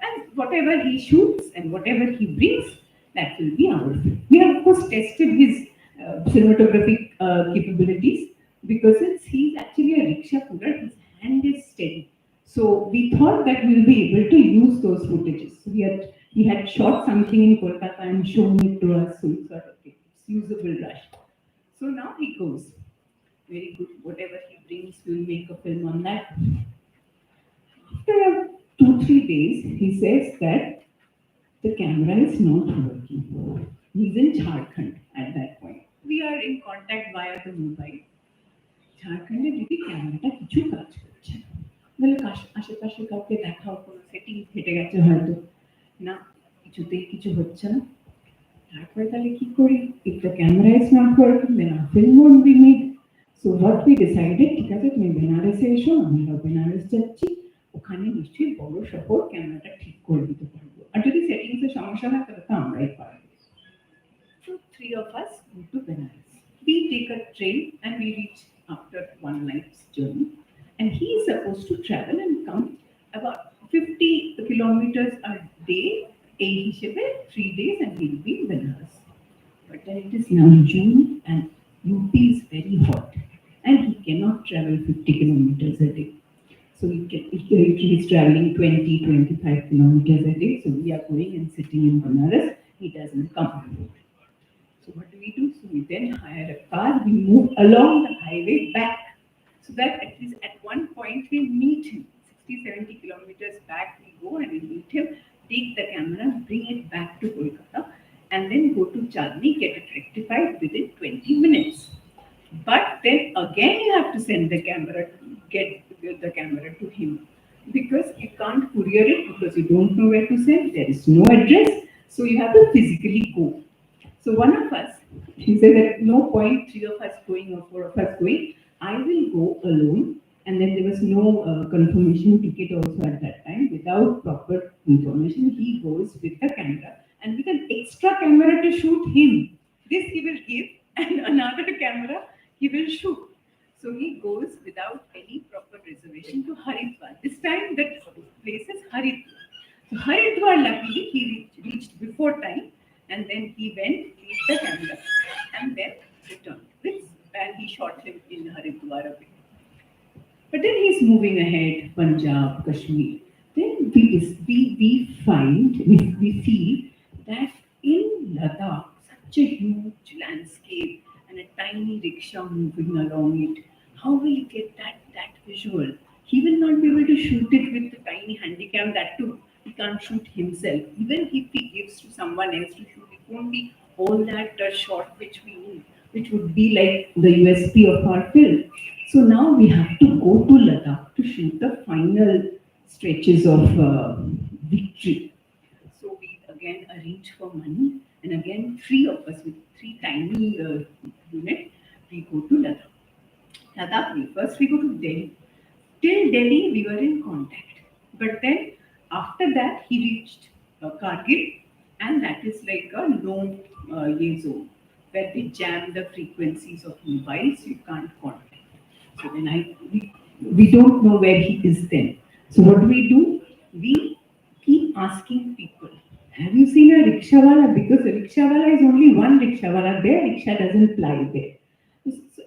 And whatever he shoots and whatever he brings, that will be our film. We have, of course, tested his cinematographic capabilities, because since he's actually a rickshaw puller, his hand is steady. So we thought that we'll be able to use those footages. So he had shot something in Kolkata and shown it to us, so we thought, okay, it's usable, Rush. So now he goes. Very good. Whatever he brings, we'll make a film on that. After 2-3 days, he says that the camera is not working. He's in Jharkhand at that point. We are in contact via the mobile. Jharkhand is the camera kichu kaaj korche na. বলে আশেপাশে কাউকে দেখাও, কোনো setting ফেটে গেছে হয়তো, না কিছুতেই কিছু হচ্ছে না। তারপরে তাহলে কি করি? If the camera is not working, then our film won't be made. So what we decided, ঠিক আছে তুমি বেনারসে এসো, আমরা বেনারস যাচ্ছি, ওখানে নিশ্চয়ই বড় শহর, ক্যামেরাটা ঠিক করে দিতে পারবো, আর যদি সেটিংস এর সমস্যা হয় তাহলে তো আমরাই পারবো। So 3 of us go to Benares. We take a train and we reach after one night's journey, and he is supposed to travel and come about 50 kilometers a day, এই হিসেবে 3 days, and he will be in Benares. But then it is now June and UP is very hot and he cannot travel 50 kilometers a day. So he is traveling 20-25 kilometers a day. So we are going and sitting in Benares. He doesn't come. So what do? So we then hire a car. We move along the highway back, so that at least at one point we meet him. 60-70 kilometers back we go and we meet him, take the camera, bring it back to Kolkata, and then go to Chandni, get it rectified within 20 minutes. But then again you have to send the camera, get the camera to him, because you can't courier it because you don't know where to send. There is no address, so you have to physically go. So one of us, he said that no point 3 of us going or 4 of us going, I will go alone. And then there was no confirmation ticket also at that time. Without proper information, he goes with the camera and with an extra camera to shoot him. This he will give, and another camera he will shoot. So he goes without any proper reservation to Haridwar. This time that place is Haridwar. So Haridwar, luckily he reached before time, and then he went with the camera and then returned. And he shot him in Haridwar a bit. But then he's moving ahead, Punjab, Kashmir. Then we feel that in Ladakh, such a huge landscape and a tiny rickshaw moving along it, how will he get that visual? He will not be able to shoot it with the tiny handycam. That too, he can't shoot himself. Even if he gives to someone else to shoot, it won't be all that shot which we need, which would be like the USP of our film. So now we have to go to Ladakh to shoot the final stretches of victory. So we again arrange for money, and again 3 of us with 3 tiny units, we go to Ladakh. First we go to Delhi. Till Delhi we were in contact, but then after that he reached Kargil, and that is like a no zone where they jam the frequencies of mobiles, you can't contact. So then we don't know where he is then. So what do? We keep asking people, have you seen a rickshawala? Because a rickshawala is only one rickshawala there, rickshaw doesn't ply there.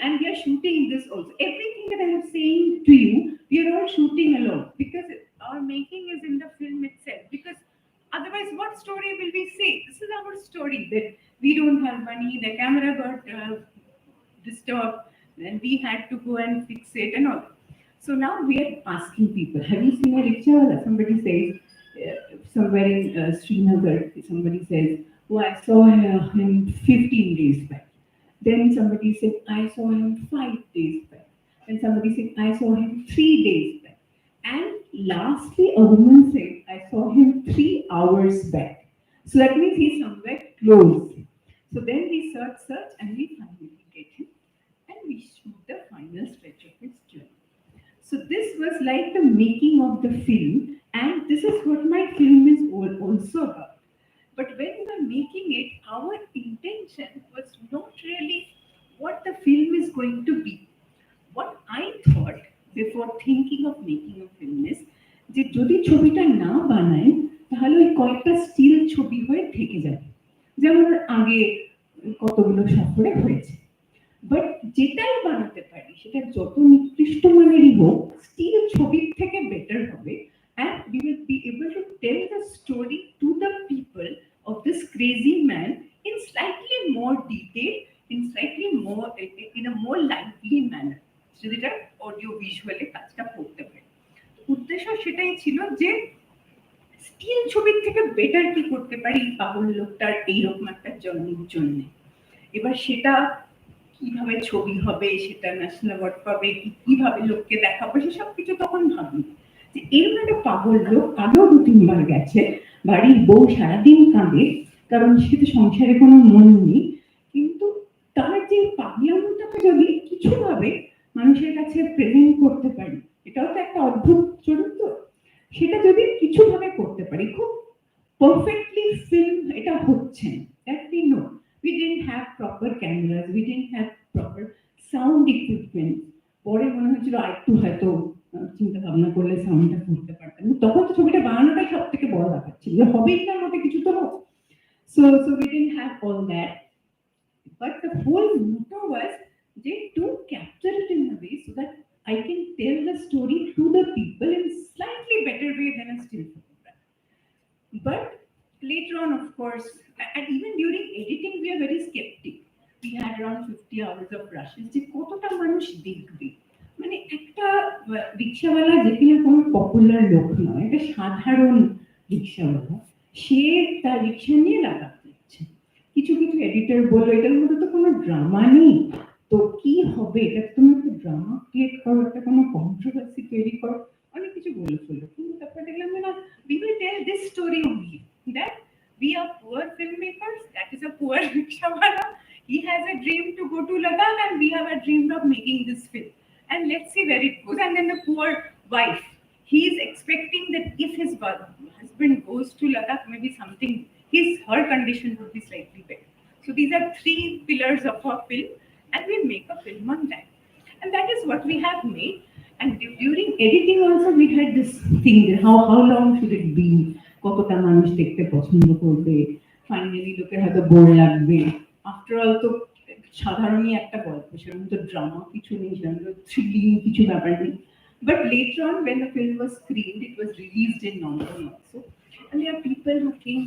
And we are shooting this also. Everything that I am saying to you, we are all shooting alone, because our making is in the film itself. Because otherwise, what story will we say? This is our story, that we don't have money, the camera got disturbed, then we had to go and fix it and all. So now we are asking people, have you seen a rickshawala? Somebody says, somewhere in Srinagar, somebody says, oh, I saw him 15 days back. Then somebody said, I saw him 5 days back. Then somebody said, I saw him 3 days back. And lastly, a woman said, I saw him 3 hours back. So that means he's somewhere close. So then we search, and we finally get him. And we shoot the final stretch of his journey. So this was like the making of the film, and this is what my film is also about. But when we were making it, our intention was not really what the film is going to be. What I thought before thinking of making a film is, যে যদি ছবিটা না বানাই তাহলে ওই কয়েকটা still ছবি হয়ে থেকে যাবে, যেমন আগে কতগুলো সফরে হয়েছে। বাট যেটাই বানাতে পারি সেটা যত নিকৃষ্ট মানেরই হোক, স্টিল ছবির থেকে বেটার হবে, and we will be able to tell the story to the people of this crazy man in slightly more detail, in a more lively manner, যেটা অডিও ভিজুয়ালি কাজটা করতে পারে। উদ্দেশ্য সেটাই ছিল যে স্টিল ছবির থেকে বেটার কি করতে পারি পাগল লোকটার এইরকম একটা জন্মের জন্য। এবার সেটা কিভাবে ছবি হবে, সেটা ন্যাশনাল অ্যাওয়ার্ড পাবে, কিভাবে লোককে দেখাবো, সেসব কিছু তখন ভাবি যে এরকম একটা পাগল লোক আগেও 2-3 বার গেছে, বাড়ির বউ সারাদিন কাঁদে কারণ সে তো সংসারে কোনো মন নেই, কিন্তু তার যে পাগলামোটাকে যদি কিছু কিছুভাবে মানুষের কাছে প্রেজেন্ট করতে পারি, এটাও তো একটা অদ্ভুত চরিত্র, সেটা যদি কিছুভাবে করতে পারি, খুব পারফেক্টলি ফিল্ম এটা হচ্ছে, that we know. We didn't have proper cameras, we didn't have proper sound equipment. পরে মনে হচ্ছিল আরেকটু হয়তো চিন্তা ভাবনা করলে সাউন্ডটা করতে পারতাম, তখন তো ছবিটা বানানোটাই সব থেকে বড় ব্যাপার ছিল, যে হবেই তার মধ্যে কিছু তো হোক। So we didn't have all that, but the whole motto was to capture it in a way so that I can tell the story to the people in slightly better way than a still photograph. But later on, of course, and even during editing, we are very skeptic. We had around 50 hours of rushes. যে কতটা মানুষ দেখবে, মানে একটা রিক্সাওয়ালা যেখানে কোনো popular লোক নয়, একটা সাধারণ রিক্সাওয়ালা, সে তার রিক্সা নিয়ে লাগাতে দিচ্ছে। কিছু কিছু এডিটর বললো এটার মধ্যে তো কোনো ড্রামা নেই, তো কি হবে, এটা তুমি একটা ড্রামা ক্রিয়েট করো, একটা কোনো কন্ট্রোভার্সি তৈরি করো, অনেক কিছু বলে ফেললো। কিন্তু তারপরে দেখলাম না, we will tell this story only, that we are poor filmmakers, that is a poor rickshawala, he has a dream to go to Ladakh and we have a dream of making this film, and let's see where it goes. And then the poor wife, he is expecting that if his husband goes to Ladakh, maybe something, her condition would be slightly better. So these are three pillars of our film, and we make a film on that, and that is what we have made. And during editing also we had this thing, how long should it be, কতটা মানুষ দেখতে পছন্দ করবে, finally লোকের হয়তো bore লাগবে। After all তো সাধারণই একটা গল্প, সেরকম তো ড্রামা কিছু নেই, সেরকম তো থ্রিলিং কিছু ব্যাপার নেই। But later on, when the film was screened, it was released in London also, and there are people who came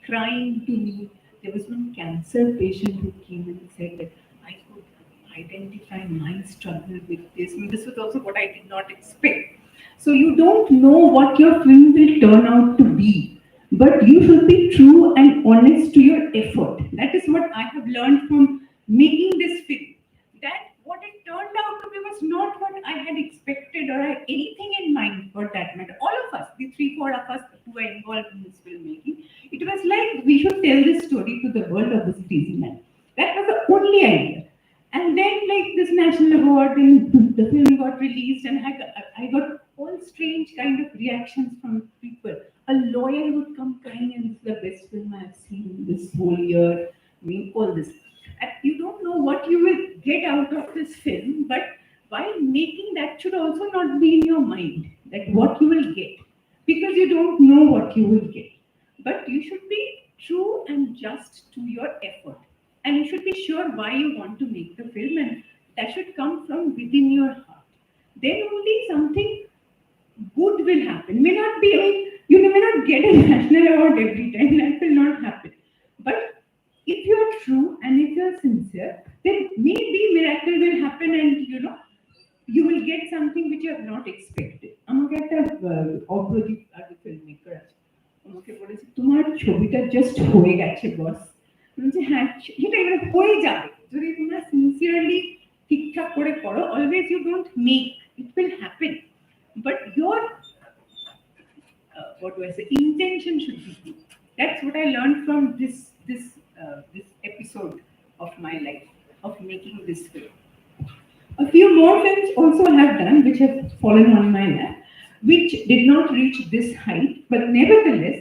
crying to me. There was one cancer patient who came and said that I could identify my struggle with this. I mean, this was also what I did not expect. So you don't know what your film will turn out to be, but you should be true and honest to your effort. That is what I have learned from making this film, that what it turned out to be was not what I had expected or I had anything in mind for that matter. All of us, the 3-4 of us who were involved in this filmmaking, it was like we should tell this story to the world of this crazy man. That was the only idea. And then like this national award, and the film got released, and I got all strange kind of reactions from people. A lawyer would come crying, and this is the best film I have seen this whole year. I mean, all this. And you don't know what you will get out of this film, but while making that should also not be in your mind, that what you will get, because you don't know what you will get. But you should be true and just to your effort. And you should be sure why you want to make the film, and that should come from within your heart. Then only something good will happen. May not be, you may not get a national award every time, that will not happen. But if you are true and if you are sincere, then maybe miracle will happen, and you will get something which you have not expected. আমাকে একটা অপরাজিত আগে filmmaker আছে, আমাকে বলেছে তোমার ছবিটা just হয়ে গেছে বস। হ্যাঁ, সেটা এবার হয়ে যাবে যদি তোমরা সিনসিয়ারলি ঠিকঠাক করে করো। Always you don't make, it will happen, but your what do I say, intention should be good. That's what I learned from this episode of my life of making this film. A few more films also I have done which have fallen on my lap, which did not reach this height, but nevertheless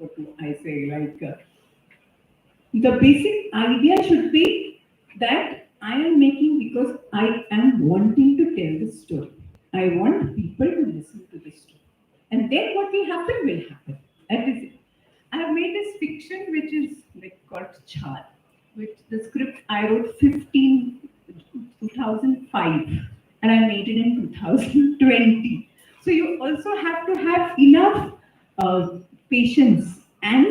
what do I say, like the basic idea should be that I am making because I am wanting to tell the story. I want people to listen to the story, and then what will happen will happen. That is it. I have made this fiction which is like called Char, which the script I wrote 2005, and I made it in 2020. So you also have to have enough patience, and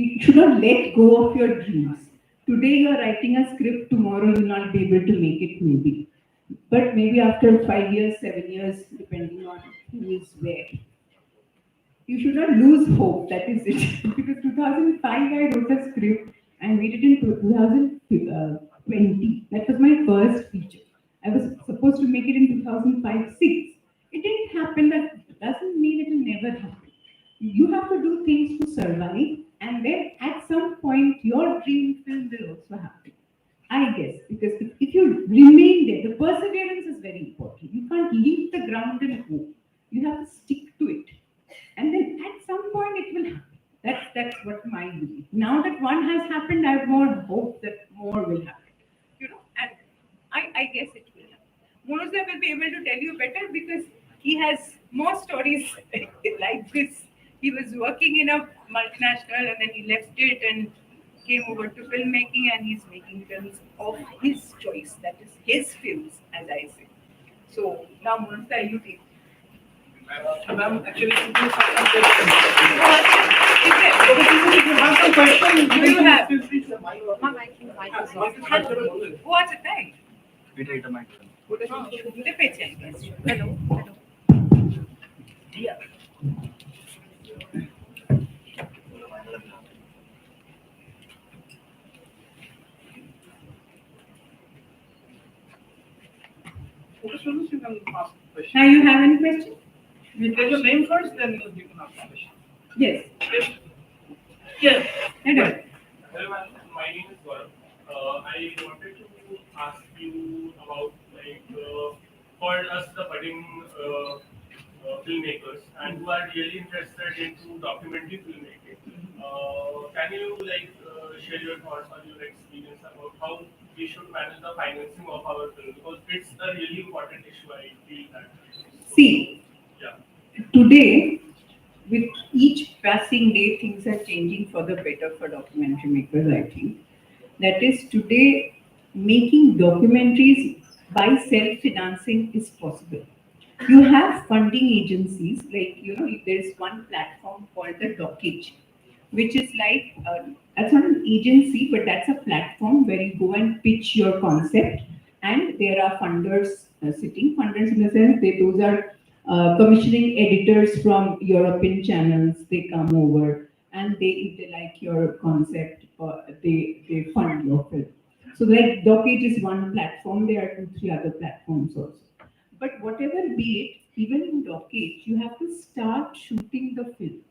you should not let go of your dreams. Today you are writing a script, tomorrow you will not be able to make it maybe. But maybe after 5 years, 7 years, depending on who is where. You should not lose hope, that is it. Because 2005 I wrote a script and made it in 2020. That was my first feature. I was supposed to make it in 2005-6. It didn't happen, that doesn't mean it will never happen. You have to do things to survive, And then at some point, your dream film will also happen. I guess, because if you remain there, the perseverance is very important. You can't leave the ground and go. You have to stick to it. And then at some point it will happen. That's what my belief. Now that one has happened, I have more hope that more will happen. And I guess it will happen. Monoza will be able to tell you better because he has more stories like this. He was working in a multinational and then he left it and came over to filmmaking, and he's making films of his choice. That is his films, as I say. So now, Monoza, you take. Ma'am, actually, you have some questions. If you have some questions, Do you have? feel free to mic. What's it like? Wait a mic. Hello. Yeah. Okay, so you can ask questions. Now you have any question? We take your name first, then you can ask the question. Yes. Yes. Hello. Hello, ma'am. My name is Gaurav. I wanted to ask you about, for us, the budding filmmakers, and who are really interested into documentary filmmaking. Can you share your thoughts or your experience about how we should manage the financing of our film? Because it's a really important issue. I feel that. See, Yeah. today, with each passing day, things are changing for the better for documentary makers, I think. That is, today, making documentaries by self-financing is possible. You have funding agencies, there's one platform called the Dockage, which is that's not an agency, but that's a platform where you go and pitch your concept, and there are funders sitting. Funders in the sense, those are commissioning editors from European channels. They come over, and if they like your concept, they fund your film. So Dockage is one platform. There are 2-3 other platforms also. But whatever be it, even in Dockage, you have to start shooting the film.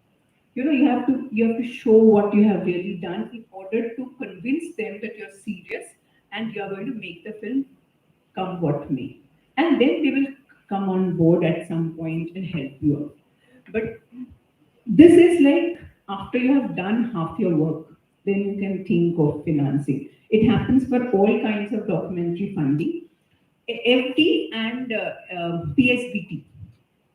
You have to show what you have really done in order to convince them that you're serious and you're going to make the film come what may. And then they will come on board at some point and help you out. But this is after you have done half your work, then you can think of financing. It happens for all kinds of documentary funding. FD and PSBT,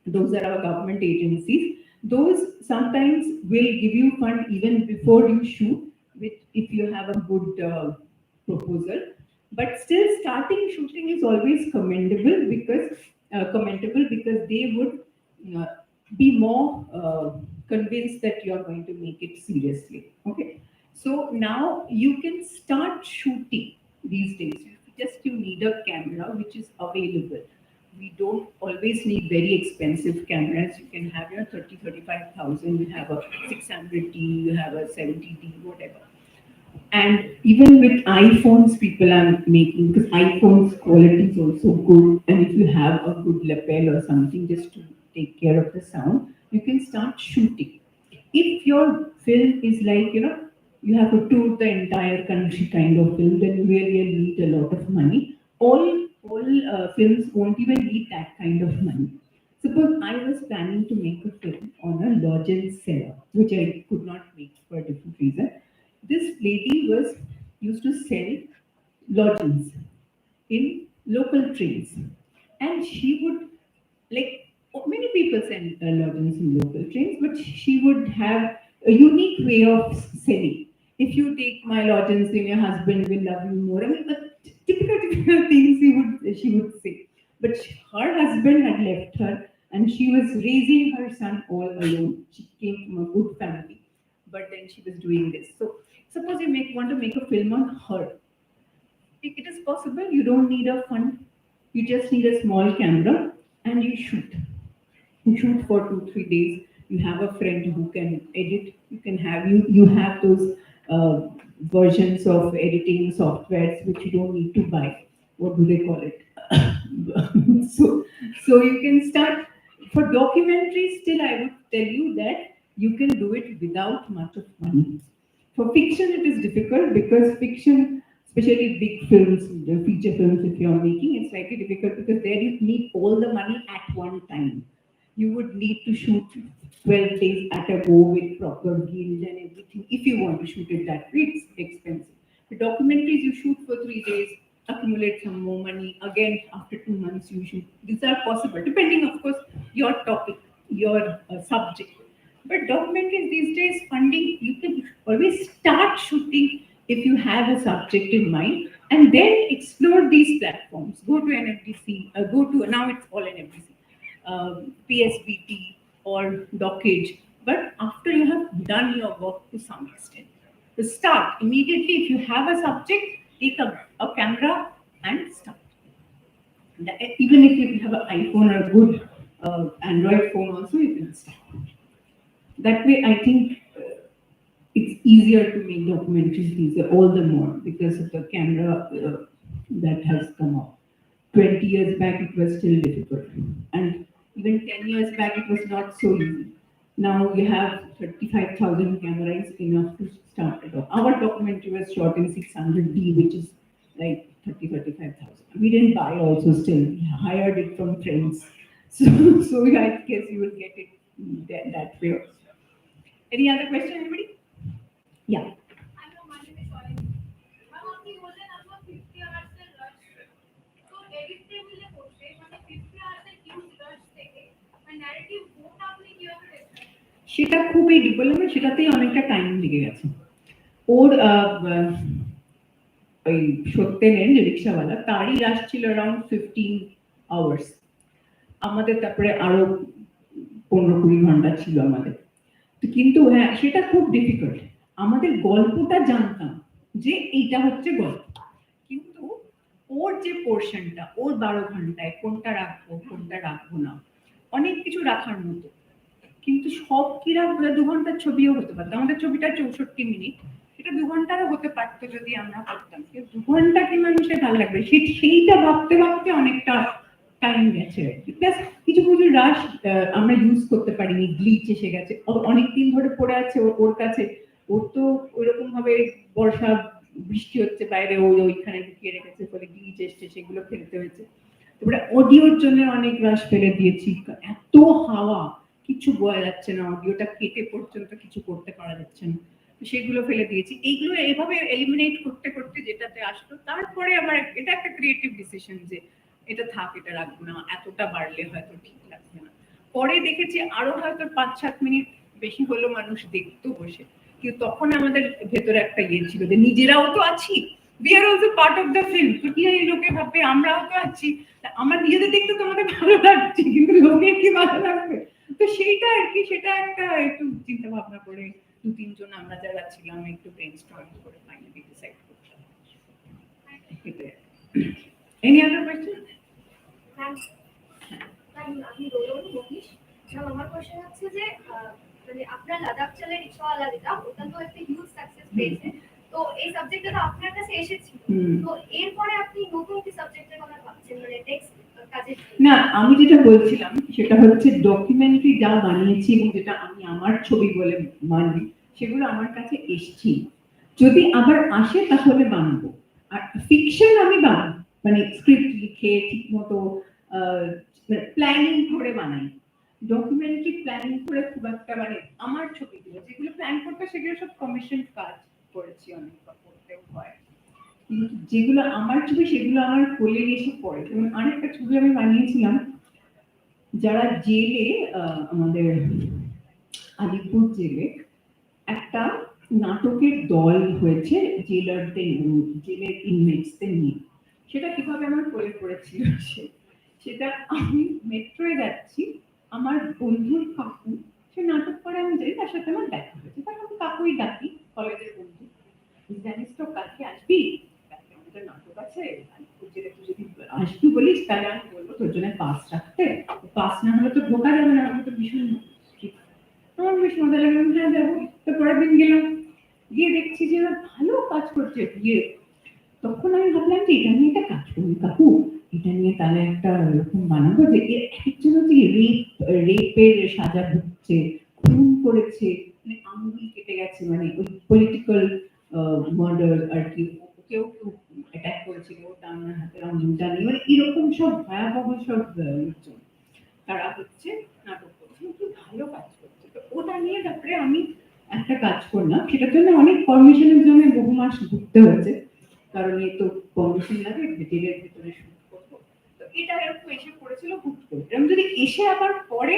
those are our government agencies. Those sometimes will give you fund even before you shoot, if you have a good proposal. But still, starting shooting is always commendable because they would be more convinced that you are going to make it seriously. Okay, so now you can start shooting these days. You need a camera which is available. We don't always need very expensive cameras. You can have your 35,000. You have a 600D. You have a 70D, whatever. And even with iPhones, people are making, because iPhone's quality is also good. And if you have a good lapel or something just to take care of the sound, you can start shooting. If your film is you have to tour the entire country kind of film, then you really need a lot of money. All films won't even need that kind of money. Suppose I was planning to make a film on a lodging cellar, which I could not make for a different reason. This lady used to sell lodgings in local trains, and she would many people sell lodgings in local trains, but she would have a unique way of selling. If you take my lodgings, then your husband will love you more. I mean, the typical things she would say. But her husband had left her, and she was raising her son all alone. She came from a good family, but then she was doing this. So suppose you want to make a film on her. It is possible. You don't need a fund. You just need a small camera, and you shoot. You shoot for 2-3 days. You have a friend who can edit. You have those versions of editing softwares which you don't need to buy. What do they call it? so you can start for documentaries. Still, I would tell you that you can do it without much of money. For fiction, it is difficult because fiction, especially big films, the feature films, if you're making, it's slightly difficult because there you need all the money at one time. You would need to shoot 12 days at a go with proper guild and everything. If you want to shoot it that way, it's expensive. The documentaries you shoot for 3 days, accumulate some more money. Again, after 2 months, you shoot. These are possible, depending, of course, your topic, your subject. But documentaries these days, funding, you can always start shooting if you have a subject in mind, and then explore these platforms. Go to NFDC, now it's all NFDC, PSBT or Dockage. But after you have done your work to some extent, to start immediately, if you have a subject, take a camera and start. Even if you have an iPhone or a good Android phone also, you can start. That way, I think it's easier to make documentaries these days, all the more because of the camera that has come up. 20 years back, it was still difficult. And even 10 years back, it was not so easy. Now you have 35,000 cameras, enough to start it off. Our documentary was shot in 600D, which is like 35,000. We didn't buy also still. We hired it from friends. So I guess you will get it that way also. Any other question, anybody? Yeah. সেটা খুবই বললাম না, সেটাতেই অনেকটা time লেগে গেছে ওর। ওই সত্যেনের যে রিক্সাওয়ালা, তারই রাশ ছিল অ্যারাউন্ড 15 আওয়ার্স। আমাদের তারপরে আরো 15-20 ঘন্টা ছিল আমাদের। কিন্তু হ্যাঁ, সেটা খুব ডিফিকাল্ট। আমাদের গল্পটা জানতাম যে এইটা হচ্ছে গল্প, কিন্তু ওর যে পোর্শনটা, ওর 12 ঘন্টায় কোনটা রাখবো কোনটা রাখবো না, অনেক কিছু রাখার মতো। কিন্তু সব কি রাখবো? 2 ঘন্টার ছবিও হতে পারতো। আমাদের ছবিটা 64 মিনিট, সেটা 2 ঘন্টারও হতে পারতো যদি আমরা করতাম। 2 ঘন্টা কি মানুষের ভালো লাগবে? সেইটা ভাবতে ভাবতে অনেকটা টাইম গেছে। প্লাস কিছু কিছু রাশ আমরা ইউজ করতে পারিনি, গ্লিচ এসে গেছে, অনেকদিন ধরে পড়ে আছে ওর কাছে। ওর তো ওইরকম ভাবে বর্ষা বৃষ্টি হচ্ছে বাইরে, ওইখানে ঢুকিয়ে রেখেছে, ফলে গ্লিচ এসছে, সেগুলো ফেলতে হয়েছে। তারপরে অডিওর জন্য অনেক রাশ ফেলে দিয়েছি, এত হাওয়া কিছু বোঝা যাচ্ছে না, অডিওটা কেটে পর্যন্ত কিছু করতে পারা যাচ্ছে না, সেগুলো ফেলে দিয়েছি। এইগুলো এভাবে এলিমিনেট করতে করতে যেটাতে আসলো, তারপরে আমার এটা একটা ক্রিয়েটিভ ডিসিশন যে এটা থাক, এটা রাখবো না, এতটা বাড়লে হয়তো ঠিক লাগবে না। পরে দেখেছি আরো হয়তো 5-7 মিনিট বেশি হলো মানুষ দেখতো বসে, কিন্তু তখন আমাদের ভেতরে একটা ইয়ে ছিল যে নিজেরাও তো আছি, we are also part of the film। তো কি এই লোকে ভাববে আমরাও তো আছি, আমার নিজেদের দেখতে তোমাদের ভালো লাগছে, কিন্তু লোকের কি ভালো লাগবে? তো সেইটা আর কি, সেটা একটা একটু চিন্তা ভাবনা করে 2-3 জন আমরা যারা ছিলাম একটু ব্রেইনস্টর্মিং করে ফাইনালি ডিসাইড করলাম। Any other question? আমি মনীষ। আমার কোশ্চেন হচ্ছে যে মানে আপনার লাদাখ চলে রিক্সাওয়ালা যেটা, ওটা তো একটা হিউজ সাকসেস পেয়েছে। তো এই সাবজেক্টটা তো আপনার কাছে এসেছিল, তো এরপরে আপনি নতুন কি সাবজেক্টের কথা ভাবছেন, মানে নেক্সট কাজে? না, আমি যেটা বলছিলাম সেটা হচ্ছে ডকুমেন্টারি যা বানিয়েছি এবং যেটা আমি আমার ছবি বলে মানি, সেগুলো আমার কাছে এসছি। যদি আবার আসে তাহলে বানাবো। আর ফিকশন আমি বানাবো, মানে স্ক্রিপ্ট লিখে ঠিক মতো প্ল্যানিং করে বানাই। ডকুমেন্টারি প্ল্যানিং করে খুব একটা, মানে আমার ছবিগুলো যেগুলো প্ল্যান করতে, সেগুলো সব কমিশন কাজ করেছি, অনেক করতেও হয়। কিন্তু যেগুলো আমার ছবি সেগুলো আমার কোলে এসে পড়ে। যেমন আরেকটা ছবি আমি বানিয়েছিলাম, যারা জেলে, আমাদের আলিপুর জেলে একটা নাটকের দল হয়েছে জেলারদের, জেলের ইনমেটসদের নিয়ে। সেটা কিভাবে আমার কোলে পড়েছিল, সেটা আমি মেট্রোয় যাচ্ছি, আমার বন্ধুর কাকু, সে নাটক করে, আমি যাই, তার সাথে আমার দেখা হয়েছে। তার আমি কাকুই ডাকি, কলেজের বন্ধু। জানিস তো কালকে আসবি, কালকে আমাদের নাটক আছে, যদি আসবি বলিস তাহলে আমি বলবো তোর জন্য পাস রাখতে, পাস না হলে তো ঢোকা যাবে না। আমি তো ভীষণ, আমার বেশ মজা লাগলো, হ্যাঁ যাবো। তো পরের দিন গেলাম, গিয়ে দেখছি যে ভালো কাজ করছে বিয়ে। তখন আমি ভাবলাম যে এটা নিয়ে একটা কাজ করি কাকু, এটা নিয়ে তাহলে একটা এরকম বানাবো যে একজন হচ্ছে রেপের সাজা হচ্ছে, খুন খুন করেছে, মানে আঙ্গুল কেটে গেছে, মানে ওই পলিটিক্যাল মার্ডার আর কি, কেউ অ্যাটাক করেছিল, ওটা আমার হাতের আঙ্গুলটা নেই, মানে এরকম সব ভয়াবহ সব লোকজন তারা হচ্ছে নাটক করছে, খুব ভালো কাজ করছে। তো ওটা নিয়ে তারপরে আমি একটা কাজ করলাম, সেটার জন্য অনেক পারমিশনের জন্য বহু মাস ঘুরতে হয়েছে, কারণ এই তো পারমিশন লাগে জেলের ভিতরে শুট করবো। তো এটা এরকম এসে পড়েছিল হুট করে, এরকম যদি এসে আবার পরে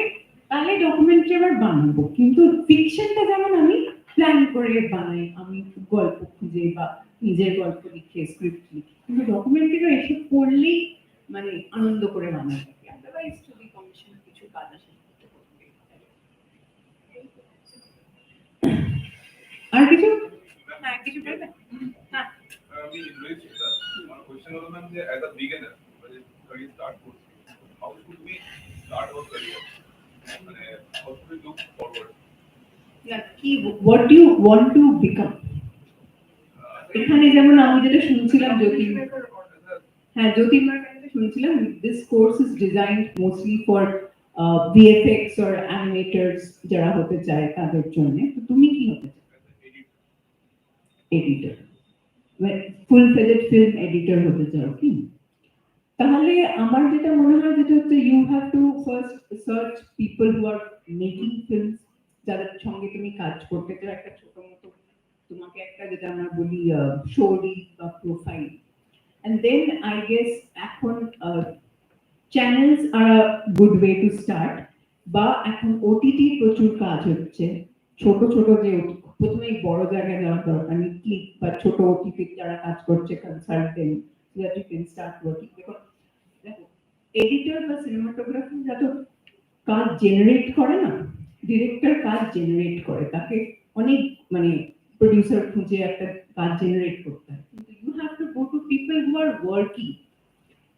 তাহলে ডকুমেন্টারি আবার বানাবো, কিন্তু ফিকশনটা যেমন আমি প্ল্যান করে বানাই, আমি গল্প খুঁজে বা নিজের গল্প লিখে স্ক্রিপ্ট লিখি, কিন্তু ডকুমেন্টারিটা এসে পড়লেই মানে আনন্দ করে বানাই, আদারওয়াইজ যদি কমিশন কিছু কাজ আসে আর কিছু, হ্যাঁ কিছু বলবে? হ্যাঁ আমি রয়েছি এটা আমার কোশ্চেন হলো ম্যাম যে অ্যাজ আ বিগিনার মানে ক্যারিয়ার স্টার্ট করছি, how should we start our career, মানে how should we look forward, কি what do you want to become. এখানে যেমন আমি যেটা শুনছিলাম হ্যাঁ জ্যোতির্ময়ের কাছে শুনছিলাম, this course is designed mostly for VFX or animators যারা হতে চায় তাদের জন্য। তো তুমি কি হতে চাও? এডিটর, ফুল ফ্লেজড ফিল্ম এডিটর হতে চাও কি? তাহলে আমার যেটা মনে হয় যেটা হচ্ছে you have to first search people who are making films, যাদের সঙ্গে তুমি কাজ করতে চাও, একটা ছোট মতো তোমাকে একটা যেটা আমরা বলি স্টোরি বা profile, and then I guess এখন channels are a good way to start, বা এখন OTT প্রচুর কাজ হচ্ছে, ছোট ছোট যে প্রথমেই বড় জায়গায় যাওয়ার দরকার নেই, ক্লিক বা ছোট OTT যারা কাজ করছে consultant, that you can start working, because editor বা সিনেমাটোগ্রাফার যত কাজ জেনারেট করে না, ডিরেক্টর কাজ জেনারেট করে, তাকে অনেক মানে প্রডিউসার খুঁজে একটা কাজ জেনারেট করতে হয়, কিন্তু you have to go to people who are working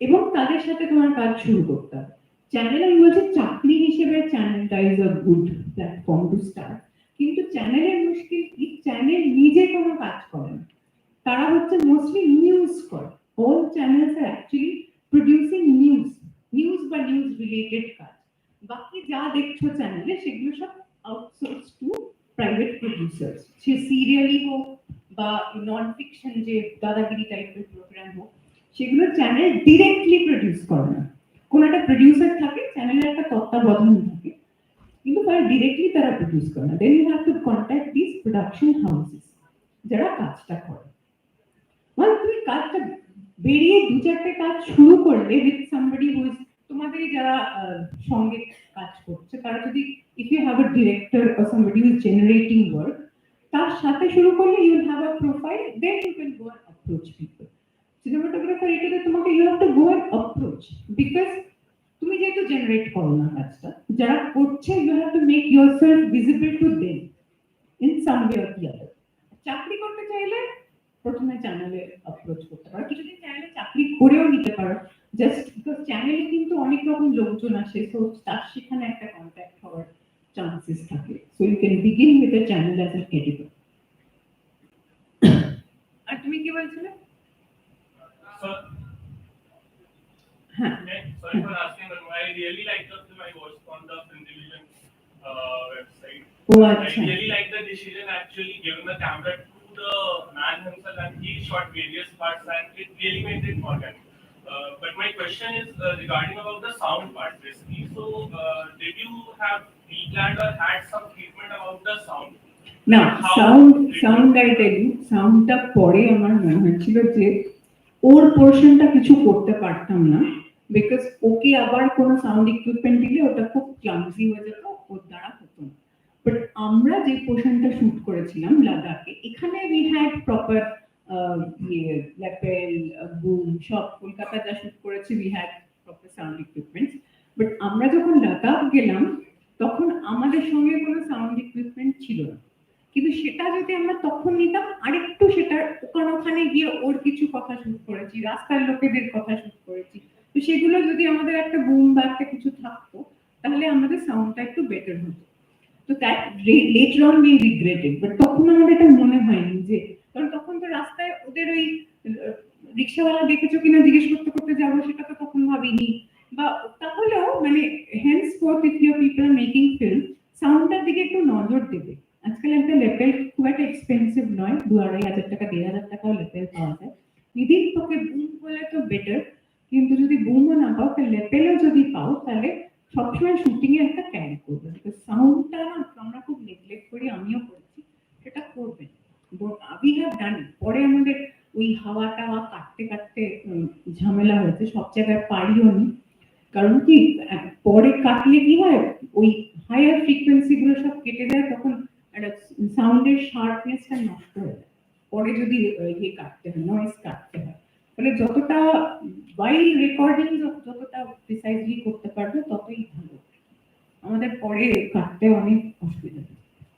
এবং তাদের সাথে তোমার কাজ শুরু করতে হবে। চ্যানেল আমি বলছি চাকরি হিসেবে চ্যানেলটা is a good platform to start, কিন্তু চ্যানেলের মুশকিল কি, চ্যানেল নিজে কোনো কাজ করে না, তারা হচ্ছে মোস্টলি নিউজ করে, অল চ্যানেলস আর অ্যাকচুয়ালি প্রডিউসিং নিউজ বা নিউজ রিলেটেড কাজ, বাকি যা দেখছো চ্যানেলে সেগুলো সব আউটসোর্স টু প্রাইভেট প্রডিউসার্স, সে সিরিয়ালই হোক বা নন ফিকশন যে দাদাগিরি টাইপের প্রোগ্রাম হোক, সেগুলো চ্যানেল ডিরেক্টলি প্রডিউস করে না, কোন একটা প্রডিউসার থাকে, চ্যানেলের একটা তত্ত্বাবধান থাকে, কিন্তু তারা ডিরেক্টলি তারা প্রডিউস করে না। Then you have to contact this production houses যারা কাজটা করে, মানে তুমি কাজটা বেরিয়ে দু চারটে কাজ শুরু করলে উইথ সামবডি হু ইজ তোমাদের যারা সঙ্গে কাজ করছে, তারা যদি if you have a director or somebody who is generating work, তার সাথে শুরু করলে you will have a profile, then you can go and approach people. Cinematographer এটাতে তোমাকে you have to go and approach, because তুমি যেহেতু generate করো না কাজটা, যারা করছে you have to make yourself visible to them in some way or the other. চাকরি করতে চাইলে প্রথমে চ্যানেলে অ্যাপ্রোচ করতে পারো, কিছুদিন চ্যানেলে চাকরি করেও নিতে পারো, জাস্ট বিকজ চ্যানেলে কিন্তু অনেক রকম লোকজন আসে, সো তার সেখানে একটা কন্ট্যাক্ট হওয়ার চান্সেস থাকে, so you can begin with a channel as an editor. আর তুমি কি বলছিলে? Sorry for asking, but I really like the film I watched on the Film Division website. Oh, I really like the decision actually giving the camera to the man himself, and he shot various parts, and it really made it organic. But my question is regarding about the sound part, basically. So, did you have pre-planned or had some treatment about the sound? না, sound I tell you, সাউন্ডটা পরে আমার মনে হয়েছিল যে ওর পোর্শনটা কিছু করতে পারতাম না, বিকজ ওকে আবার কোনো সাউন্ড ইকুইপমেন্ট দিলে ওটা খুব ক্লামজি হয়ে যেত, ওর দ্বারা হতো না। বাট আমরা যে পোর্শনটা শুট করেছিলাম লাদাখে, এখানে we had proper lapel broom সব, কলকাতা যা শুট করেছি we had proper sound equipments, but আমরা যখন লাদাখ গেলাম তখন আমাদের সঙ্গে কোনো সাউন্ড ইকুইপমেন্ট ছিল না, কিন্তু সেটা যদি আমরা তখন নিতাম আরেকটু, সেটা ওখানে গিয়ে ওর কিছু কথা শুট করেছি, রাস্তার লোকেদের কথা শুট করেছি, তো সেগুলো যদি আমাদের একটা বুম বা একটা কিছু থাকতো তাহলে আমাদের সাউন্ডটা একটু বেটার হতো। তো that letter on we regretted, but তখন আমাদের এটা মনে হয়নি, যে কারণ তখন তো রাস্তায় ওদের ওই রিক্সাওয়ালা দেখেছো কিনা জিজ্ঞেস করতে করতে যাবো, সেটা তো তখন ভাবিনি, বা তাহলেও মানে henceforth if you people are making film, সাউন্ডটার দিকে একটু নজর দেবে। আজকাল একটা লেপেল খুব একটা এক্সপেন্সিভ নয়, 2-2,500 টাকা 1,500 টাকাও লেপেল পাওয়া যায়। নিদিন তোকে বুম বলে তো বেটার, কিন্তু যদি বুমও না পাও তাহলে লেপেলও যদি পাও তাহলে সবসময় শুটিং এ একটা ক্যারি করবে। সাউন্ডটা না আমরা খুব নেগলেক্ট করি, আমিও করেছি, সেটা করবেন। We have done. পরে আমাদের ওই হাওয়াটা কাটতে কাটতে ঝামেলা হয়েছে, সব জায়গায় পারিও নি। কারণ কি পরে কাটলে কি হয়, ওই হায়ার ফ্রিকোয়েন্সি গুলো সব কেটে যায়, তখন একটা সাউন্ডের শার্পনেসটা নষ্ট হয়ে যায়। পরে যদি ইয়ে কাটতে হয়, নয়েজ কাটতে হয়, তাহলে যতটা ওয়াইল রেকর্ডিং যতটা প্রিসাইজলি করতে পারবে ততই ভালো। আমাদের পরে কাটতে অনেক অসুবিধা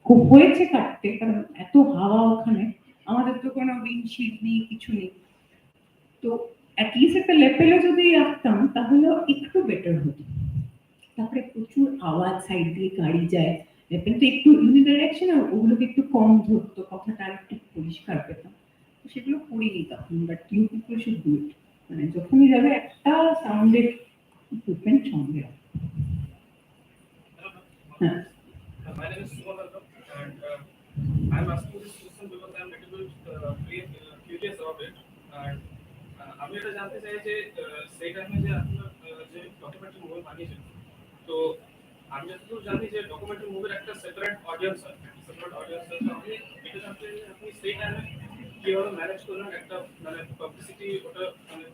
খুব হয়েছে কাটতে, কারণ এত হাওয়া ওখানে, আমাদের তো কোনো উইন্ডশিল্ড নেই, কিছু নেই। তো অ্যাটলিস্ট একটা লেপেলে যদি রাখতাম তাহলে একটু বেটার হতো। তারপরে প্রচুর আওয়াজ, সাইড দিয়ে গাড়ি যায়, লেপেল তো একটু ইউনিডাইরেকশন, আর ওগুলোকে একটু কম ধরতো, কথাটা আর একটু পরিষ্কার পেতাম। তো সেগুলো করিনি তখন, but you people should do it. মানে যখনই যাবে একটা সাউন্ডের ইকুইপমেন্ট সঙ্গে রাখো। হ্যাঁ। My name is Sumant and I'm asking this question because I'm a little bit curious about it. And আমি এটা জানতে চাই যে সেই টাইমে যে আপনার যে ডকুমেন্টারি মুভি বানিয়েছেন, তো আমি যতদূর জানি যে ডকুমেন্টারি মুভির একটা সেপারেট অডিয়েন্স হয়, আমি এটা জানতে চাই যে আপনি সেই টাইমে কিভাবে ম্যানেজ করলেন একটা মানে পাবলিসিটি, ওটা মানে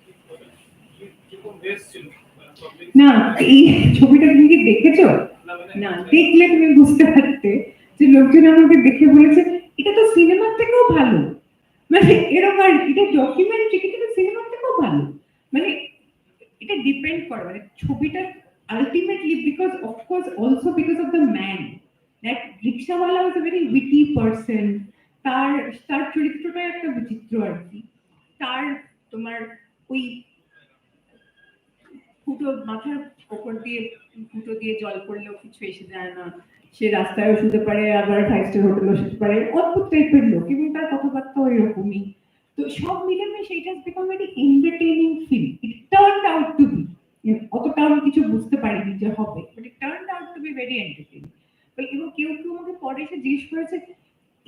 কিরকম বেস ছিল? না, এই ছবিটা তুমি কি দেখেছো? না, দেখলে তুমি বুঝতে পারতে যে লোকজন আমাকে দেখে বলেছে এটা তো সিনেমার থেকেও ভালো। মানে এরকম আর এটা ডকুমেন্টারি, কিন্তু সিনেমার থেকেও ভালো। মানে এটা ডিপেন্ড করে, মানে ছবিটা ultimately because of course also because of the man, that রিক্সাওয়ালা ওয়াজ এ ভেরি উইটি পারসন। তার চরিত্রটা একটা বিচিত্র আর কি। তার তোমার ওই ফুটো মাথার ওপর দিয়ে ফুটো দিয়ে জল পড়লেও কিছু এসে যায় না, সে রাস্তায় শুতে পারে, আবার 5 স্টার হোটেলও শুতে পারে, অদ্ভুত টাইপের লোক, এবং তার কথাবার্তা এরকমই। তো সব মিলে সেইটা become very entertaining film. It turned out to be, অতটা আমি কিছু বুঝতে পারিনি যে হবে, but it turned out to be very entertaining. এবং কেউ কেউ আমাকে পরে এসে জিজ্ঞেস করেছে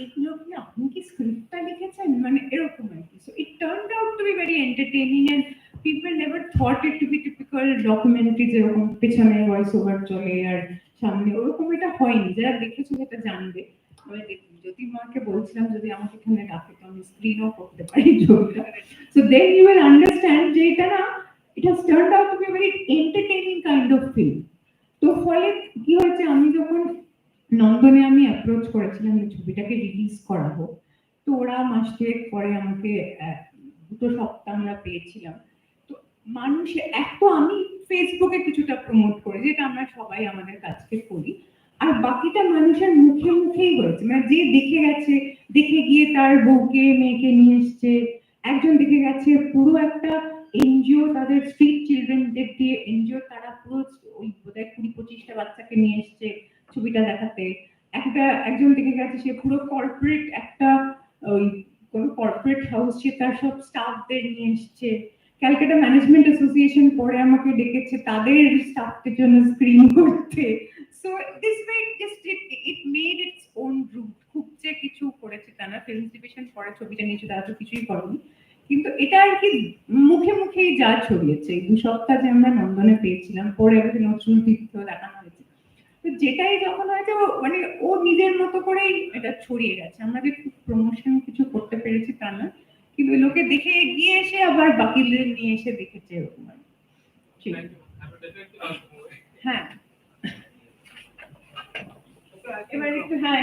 এগুলো কি আপনি কি স্ক্রিপ্টটা লিখেছেন, মানে এরকম আর কি। So it turned out to be very entertaining and people never thought it to be typical documentary যেরকম পেছনে ভয়েস ওভার চলে আর সামনে, ওরকম এটা হয়নি। যারা দেখেছো সেটা জানবে। আমি যদি মাকে বলছিলাম যদি আমাকে এখানে রাখে তো আমি স্ক্রিনও করতে পারি ছবিটা। So then you will understand যে এটা না, it has turned out to be very entertaining kind of film. তো ফলে কি হয়েছে, আমি যখন নন্দনে আমি অ্যাপ্রোচ করেছিলাম এই ছবিটাকে রিলিজ করাবো, তো ওরা মাস দুয়েক পরে আমাকে 2 সপ্তাহ আমরা পেয়েছিলাম। মানুষ এক তো আমি ফেসবুকে কিছুটা প্রমোট করি, যেটা আমরা সবাই আমাদের কাজকে করি, আর বাকিটা মানুষের মুখে মুখেই হয়েছে। মানে যে দেখে গেছে, দেখে গিয়ে তার বউকে মেয়েকে নিয়ে এসছে, একজন দেখে গেছে পুরো একটা এনজিও তাদের স্ট্রিট চিলড্রেনদের দিয়ে এনজিও, তারা পুরো ওই বোধহয় 20-25টা বাচ্চাকে নিয়ে এসছে ছবিটা দেখাতে। একজন দেখে গেছে সে পুরো কর্পোরেট একটা ওই কোন কর্পোরেট হাউস, সে তার সব স্টাফদের নিয়ে এসছে। ক্যালকাটা ম্যানেজমেন্ট অ্যাসোসিয়েশন পরে আমাকে ডেকেছে তাদের স্টাফদের জন্য স্ক্রিন করতে। So this made just it made its own route. খুব যে কিছু করেছে তা না, ফিল্ম ডিভিশন পরে ছবিটা নিয়েছে তারা তো কিছুই করেনি, কিন্তু এটা আর কি মুখে মুখেই যা ছড়িয়েছে। 2 সপ্তাহ যে আমরা নন্দনে পেয়েছিলাম, পরে আমাদের নজরুল তীর্থ দেখানো হয়েছে, তো যেটাই যখন হয়েছে মানে ও নিজের মতো করেই এটা ছড়িয়ে গেছে। আমরা যে খুব প্রমোশন কিছু করতে পেরেছি তা না, কিন্তু লোকে দেখে গিয়ে এসে আবার বাকিদের নিয়ে এসে দেখেছে এরকম। হ্যাঁ, এবার একটু হ্যাঁ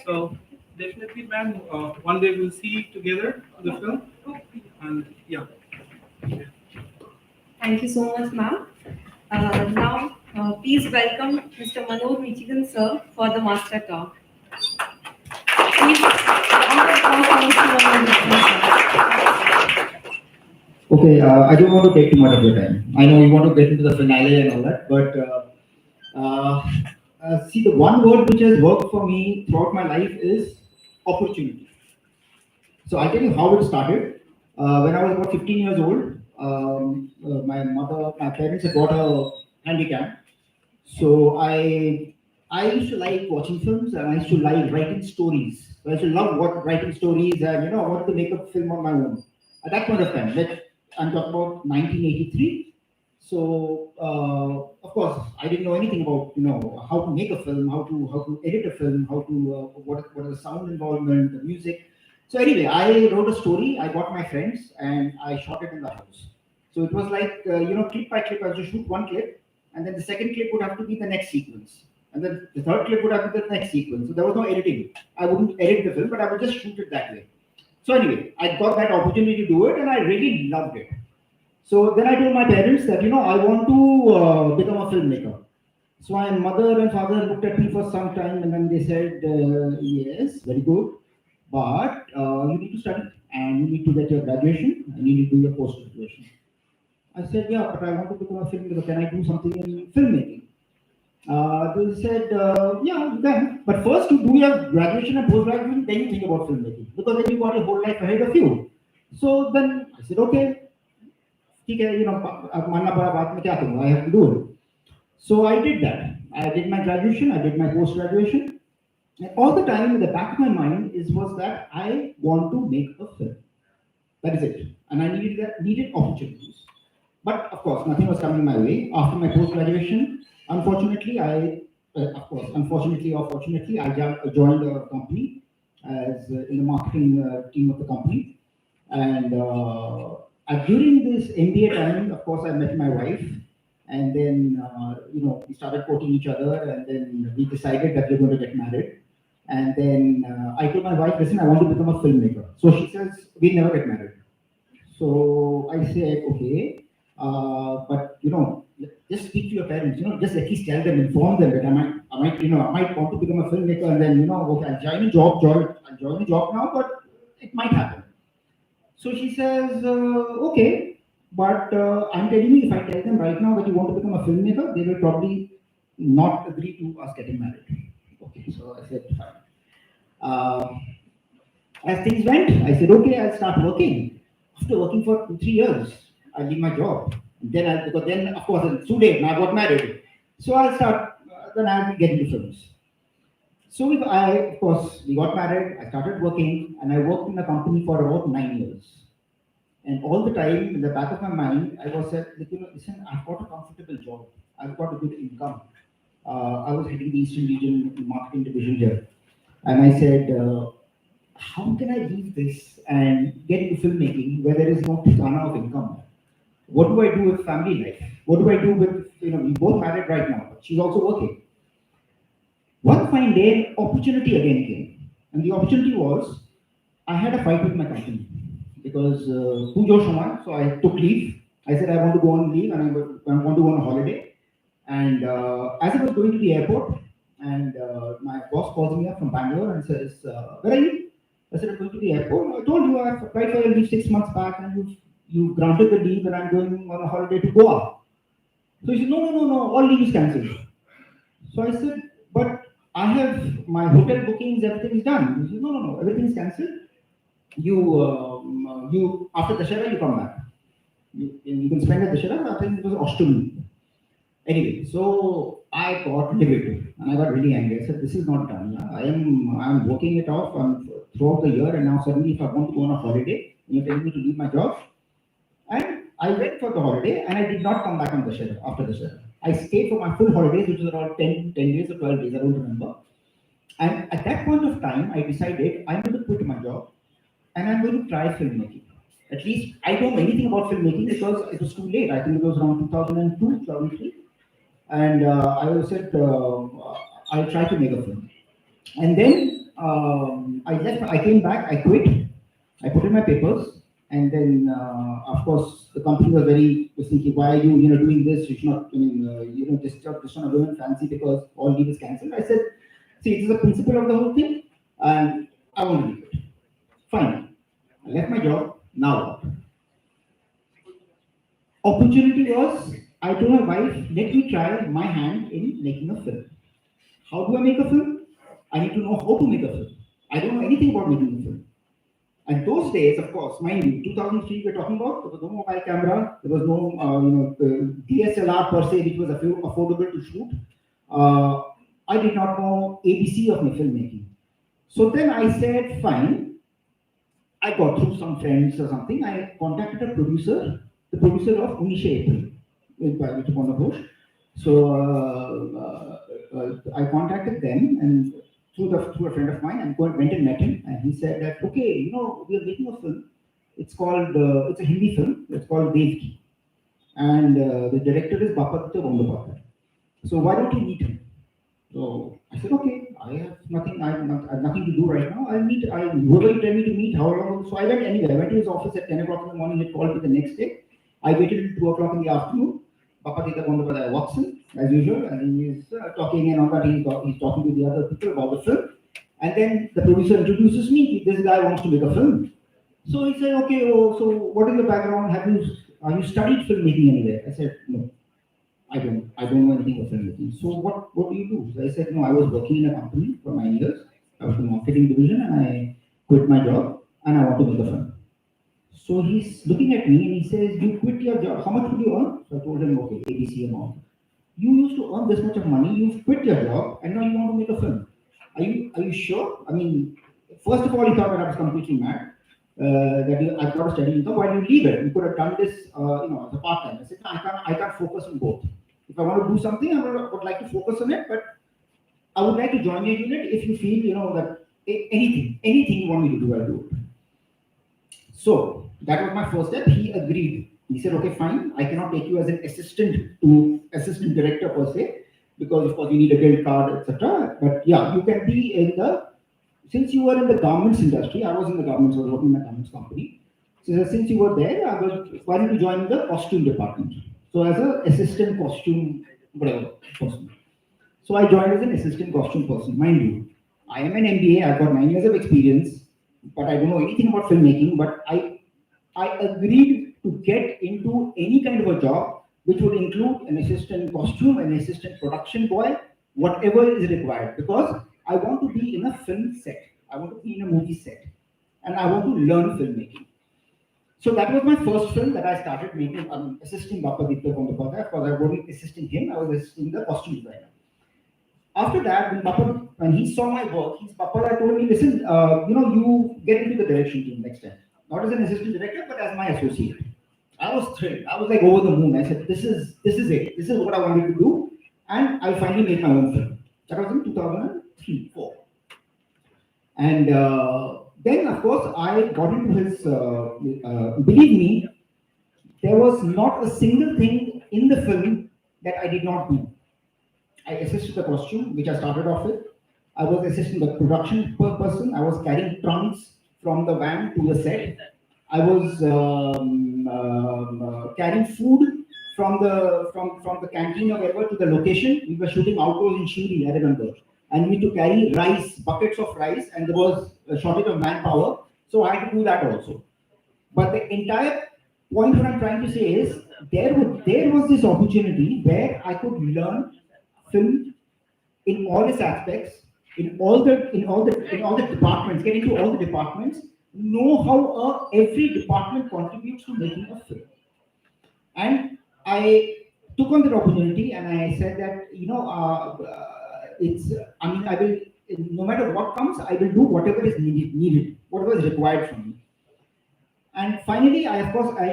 So definitely ma'am, one day we'll see together the film, and yeah. Thank you so much, ma'am. Now, please welcome Mr. Manoj Michigan, sir, for the master talk. Okay, I don't want to take too much of your time. I know you want to get into the finale and all that, but see, the one word which has worked for me throughout my life is opportunity. So I'll tell you how it started. When I was about 15 years old, my parents had bought a handicap, So I used to like watching films, and I used to like writing stories. I used to love writing stories, and I wanted to make a film on my own at that point of time. I'm talking about 1983. So of course, I didn't know anything about how to make a film, how to edit a film, how to what are the sound involvement, the music. So anyway, I wrote a story. I got my friends and I shot it in the house. So it was like clip by clip. I used to shoot one clip, and then the second clip would have to be the next sequence, and then the third clip would have to be the next sequence. So there was no editing. I wouldn't edit the film, but I would just shoot it that way. So anyway, I got that opportunity to do it, and I really loved it. So then I told my parents that I want to become a filmmaker. So my mother and father looked at me for some time, and then they said, "Yes, very good, but you need to study, and you need to get your graduation, and you need to do your post graduation." I said, "Yeah, but I want to become a filmmaker. Can I do something in filmmaking?" They said, "Yeah, you can, but first you do your graduation and post graduation, then you think about filmmaking, because then you got your whole life ahead of you." So then I said, "Okay, ठीक है, अब मानना पड़ा, बात में क्या करूँगा? I have to do it." So I did that. I did my graduation, I did my post graduation, and all the time in the back of my mind was that I want to make a film. That is it, and I needed opportunities. But of course, nothing was coming my way. After my post graduation, unfortunately, unfortunately or fortunately, I joined a company as in the marketing team of the company, and during this MBA time, of course, I met my wife, and then we started courting each other, and then we decided that we're going to get married. And then I told my wife, "Listen, I want to become a filmmaker." So she says, "We'll never get married." So I said, "Okay, but just speak to your parents. Just at least tell them, inform them that I might want to become a filmmaker, and then okay, I'll join a job now, but it might happen." So she says, "Okay, but I'm telling you, if I tell them right now that you want to become a filmmaker, they will probably not agree to us getting married." Okay, so I said, "Fine." As things went, I said, "Okay, I'll start working." After working for 2-3 years, I leave my job. Because then, of course, it's too late. Now I got married. So I'll start, then I'll get into films. So we got married, I started working, and I worked in the company for about 9 years. And all the time, in the back of my mind, I was like, "Listen, I've got a comfortable job. I've got a good income." I was heading the Eastern Region marketing division here. And I said, "How can I leave this and get into filmmaking where there is no tikana of income? What do I do with family life? What do I do with, we both married right now, but she's also working." One fine day, an opportunity again came. And the opportunity was, I had a fight with my company because so I took leave. I said, I want to go on leave and I want to go on a holiday. And as I was going to the airport, and my boss calls me up from Bangalore and says, "Where are you?" I said, "I'm going to the airport. I told you I've applied for your leave 6 months back, and you granted the leave, and I'm going on a holiday to Goa." So he said, No, all leave is cancelled." So I said, "But I have my hotel bookings, everything is done." He said, No, everything is cancelled. You after Dashera, you come back. You can spend at Dashera. I think it was Ashtomi. Anyway, so I got livid and I got really angry. I said, "This is not done. I'm working it off throughout the year, and now suddenly if I want to go on a holiday, you're telling me to leave my job." And I went for the holiday, and I did not come back on Dashera after Dashera. I stayed for my full holidays, which was around 10 days or 12 days, I don't remember. And at that point of time, I decided I'm going to quit my job and I'm going to try filmmaking. At least I don't know anything about filmmaking because it was too late. I think it was around 2002, 2003. And I said, I'll try to make a film. And then I left, I came back, I quit, I put in my papers, and then of course the company was thinking, "Why are you doing this? You should not, just on a women fancy because all leave is cancelled." I said, "See, it is the principle of the whole thing, and I want to leave it." Fine. I left my job, now what? Opportunity was, I told my wife, "Let me try my hand in making a film." How do I make a film? I need to know how to make a film. I don't know anything about making a film. And those days, of course, mind you, 2003 we're talking about, there was no mobile camera, there was no DSLR per se, which was affordable to shoot. I did not know ABC of my filmmaking. So then I said, fine. I got through some friends or something. I contacted a producer, the producer of Unisha April, which is one of those. So I contacted them and through a friend of mine, and went and met him, and he said that, okay, you know, we are making a film. It's called it's a Hindi film. It's called Devki, and the director is Bapatya Bondopathai. So why don't you meet him? So I said, okay, I have nothing. I have nothing to do right now. I'll meet. Whoever you tell me to meet, how long? So I went anyway. I went to his office at 10 o'clock in the morning. He called me the next day. I waited till 2 o'clock in the afternoon. Bapatya Bondopathai walks in as usual, and he's talking and all that. He's talking to the other people about the film, and then the producer introduces me. This guy wants to make a film. So he said, okay, oh, so what is the background? Have you studied filmmaking anywhere? I said, no. I don't know anything about filmmaking. So what do you do? So I said, no, I was working in a company for 9 years. I was in the marketing division, and I quit my job and I want to make a film. So he's looking at me and he says, you quit your job. How much would you earn? So I told him, okay, ABC amount. You used to earn this much of money, you've quit your job, and now you want to make a film. Are you sure? I mean, first of all, he thought that I was completely mad. I've got a study income. Why do you leave it? You could have done this, as a part-time. I said, no, I can't focus on both. If I want to do something, I would like to focus on it, but I would like to join your unit if you feel, that anything you want me to do, I'll do it. So that was my first step. He agreed. He said, okay, fine. I cannot take you as an assistant director per se, because of course you need a guild card, etc. But yeah, you can be since you were in the garments industry, I was in the garments, I was working in a garments company. So since you were there, I was planning to join the costume department. So as an assistant costume, whatever person. So I joined as an assistant costume person. Mind you, I am an MBA, I've got 9 years of experience, but I don't know anything about filmmaking, but I agreed to get into any kind of a job which would include an assistant costume, an assistant production boy, whatever is required, because I want to be in a film set. I want to be in a movie set, and I want to learn filmmaking. So that was my first film that I started making, assisting Bapatya Bondopathai. Of course, I wasn't assisting him, I was assisting the costume designer. After that, when he saw my work, Bapatya told me, listen, you get into the direction team next time. Not as an assistant director, but as my associate. I was thrilled. I was like over the moon. I said, this is it. This is what I wanted to do. And I finally made my own film. That was in 2003-04. And then, of course, I got into his, believe me, there was not a single thing in the film that I did not do. I assisted the costume, which I started off with. I was assisting the production person. I was carrying trunks from the van to the set. I was carrying food from the canteen or wherever to the location. We were shooting outdoors in Shuri, I remember. And we need to carry rice, buckets of rice, and there was a shortage of manpower. So I had to do that also. But the entire point what I'm trying to say is there was this opportunity where I could learn film in all its aspects, in all the departments, get into all the departments, know how every department contributes to making a film. And I took on that opportunity and I said that, I will, no matter what comes, I will do whatever is needed, whatever is required from me. And finally, I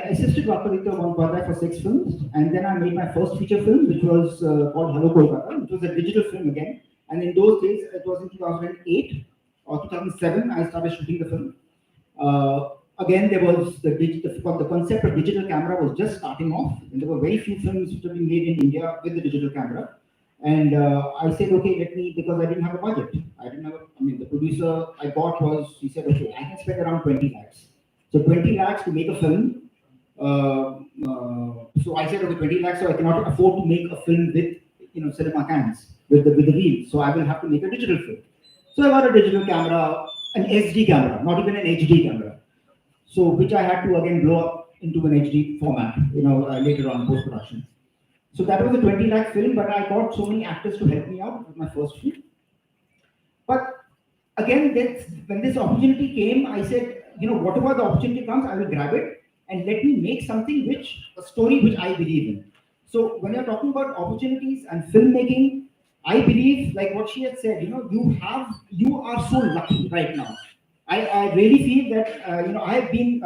assisted Bapatya Bondopathai for 6 films, and then I made my first feature film, which was called Hello Kolkata, which was a digital film again. And in those days, it was in 2008 or 2007, I started shooting the film. Again, there was the concept of digital camera was just starting off, and there were very few films which have been made in India with the digital camera. And I said, okay, because I didn't have a budget. The producer I got he said, okay, I can spend around 20 lakhs. So 20 lakhs to make a film. So I said, okay, 20 lakhs, so I cannot afford to make a film with, cinema cans, with the reel. So I will have to make a digital film. So I got a digital camera, an SD camera, not even an HD camera. So which I had to again blow up into an HD format, later on post-production. So that was a 20 lakh film, but I got so many actors to help me out with my first film. But again, when this opportunity came, I said, whatever the opportunity comes, I will grab it and let me make something a story which I believe in. So when you're talking about opportunities and filmmaking, I believe, like what she had said, you are so lucky right now. I really feel that,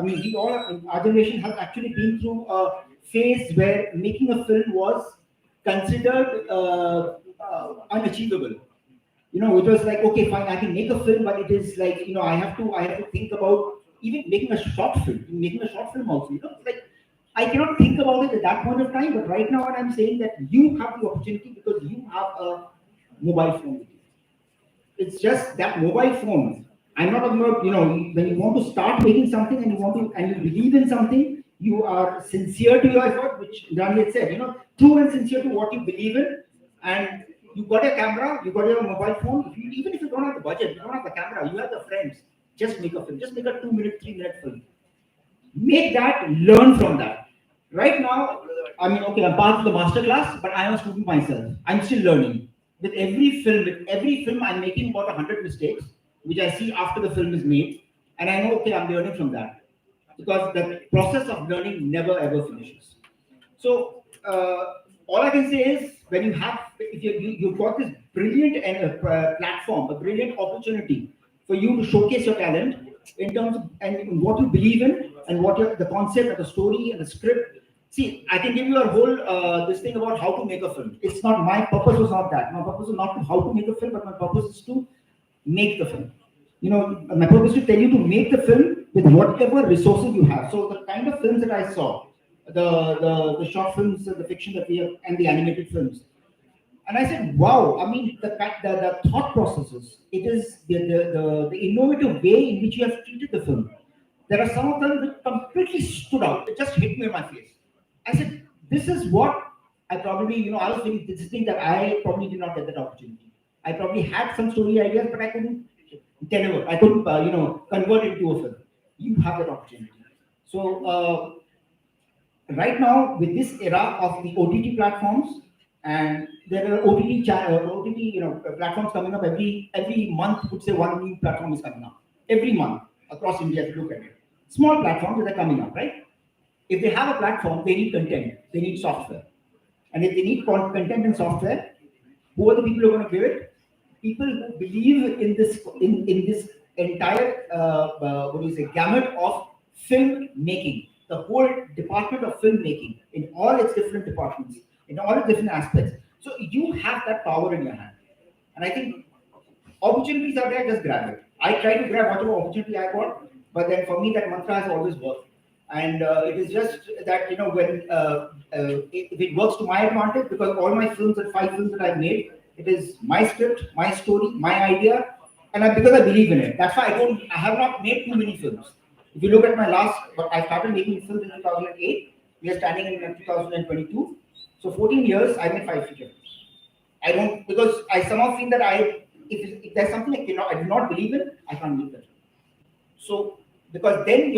we all, our generation has actually been through a phase where making a film was considered unachievable. It was like, okay, fine, I can make a film, but it is like, I have to think about even making a short film also, like, I cannot think about it at that point of time, but right now what I'm saying that you have the opportunity because you have a mobile phone with you. It's just that mobile phone. I'm not talking about, when you want to start making something and you believe in something, you are sincere to your effort, which Rani had said, true and sincere to what you believe in, and you got a camera, you got your mobile phone. Even if you don't have the budget, you don't have the camera, you have the friends, just make a film. Just make a 2-minute, 3-minute film. Make that, learn from that. Right now, I'm part of the master class, but I am a student myself. I'm still learning. With every film, I'm making about 100 mistakes, which I see after the film is made, and I know, okay, I'm learning from that. Because the process of learning never ever finishes. So, all I can say is, when you've got this brilliant platform, a brilliant opportunity for you to showcase your talent in terms of and what you believe in and the concept of the story and the script. See, I can give you a whole this thing about how to make a film. It's not my purpose was not that. My purpose was not how to make a film, but my purpose is to make the film. My purpose is to tell you to make the film with whatever resources you have. So the kind of films that I saw, the short films, the fiction that we have, and the animated films. And I said, wow, the thought processes, it is the innovative way in which you have treated the film. There are some of them that completely stood out. It just hit me in my face. I said, this is what I probably, I was thinking, this thing that I probably did not get that opportunity. I probably had some story ideas, but I couldn't deliver. I couldn't, convert it into a film. You have that opportunity. So, right now, with this era of the OTT platforms, and there are OTT platforms coming up every month. Would say one new platform is coming up every month across India. If you look at it, small platforms that are coming up, right? If they have a platform, they need content, they need software, and if they need content and software, who are the people who are going to give it? People who believe in this entire gamut of film making, the whole department of filmmaking in all its different departments, in all its different aspects. So you have that power in your hand, and I think opportunities are there. Just grab it. I try to grab whatever opportunity I got, but then for me that mantra has always worked, and it is just that when if it works to my advantage, because all my films and 5 films that I've made, it is my script, my story, my idea, and because I believe in it. That's why I have not made too many films. If you look at my I started making films in 2008. We are standing in 2022. So 14 years, I made 5 feature films. I don't, because I somehow feel that if there's something I do not believe in, I can't make that. So because then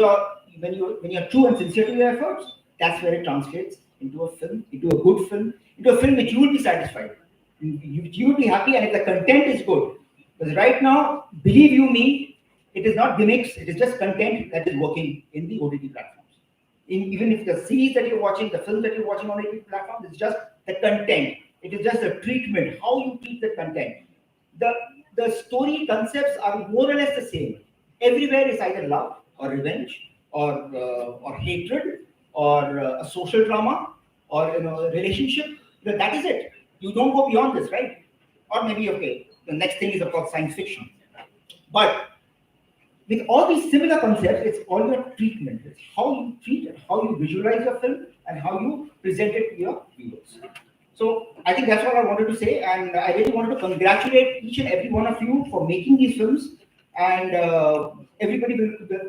when you're true and sincere to your efforts, that's where it translates into a film, into a good film, into a film which you will be satisfied. You will be happy, and if the content is good. Because right now, believe you me, it is not gimmicks, it is just content that is working in the OTT platforms. Even if the series that you're watching, the film that you're watching on OTT platforms, it's just the content. It is just a treatment, how you treat the content. The story concepts are more or less the same. Everywhere is either love or revenge or hatred or a social drama or a relationship. That is it. You don't go beyond this, right? Or maybe, okay, the next thing is of course science fiction. But with all these similar concepts, it's all your treatment. It's how you treat it, how you visualize your film, and how you present it to your viewers. So I think that's what I wanted to say, and I really wanted to congratulate each and every one of you for making these films. And everybody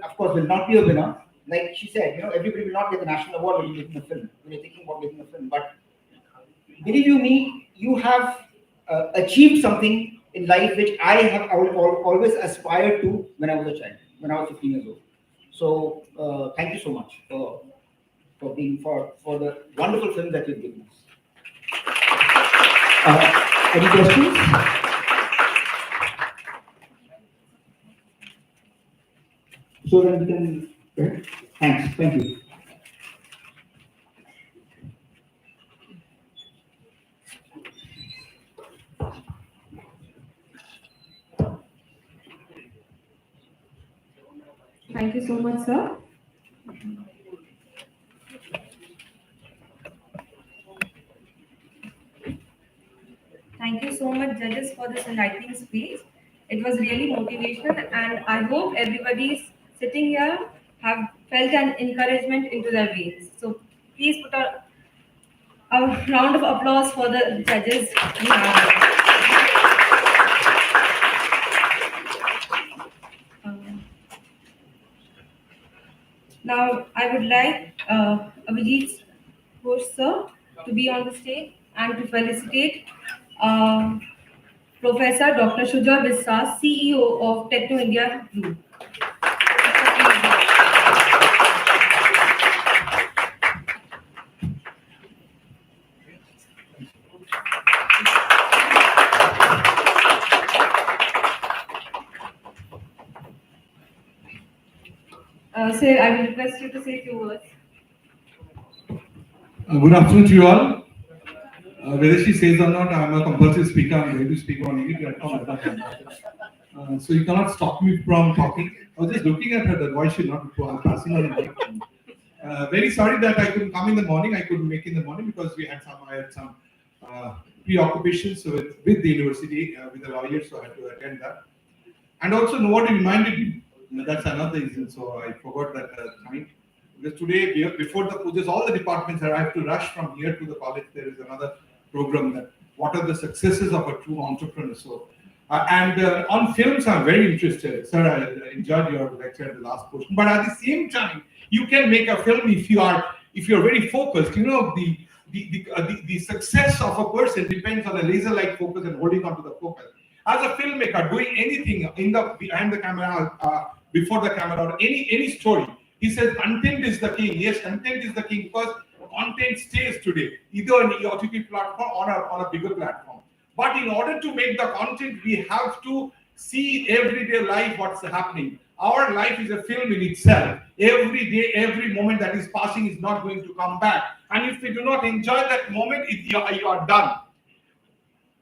of course, will not be a winner. Like she said, everybody will not get the national award when you're making a film, when you're thinking about making a film. But believe you me, you have achieved something in life which I always aspired to when I was a child, when I was 15 years old. So thank you so much for the wonderful film that you've given us. Any questions? so that we can. Okay? Thanks. Thank you. Thank you so much, sir. Thank you so much, judges, for this enlightening speech. It was really motivational, and I hope everybody sitting here have felt an encouragement into their veins. So please put a round of applause for the judges we have here. Now, I would like Abhijit Ghosh sir to be on the stage and to felicitate Professor Dr. Shuja Biswas, CEO of Techno India Group. Sir, I will request you to say a few words. Good afternoon to you all. Whether she says or not, I'm a compulsive speaker. I'm going to speak on any platform. So you cannot stop me from talking. I was just looking at her, that why should not I'm passing on the mic. Very sorry that I couldn't come in the morning. I couldn't make in the morning because I had some preoccupations with the university, with the lawyers, so I had to attend that. And also, nobody reminded me. That's another reason, so I forgot that time. Because today, before the pujas, all the departments I have to rush from here to the college. There is another program that what are the successes of a true entrepreneur. So, on films, I'm very interested. Sir, I enjoyed your lecture at the last portion. But at the same time, you can make a film if you're very focused. You know, the success of a person depends on a laser-like focus and holding on to the focus. As a filmmaker, doing anything behind the camera, before the camera, or any story, he says content is the king. Yes, content is the king because content stays today, either on the OTT platform or on a bigger platform. But in order to make the content, we have to see everyday life, what's happening. Our life is a film in itself. Every day, every moment that is passing is not going to come back. And if we do not enjoy that moment, you are done.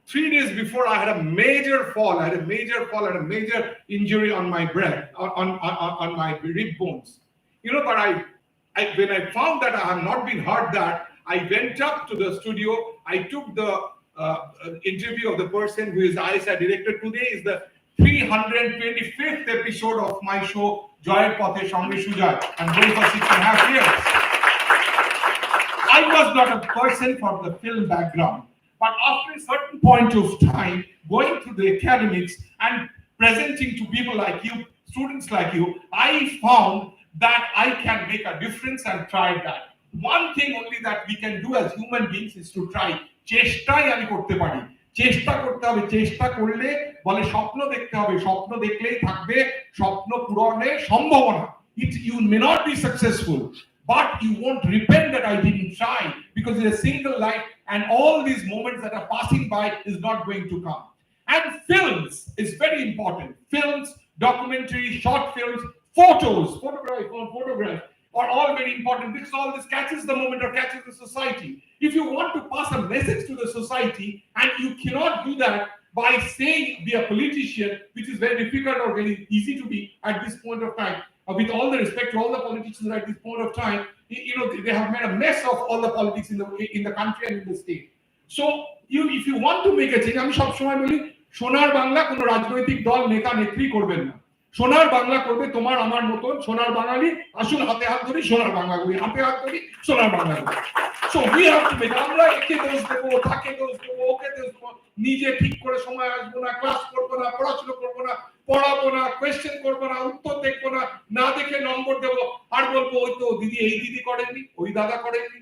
3 days before, I had a major fall. I had a major injury on my breast, on my rib bones. You know, but when I found that I have not been hurt, that I went up to the studio. I took the interview of the person who is ISA director. Today is the 325th episode of my show, Joy Pathe Shange Sujay. I'm going for 6.5 years. I was not a person from the film background. But after a certain point of time, going through the academics and presenting to people like you, students like you, I found that I can make a difference and tried that. One thing only that we can do as human beings is to try. চেষ্টাই আমি করতে পারি। চেষ্টা করতে হবে, চেষ্টা করলে বলে স্বপ্ন দেখতে হবে, স্বপ্ন দেখলেই থাকবে স্বপ্ন পূরণের সম্ভাবনা। You may not be successful, but you won't repent that I didn't try, because it's a single life and all these moments that are passing by is not going to come. And films is very important. Films, documentaries, short films, photographs are all very important, because all this catches the moment or catches the society. If you want to pass a message to the society, and you cannot do that by saying be a politician, which is very difficult or very easy to be at this point of time. With all the respect to all the politicians at this point of time, you know, they have made a mess of all the politics in the country and in the state. So if you want to make a change, আমি সব সময় বলি সোনার বাংলা কোনো রাজনৈতিক দল নেতা নেত্রী করবেন না। সোনার বাংলা করবে তোমার আমার মতন সোনার বাঙালি। আসুন হাতে হাত ধরি সোনার বাংলা করি, হাতে হাত ধরি সোনার বাংলা করি। So we have to make, আমরা একে দোষ দেবো, তাকে দোষ দেবো, ওকে দোষ দেবো, নিজে ঠিক করে সময় আসবো না, ক্লাস করবো না, পড়াশোনা করবো না, পড়াবো না, কোয়েশ্চেন করবো না, উত্তর দেখবো না, না দেখে নম্বর দেবো, আর বলবো ওই তো দিদি এই দিদি করেননি, ওই দাদা করেননি,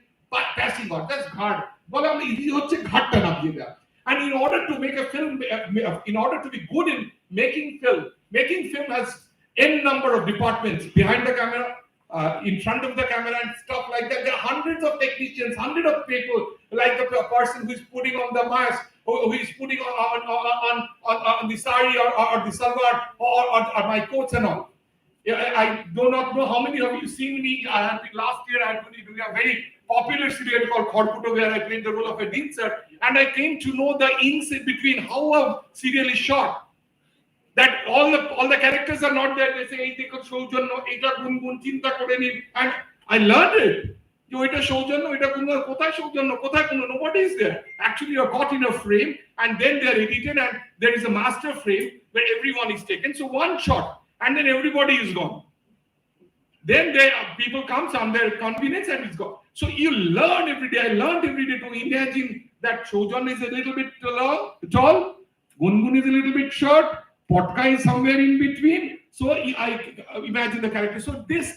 প্যাসিভ ঘাট, দ্যাটস ঘাট বলে। আমরা ইজি হচ্ছে ঘাটটা নামিয়ে দেওয়া। And in order to make a film, in order to be good in making film has n number of departments behind the camera, in front of the camera and stuff like that. There are hundreds of technicians, hundreds of people, like the person who is putting on the mask, who is putting on the sari or the salwar or my coats and all. Yeah, I do not know how many of you seen me. Last year I had been doing a very popular serial called Khorkuto, where I played the role of an insert, and I came to know the inks in between, how a serial is shot. That all the characters are not there. They say, "Ei dekho Shoujanno, eta gungun chinta kore nin," and I learned it. You eta Shoujanno, eta gungun, kothay Shoujanno, kothay gungun. Nobody is there. Actually, you're caught in a frame, and then they're edited, and there is a master frame where everyone is taken. So one shot, and then everybody is gone. Then people come, some their convenience, and it's gone. So you learn every day. I learned every day to imagine that Shoujan is a little bit tall, Gungun is a little bit short, Potka is somewhere in between. So I imagine the character. So this,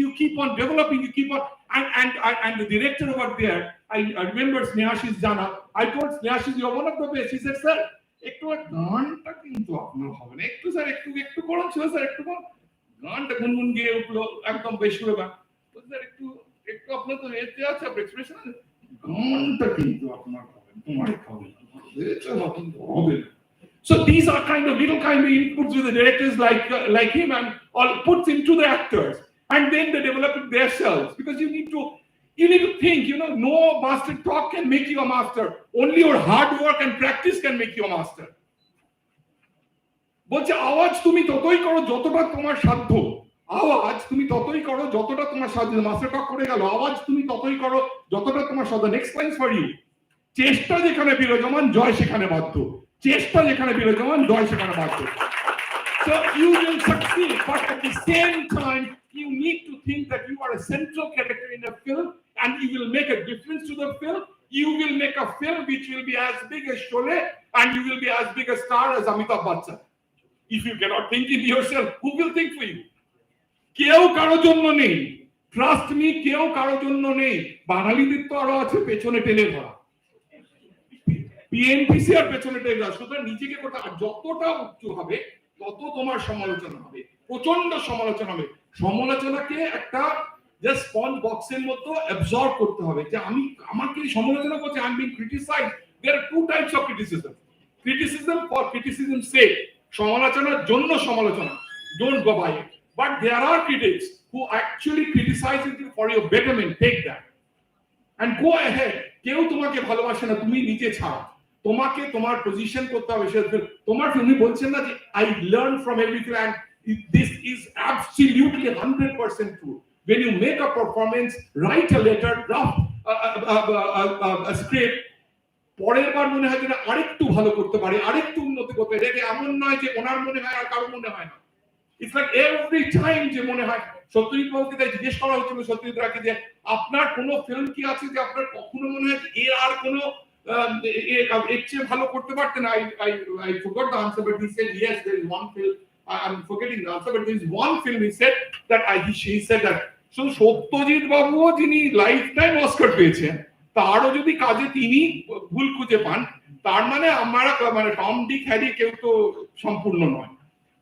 you keep on developing, you keep on, and the director over there, I remember Snehashish Jana. I told Snehashish, you're one of the best. He said, sir, একটু গানটা কিন্তু আপনার হবে না, একটু sir একটু করুন ছিল স্যার, একটু করুন, গানটা গুনগুন গিয়ে উঠলো একদম বেশ করে গান, স্যার একটু আপনার তো এতে আছে, আপনার এক্সপ্রেশন আছে, গানটা কিন্তু আপনার হবে, তোমার হবে, হবে না. So these are kind of inputs with the directors like him, and all puts into the actors, and then they develop it themselves, because you need to think, no master talk can make you a master. Only your hard work and practice can make you a master. বলছে আওয়াজ তুমি ততই করো যতটা তোমার সাধ্য, আওয়াজ তুমি ততই করো যতটা তোমার সাধ্য। মাস্টার টক করে গেল, আওয়াজ তুমি ততই করো যতটা তোমার সাধ্য। নেক্সট লাইন ফর ইউ, চেষ্টা যেখানে বিরাজমান জয় সেখানে বাধ্য, চেষ্টা যেখানে বিরাজমান জয় সেখানে বাধ্য। So you will succeed, but at the same time you need to think that you are a central character in a film, and you will make a difference to the film. You will make a film which will be as big as Sholay, and you will be as big a star as Amitabh Bachchan. If you cannot think in yourself, who will think for you? কেউ কারো জন্য নেই, trust me, কেউ কারো জন্য নেই। বাঙালিদের তো আরো আছে পেছনে টেনে ধরা, পিএনপিসি আর পেছনে টেনে ধরা। সুতরাং নিজেকে যতটা উঁচু হবে তত তোমার সমালোচনা হবে, প্রচন্ড সমালোচনা হবে। সমালোচনাকে একটা জাস্ট স্পঞ্জ বক্সের মতো অ্যাবজর্ব করতে হবে, যে আমাকে সমালোচনা করছে, I am being criticised. There are two types of criticism, criticism for criticism sake, সমালোচনার জন্য সমালোচনা, don't go by it. But there are critics who actually criticise it for your betterment, take that and go ahead. কেউ তোমাকে ভালোবাসে না, তুমি নিজে ছাড়া। তোমাকে তোমার পজিশন করতে হবে। তোমার উনি বলছেন না যে I learn from everything, and this is absolutely 100% true. When you make a performance, write a letter, draft a script, পরের বার মনে হয় যে আরেকটু ভালো করতে পারে, আরেকটু উন্নতি করতে পারে। এটা এমন নয় যে ওনার মনে হয় আর কারো মনে হয় না। ইটস লাইক এভরি টাইম যে মনে হয়। সত্যজিৎ বাবুকে তাই জিজ্ঞেস করা হচ্ছিল সত্যজিৎ রাকে, যে আপনার কোনো ফিল্ম কি আছে যে আপনার কখনো মনে হয় এর আর কোনো এর চেয়ে ভালো করতে পারতেন? I forgot the answer, but he said yes, there is one film. I'm forgetting the answer, but there is one film he said that he said that. So Satyajit বাবুও যিনি লাইফ টাইম অস্কার পেয়েছেন, তারও যদি কাজে তিনি ভুল খুঁজে পান, তার মানে আমরা টম ডিক হ্যারি কেউ তো সম্পূর্ণ নয়।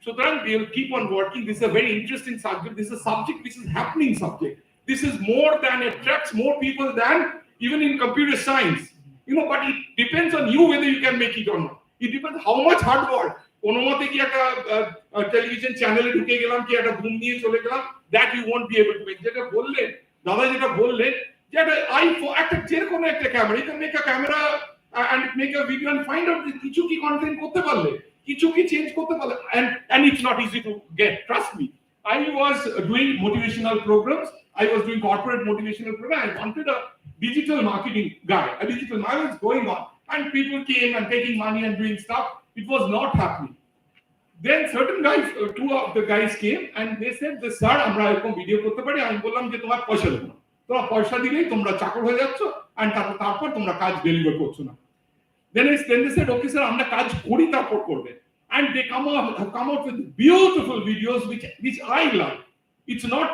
সুতরাং we will keep on working. This is a very interesting subject. This is a subject which is happening subject. This is more than attracts more people than even in computer science. But it depends on you whether you can make it or not. It depends how much hard work. কোনো মতে কি একটা television চ্যানেলে ঢুকে গেলাম, কি একটা ঘুম নিয়ে চলে গেলাম, that you won't be able to make. যেটা বললেন দাদা, যেটা বললেন যে একটা যে কোনো একটা camera, you can make a camera and make a video and find out যে কিছু কি কন্টেন্ট করতে পারলে, কিছু কি চেঞ্জ করতে পারলে, and it's not easy to get, trust me. I was doing motivational programs, I was doing corporate motivational program. I wanted a digital marketing guy, I was going on, and people came and taking money and doing stuff. It was not happening. Then certain guys, two of the guys came and they said, "Sir, আমরা এরকম video করতে পারি।" আমি বললাম যে তোমার পয়সা দেবো না, তোমার পয়সা দিলেই তোমরা চাকর হয়ে যাচ্ছ, and তারপর তোমরা কাজ ডেলিভার করছো না। Then they said, "Okay sir, আমরা কাজ করি তারপর করবে," and they come out with beautiful videos which I like. It's not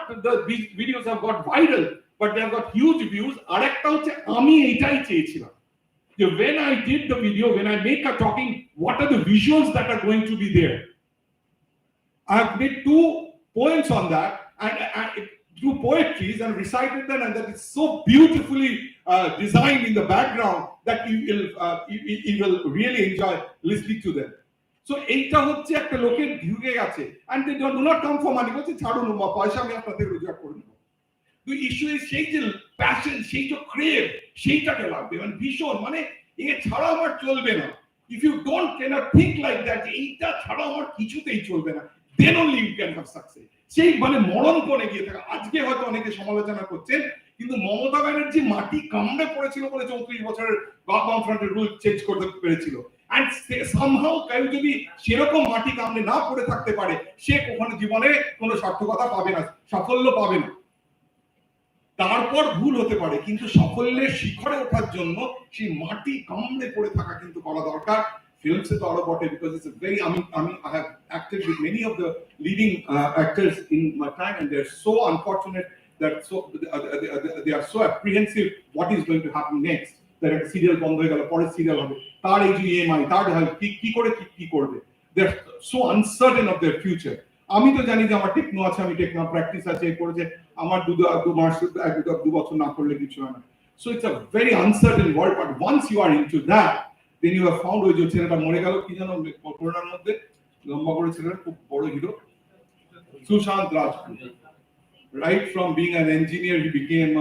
these videos have got viral, but they have got huge views. আর একটা হচ্ছে আমি এইটাই চেয়েছিলাম, when I did the video, when I make a talking, what are the visuals that are going to be there? I have made 2 poems on that, and 2 poetries, and recited them, and that is so beautifully designed in the background that you will really enjoy listening to them. সো এইটা হচ্ছে একটা লোকের ঢুকে গেছে and they do not come for money, বলছে ছাড়ুন পয়সা আমি আপনাদের রোজগার করে নেবো। তো ইস্যু সেই যে প্যাশন, সেই যে ক্রেভ, সেইটাকে লাগবে, মানে ভীষণ, মানে ছাড়া আমার চলবে না। If you don't can't think like that, এইটা ছাড়া আমার কিছুতেই চলবে না, then only you can have success. সেই মানে মরণপণে গিয়ে থাকা। আজকে হয়তো অনেকে সমালোচনা করছেন, কিন্তু মমতা ব্যানার্জি মাটি কামড়ে পড়েছিল বলে 34 বছরের বাম ফ্রন্টের রুল চেঞ্জ করতে পেরেছিল। এন্ড সামহাউ কেউ যদি সেরকম মাটি কামড়ে না পড়ে থাকতে পারে, সে কখনো জীবনে কোনো সার্থকতা পাবে না, সাফল্য পাবে না। তারপর ভুল হতে পারে, কিন্তু সাফল্যের শিখরে ওঠার জন্য সেই মাটি কামড়ে পড়ে থাকা কিন্তু করা দরকার। Films is all about it because it's a very, I have acted with many of the leading actors in my time, and they're so unfortunate that they are so apprehensive what is going to happen next. That a serial বন্ধ হয়ে গেল, পরের serial হবে, তার এই EMI, তার কি করে কি করবে, they're so uncertain of their future. আমি তো জানি যে আমার টেকনো আছে, আমি টেকনো প্র্যাকটিস আছে, করেছে আমার দু মাস 2 বছর না করলে কিছু হয় না। So it's a very uncertain world, but once you are into that, then you have found ওই যে ছেলেটা মরে গেল কি জানো করোনার মধ্যে, লম্বা করে ছেলেটা, খুব বড় hero, Sushant Rajput. Right from being an engineer, he became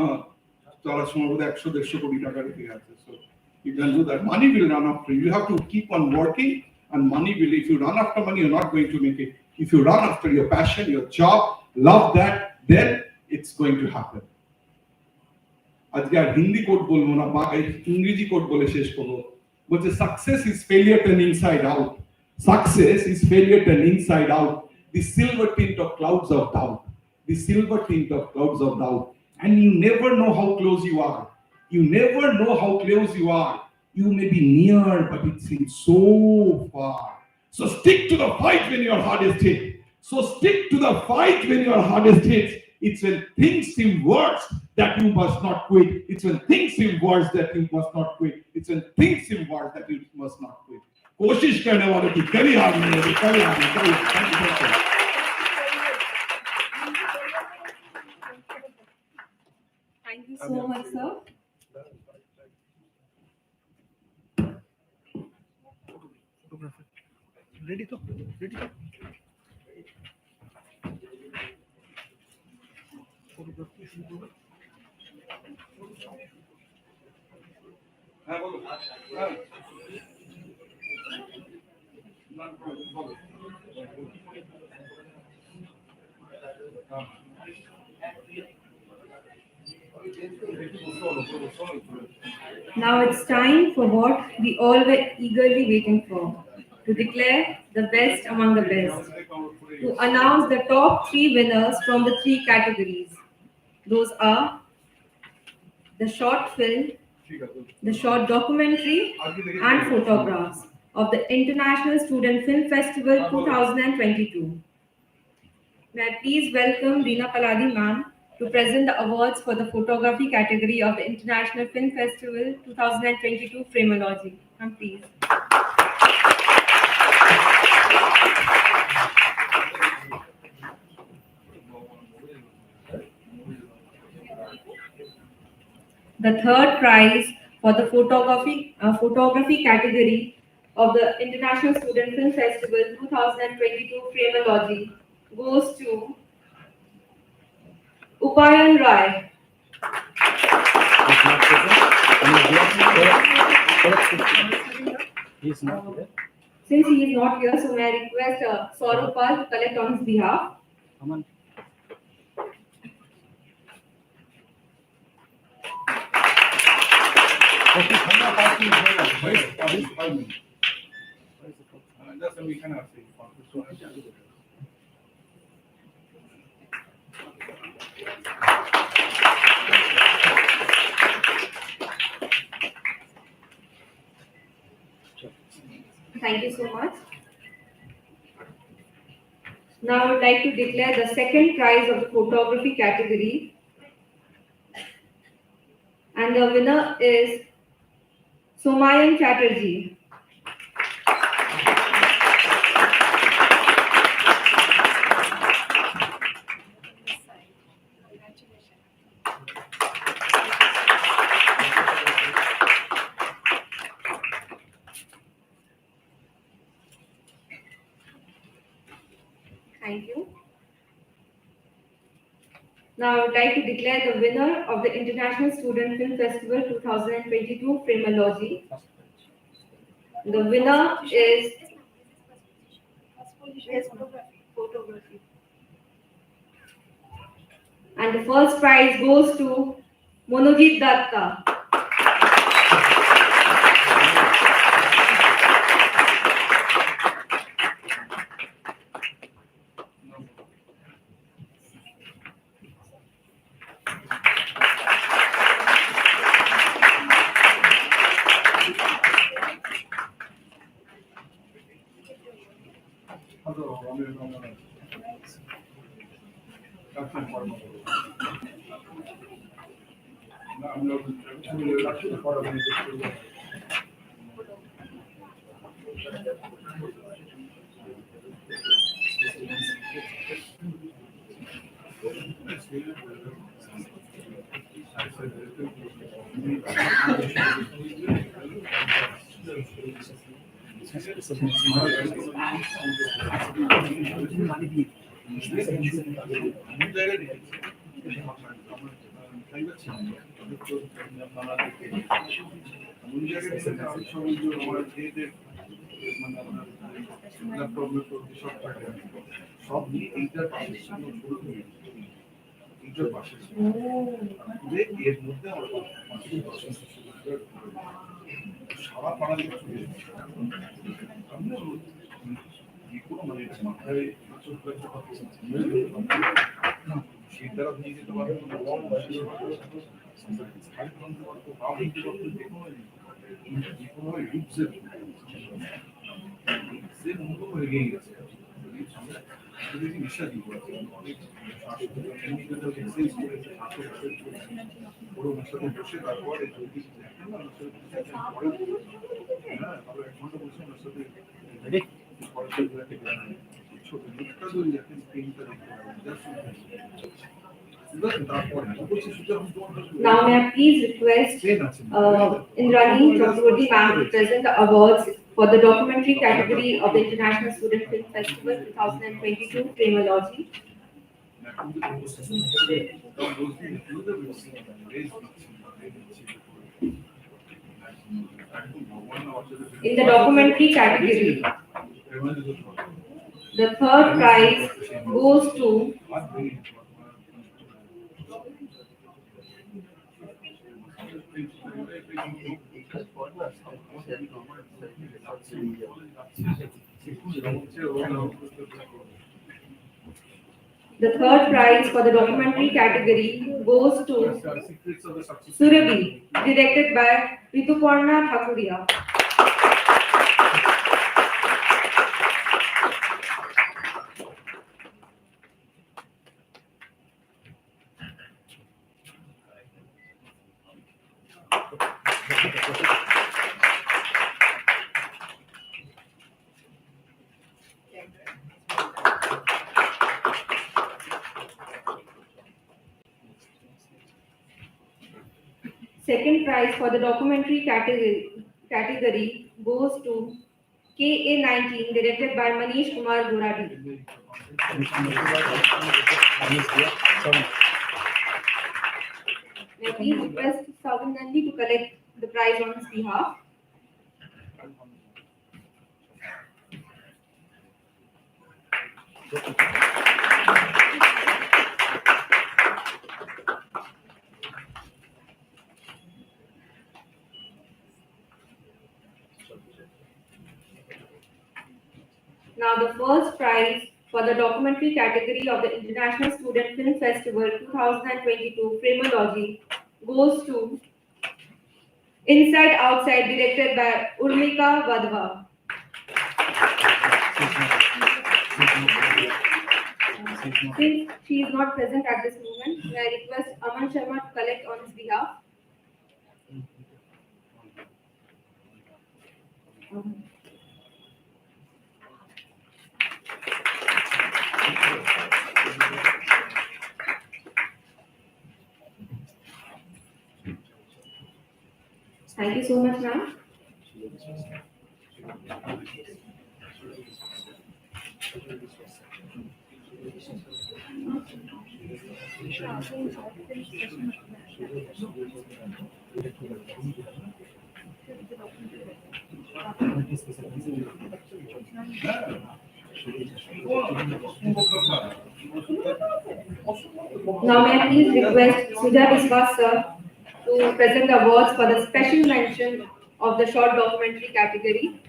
চলার সময় বোধহয় 100-150 কোটি টাকা রেখে গেছে। So you can do that. Money will run after you. You have to keep on working, and money will. If you run after money, you're not going to make it. If you run after your passion, your job, love that, then it's going to happen. আজকে আর Hindi coat বলবো না, বা ইংরেজি coat বলে শেষ করবো। বলছে success is failure turned inside out. Success is failure turned inside out. The silver tint of clouds of doubt. The silver tint of clouds of doubt. And you never know how close you are. You never know how close you are. You may be near, but it seems so far. So stick to the fight when your heart is hit. So stick to the fight when your heart is hit. It's when things seem worse that you must not quit. It's when things seem worse that you must not quit. It's when things seem worse that you must not quit. कोशिश करने वालों की कभी हार नहीं होगी, कभी हार नहीं होगी। Thank you so much, sir. Ready to? Ready to? হ্যাঁ বলো। Now it's time for what we all were eagerly waiting for, to declare the best among the best, to announce the top 3 winners from the 3 categories. Those are the short film, the short documentary, and photographs of the International Student Film Festival 2022. May I please welcome Reena Paladi ma'am to present the awards for the photography category of the International Film Festival 2022 Frameology. Ma'am, please. The third prize for the photography category of the International Student Film Festival 2022 Frameology goes to Upayan Rai. Since he is not here, so may I request Saurabh Pal to collect on his behalf. Thank you so much. Now I would like to declare the second prize of the photography category. And the winner is Somayan Chatterjee. Thank you. Now I would like to declare the winner of the International Student Film Festival 2022 Frameology. The winner is photography. And the first prize goes to Monojit Datta. Now may I please request Indrani Chakraborty ma'am to present the awards for the documentary category of the International Student Film Festival 2022 Frameology. In the documentary category, the third prize goes to the third prize for the documentary category goes to Surabhi, directed by Rituparna Thakuria. Second prize for the documentary category goes to KA19, directed by Manish Kumar Guradi. May I please request Savan Nandi to collect the prize on his behalf. Now the first prize for the documentary category of the International Student Film Festival 2022 Frameology goes to Inside Outside, directed by Urmika Vadva. Since she is not present at this moment, may I request Aman Sharma to collect on his behalf. Thank you so much, ma'am. Now may I please request Sudha Biswas sir to present the awards for the special mention of the short documentary category.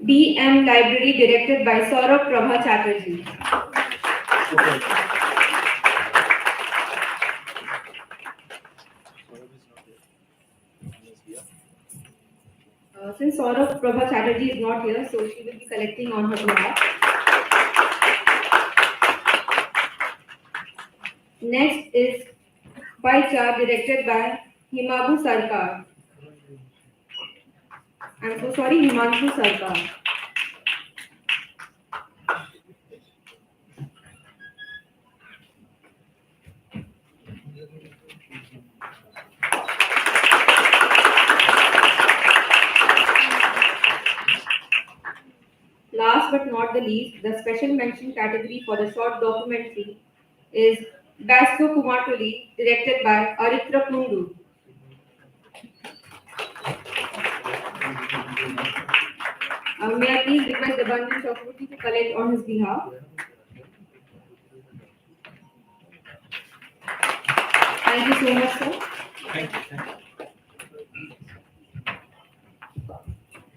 DM Library directed by Saurabh Prabha Chatterjee. Since Saurabh Prabha Chatterjee is not here, so she will be collecting on her behalf. Next is Pie Chart directed by Himabu Sarkar. I'm so sorry, Himanshu Sarkar. Last but not the least, the special mention category for the short documentary is Basko Kumatuli, directed by Aritra Kundu. May I please request the Bandhan Chakraborty to collect on his behalf? Thank you so much, sir. Thank you.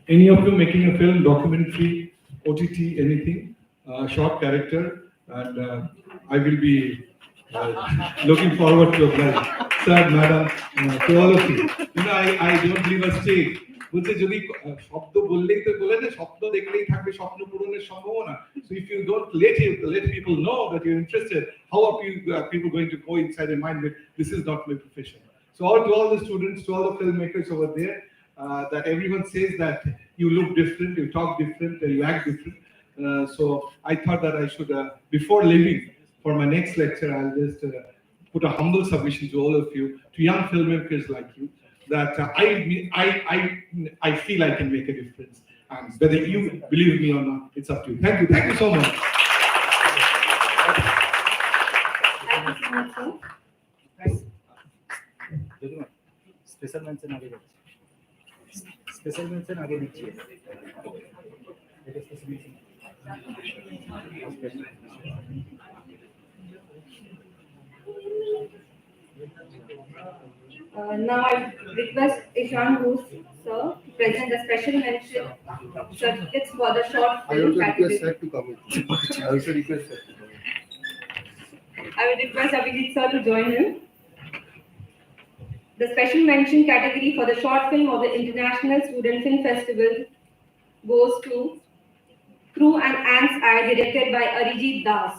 Any of you making a film, documentary, OTT, anything, short character, and I will be looking forward to apply. Sir, madam, to all of you. You know, I don't leave a stage. বলছে যদি শব্দ বললেই তো বলে না স্বপ্ন দেখলেই থাকবে স্বপ্ন পূরণের সম্ভাবনা so if you don't let people know that you're interested how are people going to go inside their mind that this is not my profession so to all the students to all the filmmakers over there that everyone says that you look different you talk different you act different so I thought that I should before leaving for my next lecture I'll just put a humble submission to all of you to young filmmakers like you that I feel I can make a difference. And whether you believe me or not, it's up to you. Thank you so much. Thank you so much, sir. Special mention आगे दीजिए special mention आगे दीजिए Now I request Ishan Ghosh sir to present the special mention certificates for the short film category. I also request sir. I will request Abhijit sir to join him. The special mention category for the short film of the International Student Film Festival goes to Through an Ant's Eye, directed by Arijit Das.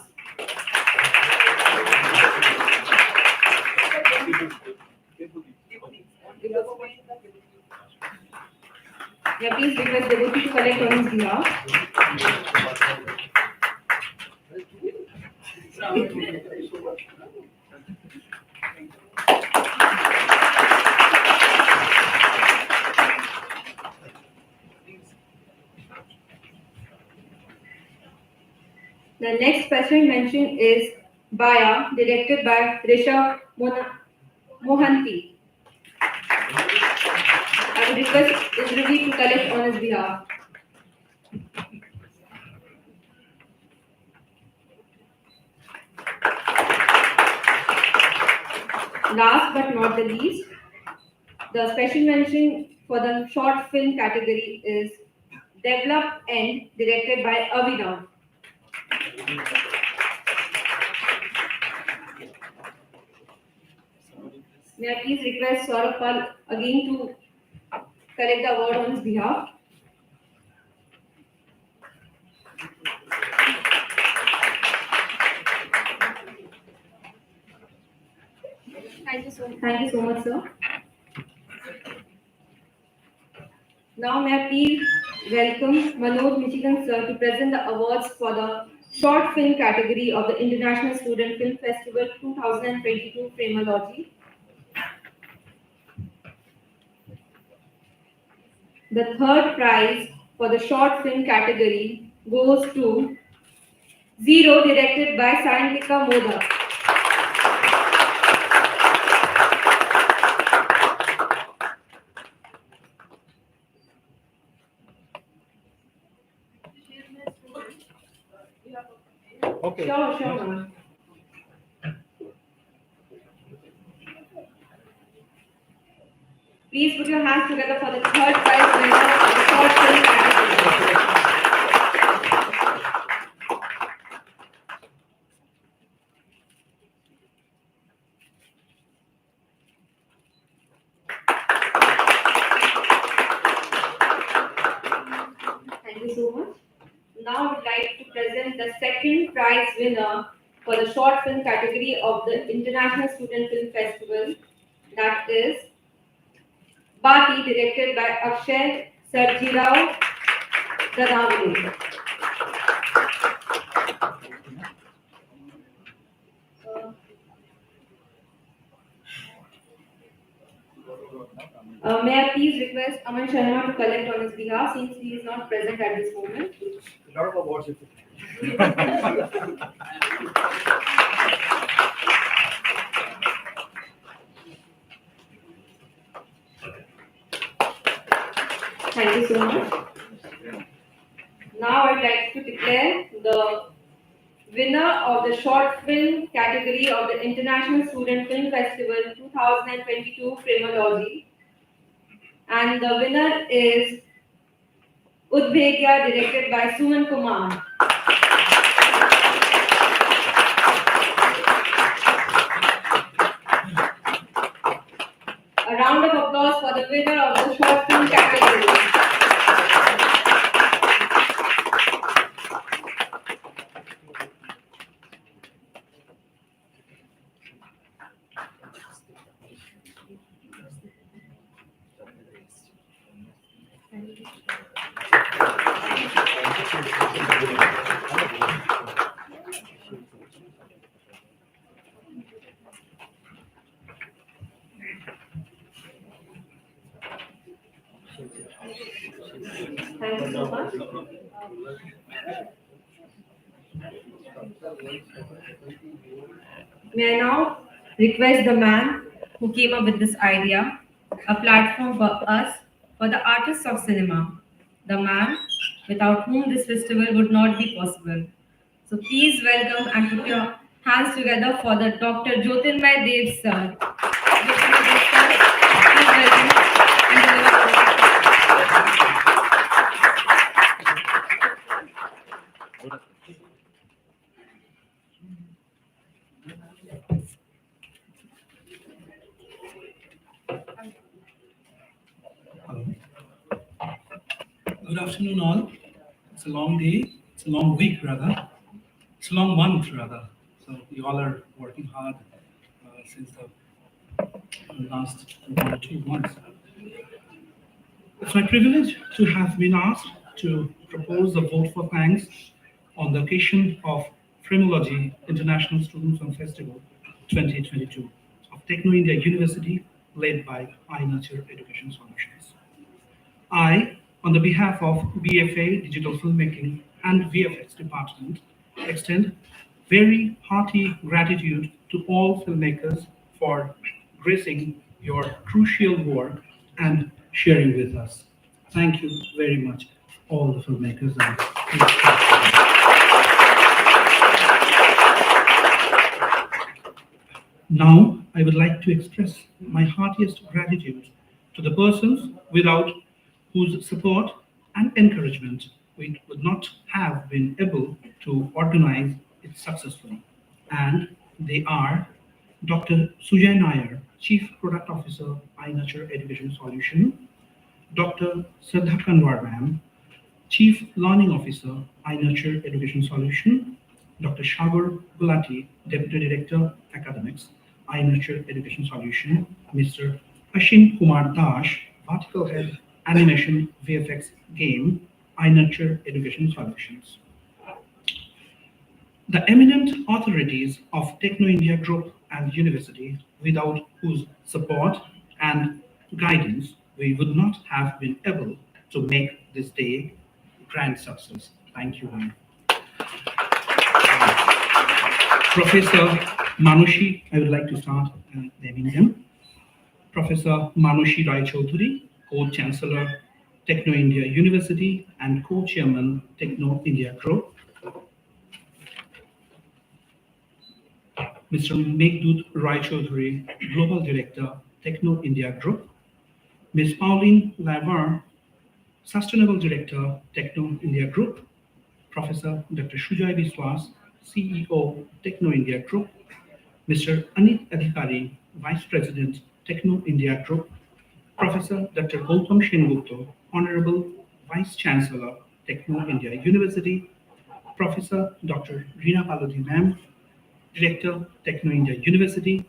Yeah, please request Devotee to collect on his behalf. The next special mention is Baya, directed by Rishabh Mohanty. I would request Indraji to collect on his behalf. Last but not the least, the special mention for the short film category is Develop End, directed by Avinav. May I please request Saurabh Pal again to collect the award on his behalf. Thank you so much, sir. Now may I please welcome Manoj Michigan sir to present the awards for the short film category of the International Student Film Festival 2022 Frameology. The third prize for the short film category goes to Zero, directed by Sayantika Moda. Okay. Sure, ma'am. Please put your hands together for the third prize winner of the short film category. Thank you so much. Now I would like to present the second prize winner for the short film category of the International Student Film Festival, that is Bati, directed by Akshay Sarjirao Pradhavale. May I please request Aman Sharma to collect on his behalf since he is not present at this moment. A lot of awards. Thank you so much. Now I'd like to declare the winner of the short film category of the International Student Film Festival 2022 Frameology. And the winner is Udbhegya, directed by Suman Kumar. A round of applause for the winner of the short film category. Thank you so much. May I now request the man who came up with this idea, a platform for us, for the artists of cinema, the man without whom this festival would not be possible. So please welcome and put your hands together for the Dr. Jyotirmay Dev sir. Jyotirmay Dev sir, please welcome. Good afternoon, all. It's a long day. It's a long week, rather. It's a long month, rather. So you all are working hard since the last 1 or 2 months. It's my privilege to have been asked to propose a vote for thanks on the occasion of Frameology International Student Film Festival 2022 of Techno India University, led by iNurture Education Solutions. I, on the behalf of BFA-Digital Filmmaking and VFX department, extend very hearty gratitude to all filmmakers for gracing your crucial work and sharing with us. Thank you very much, all the filmmakers. Now, I would like to express my heartiest gratitude to the persons without whose support and encouragement we would not have been able to organize it successfully. And they are Dr. Sujay Nair, Chief Product Officer, iNurture Education Solution, Dr. Siddha Kanwar ma'am, Chief Learning Officer, iNurture Education Solution, Dr. Shagur Gulati, Deputy Director, Academics, iNurture Education Solution, Mr. Ashin Kumar Dash, Vertical Head, animation VFX game iNurture Education Solutions. The eminent authorities of Techno India Group and University, without whose support and guidance we would not have been able to make this day grand success. Thank you, ma'am. Professor Manushi, I would like to start naming him. Professor Manushi Rai Chaudhuri, Co-Chancellor, Techno India University and Co-Chairman, Techno India Group. Mr. Meghdut Rai Chaudhuri, Global Director, Techno India Group. Ms. Pauline Lavar, Sustainable Director, Techno India Group. Professor Dr. Shujoy Biswas, CEO, Techno India Group. Mr. Anit Adhikari, Vice President, Techno India Group. Professor Dr. Gautam Sengupta, Honorable Vice Chancellor, Techno India University. Professor Dr. Reena Palodi Ma'am, Director, Techno India University.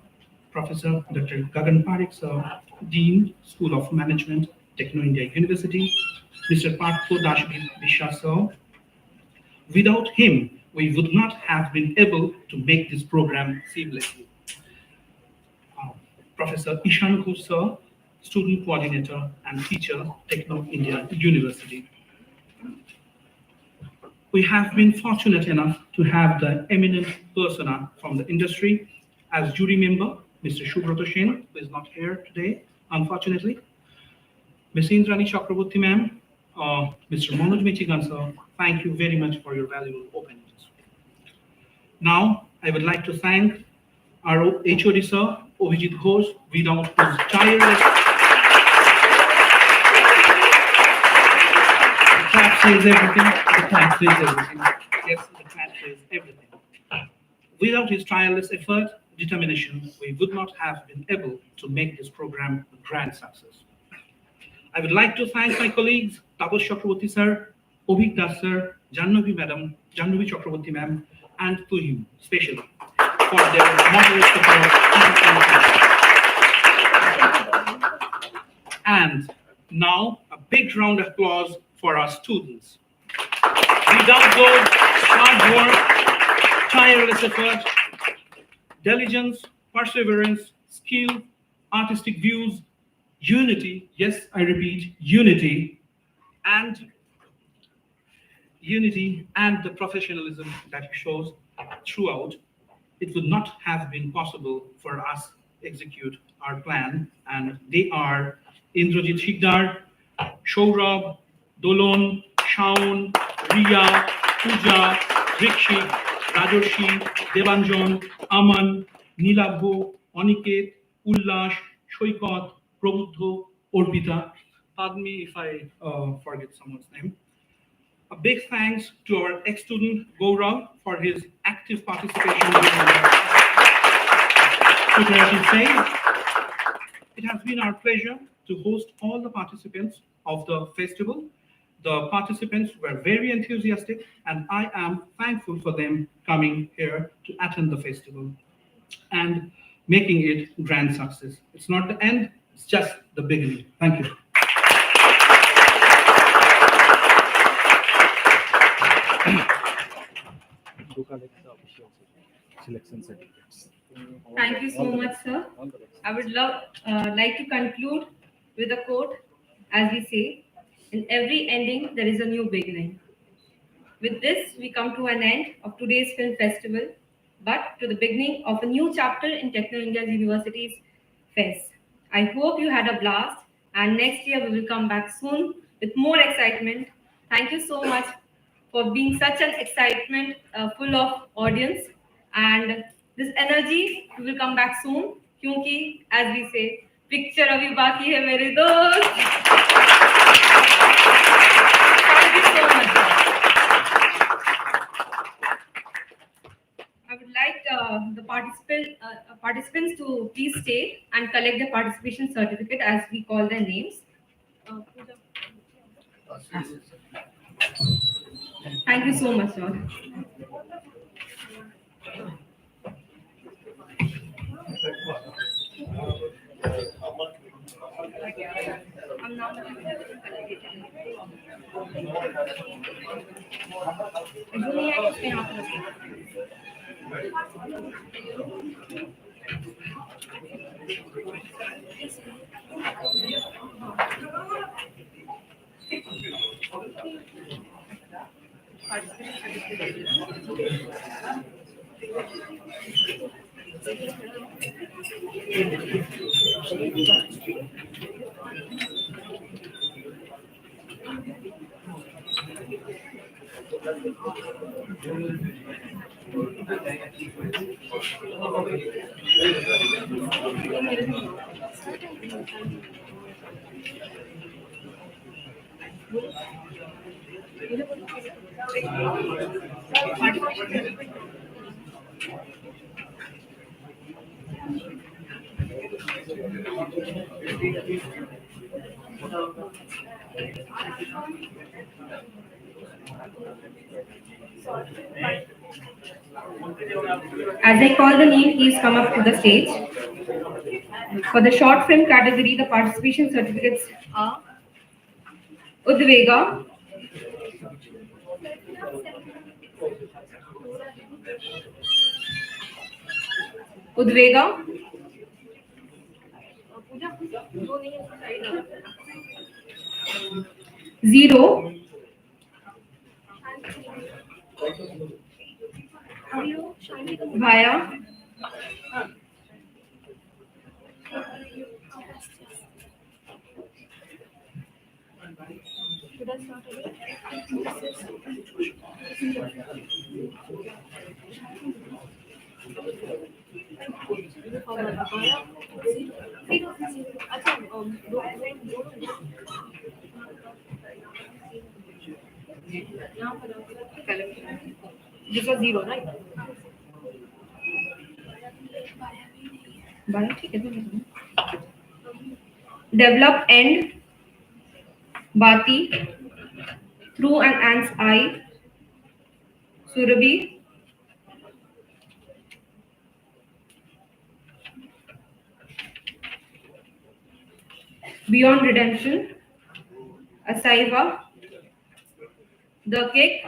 Professor Dr. Gagan Parekh Sir, Dean, School of Management, Techno India University. Mr. Partho Dashbhi Bisha Sir. Without him, we would not have been able to make this program seamlessly. Professor Ishan Ghosh Sir, Student Coordinator and Teacher, Techno India University. We have been fortunate enough to have the eminent persona from the industry as jury member, Mr. Shubroto Shen, who is not here today, unfortunately. Ms. Indrani Chakraborty ma'am, Mr. Manoj Mechigan sir, thank you very much for your valuable opinions. Now, I would like to thank our HOD sir, Abhijit Ghosh, without whose tireless clap says everything. The clap says everything. Yes, the clap says everything. Without his tireless effort, determination, we would not have been able to make this program a grand success. I would like to thank my colleagues, Tapas Chakraborty sir, Obhik Das sir, Jannavi madam, Jannavi Chakraborty ma'am, and to you, especially, for their moderate support. And now, a big round of applause for our students. Without those hard work, tireless effort, diligence, perseverance, skill, artistic views, unity, yes, I repeat, unity, and the professionalism that he shows throughout, it would not have been possible for us to execute our plan. And they are Indrajit Shikdar, Shourab, Dolon, Shaun, Riya, Pooja, Rikshik, Rajoshi, Debanjan, Aman, Nilabho, Aniket, Ullash, Shoikot, Prabhuddho, Orpita. Pardon me if I forget someone's name. A big thanks to our ex-student Gaurav for his active participation in the tutorial phase. It has been our pleasure to host all the participants of the festival. The participants were very enthusiastic, and I am thankful for them coming here to attend the festival and making it grand success. It's not the end, it's just the beginning. Thank you. Thank you so much, sir. I would like to conclude with a quote, as we say, in every ending, there is a new beginning. With this, we come to an end of today's film festival, but to the beginning of a new chapter in Techno India University's fest. I hope you had a blast, and next year we will come back soon with more excitement. Thank you so much for being such an excitement full of audience, and this energy, we will come back soon, क्योंकि as we say, picture अभी बाकी है मेरे दोस्त. Thank you so much. I would like the participants to please stay and collect the participation certificate as we call their names. Thank you so much, sir. As I call the name, please come up to the stage. For the short film category, the participation certificates are Udvega, Udvega, Zero, Vaya, this was zero, right? Develop end, Bati, through an ant's eye, Surabhi, Beyond Redemption, Asaiva, The Kick,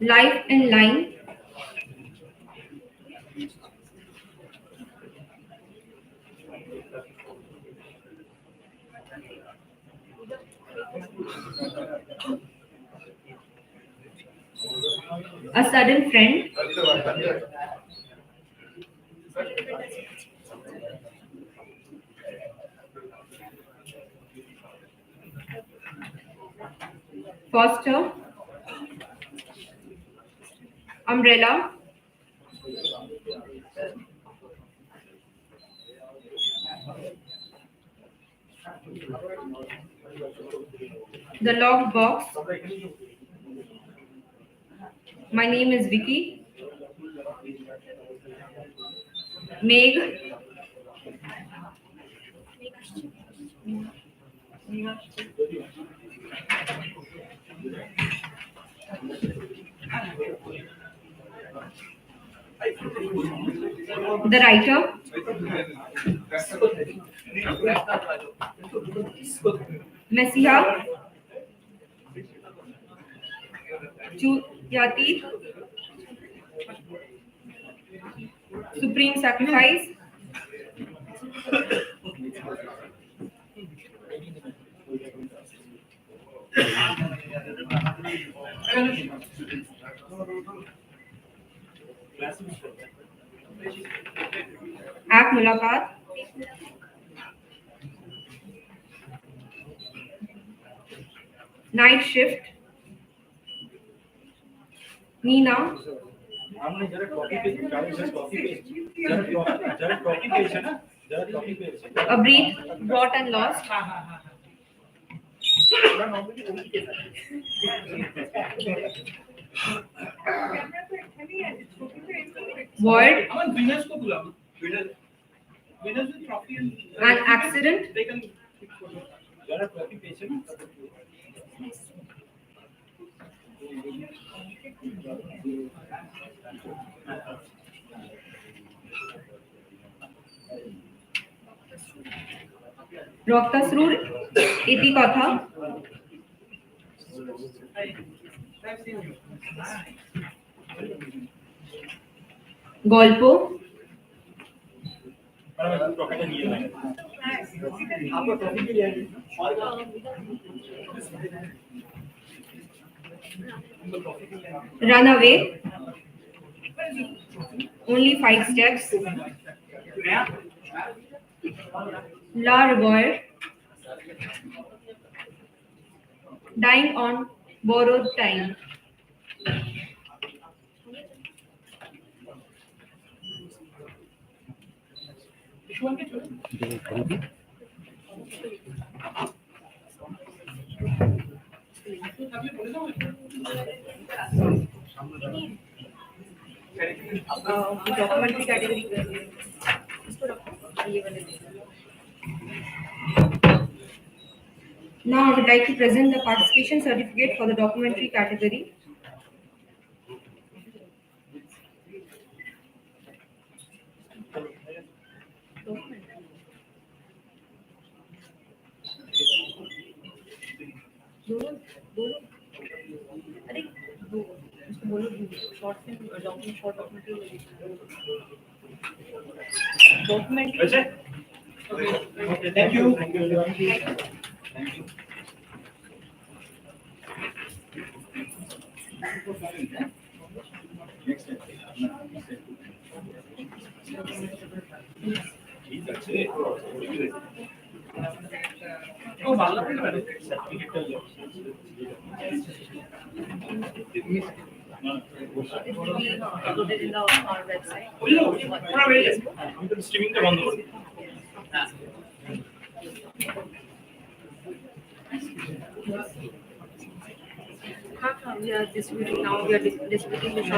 Life in Line, A Sudden Friend, Foster, Umbrella, The Log Box, My Name is Vicky, Meg, The Writer, Messiah, Yati, Supreme Sacrifice, Act Mulaqat, Night Shift, Nina, A Breath, Brought and Lost, Void, Winners with trophy and An accident? They can. You're a trophy patient. রক্তাশ্রুর ইতিকথা, গল্প, runaway, only 5 steps, La Revoir, dying on borrowed time. Documentary category. Now I would like to present the participation certificate for the documentary category. Okay, thank you. Thank you. Thank you. Oh, Uploaded in our website. I'm streaming the one. We are distributing now. We are distributing the short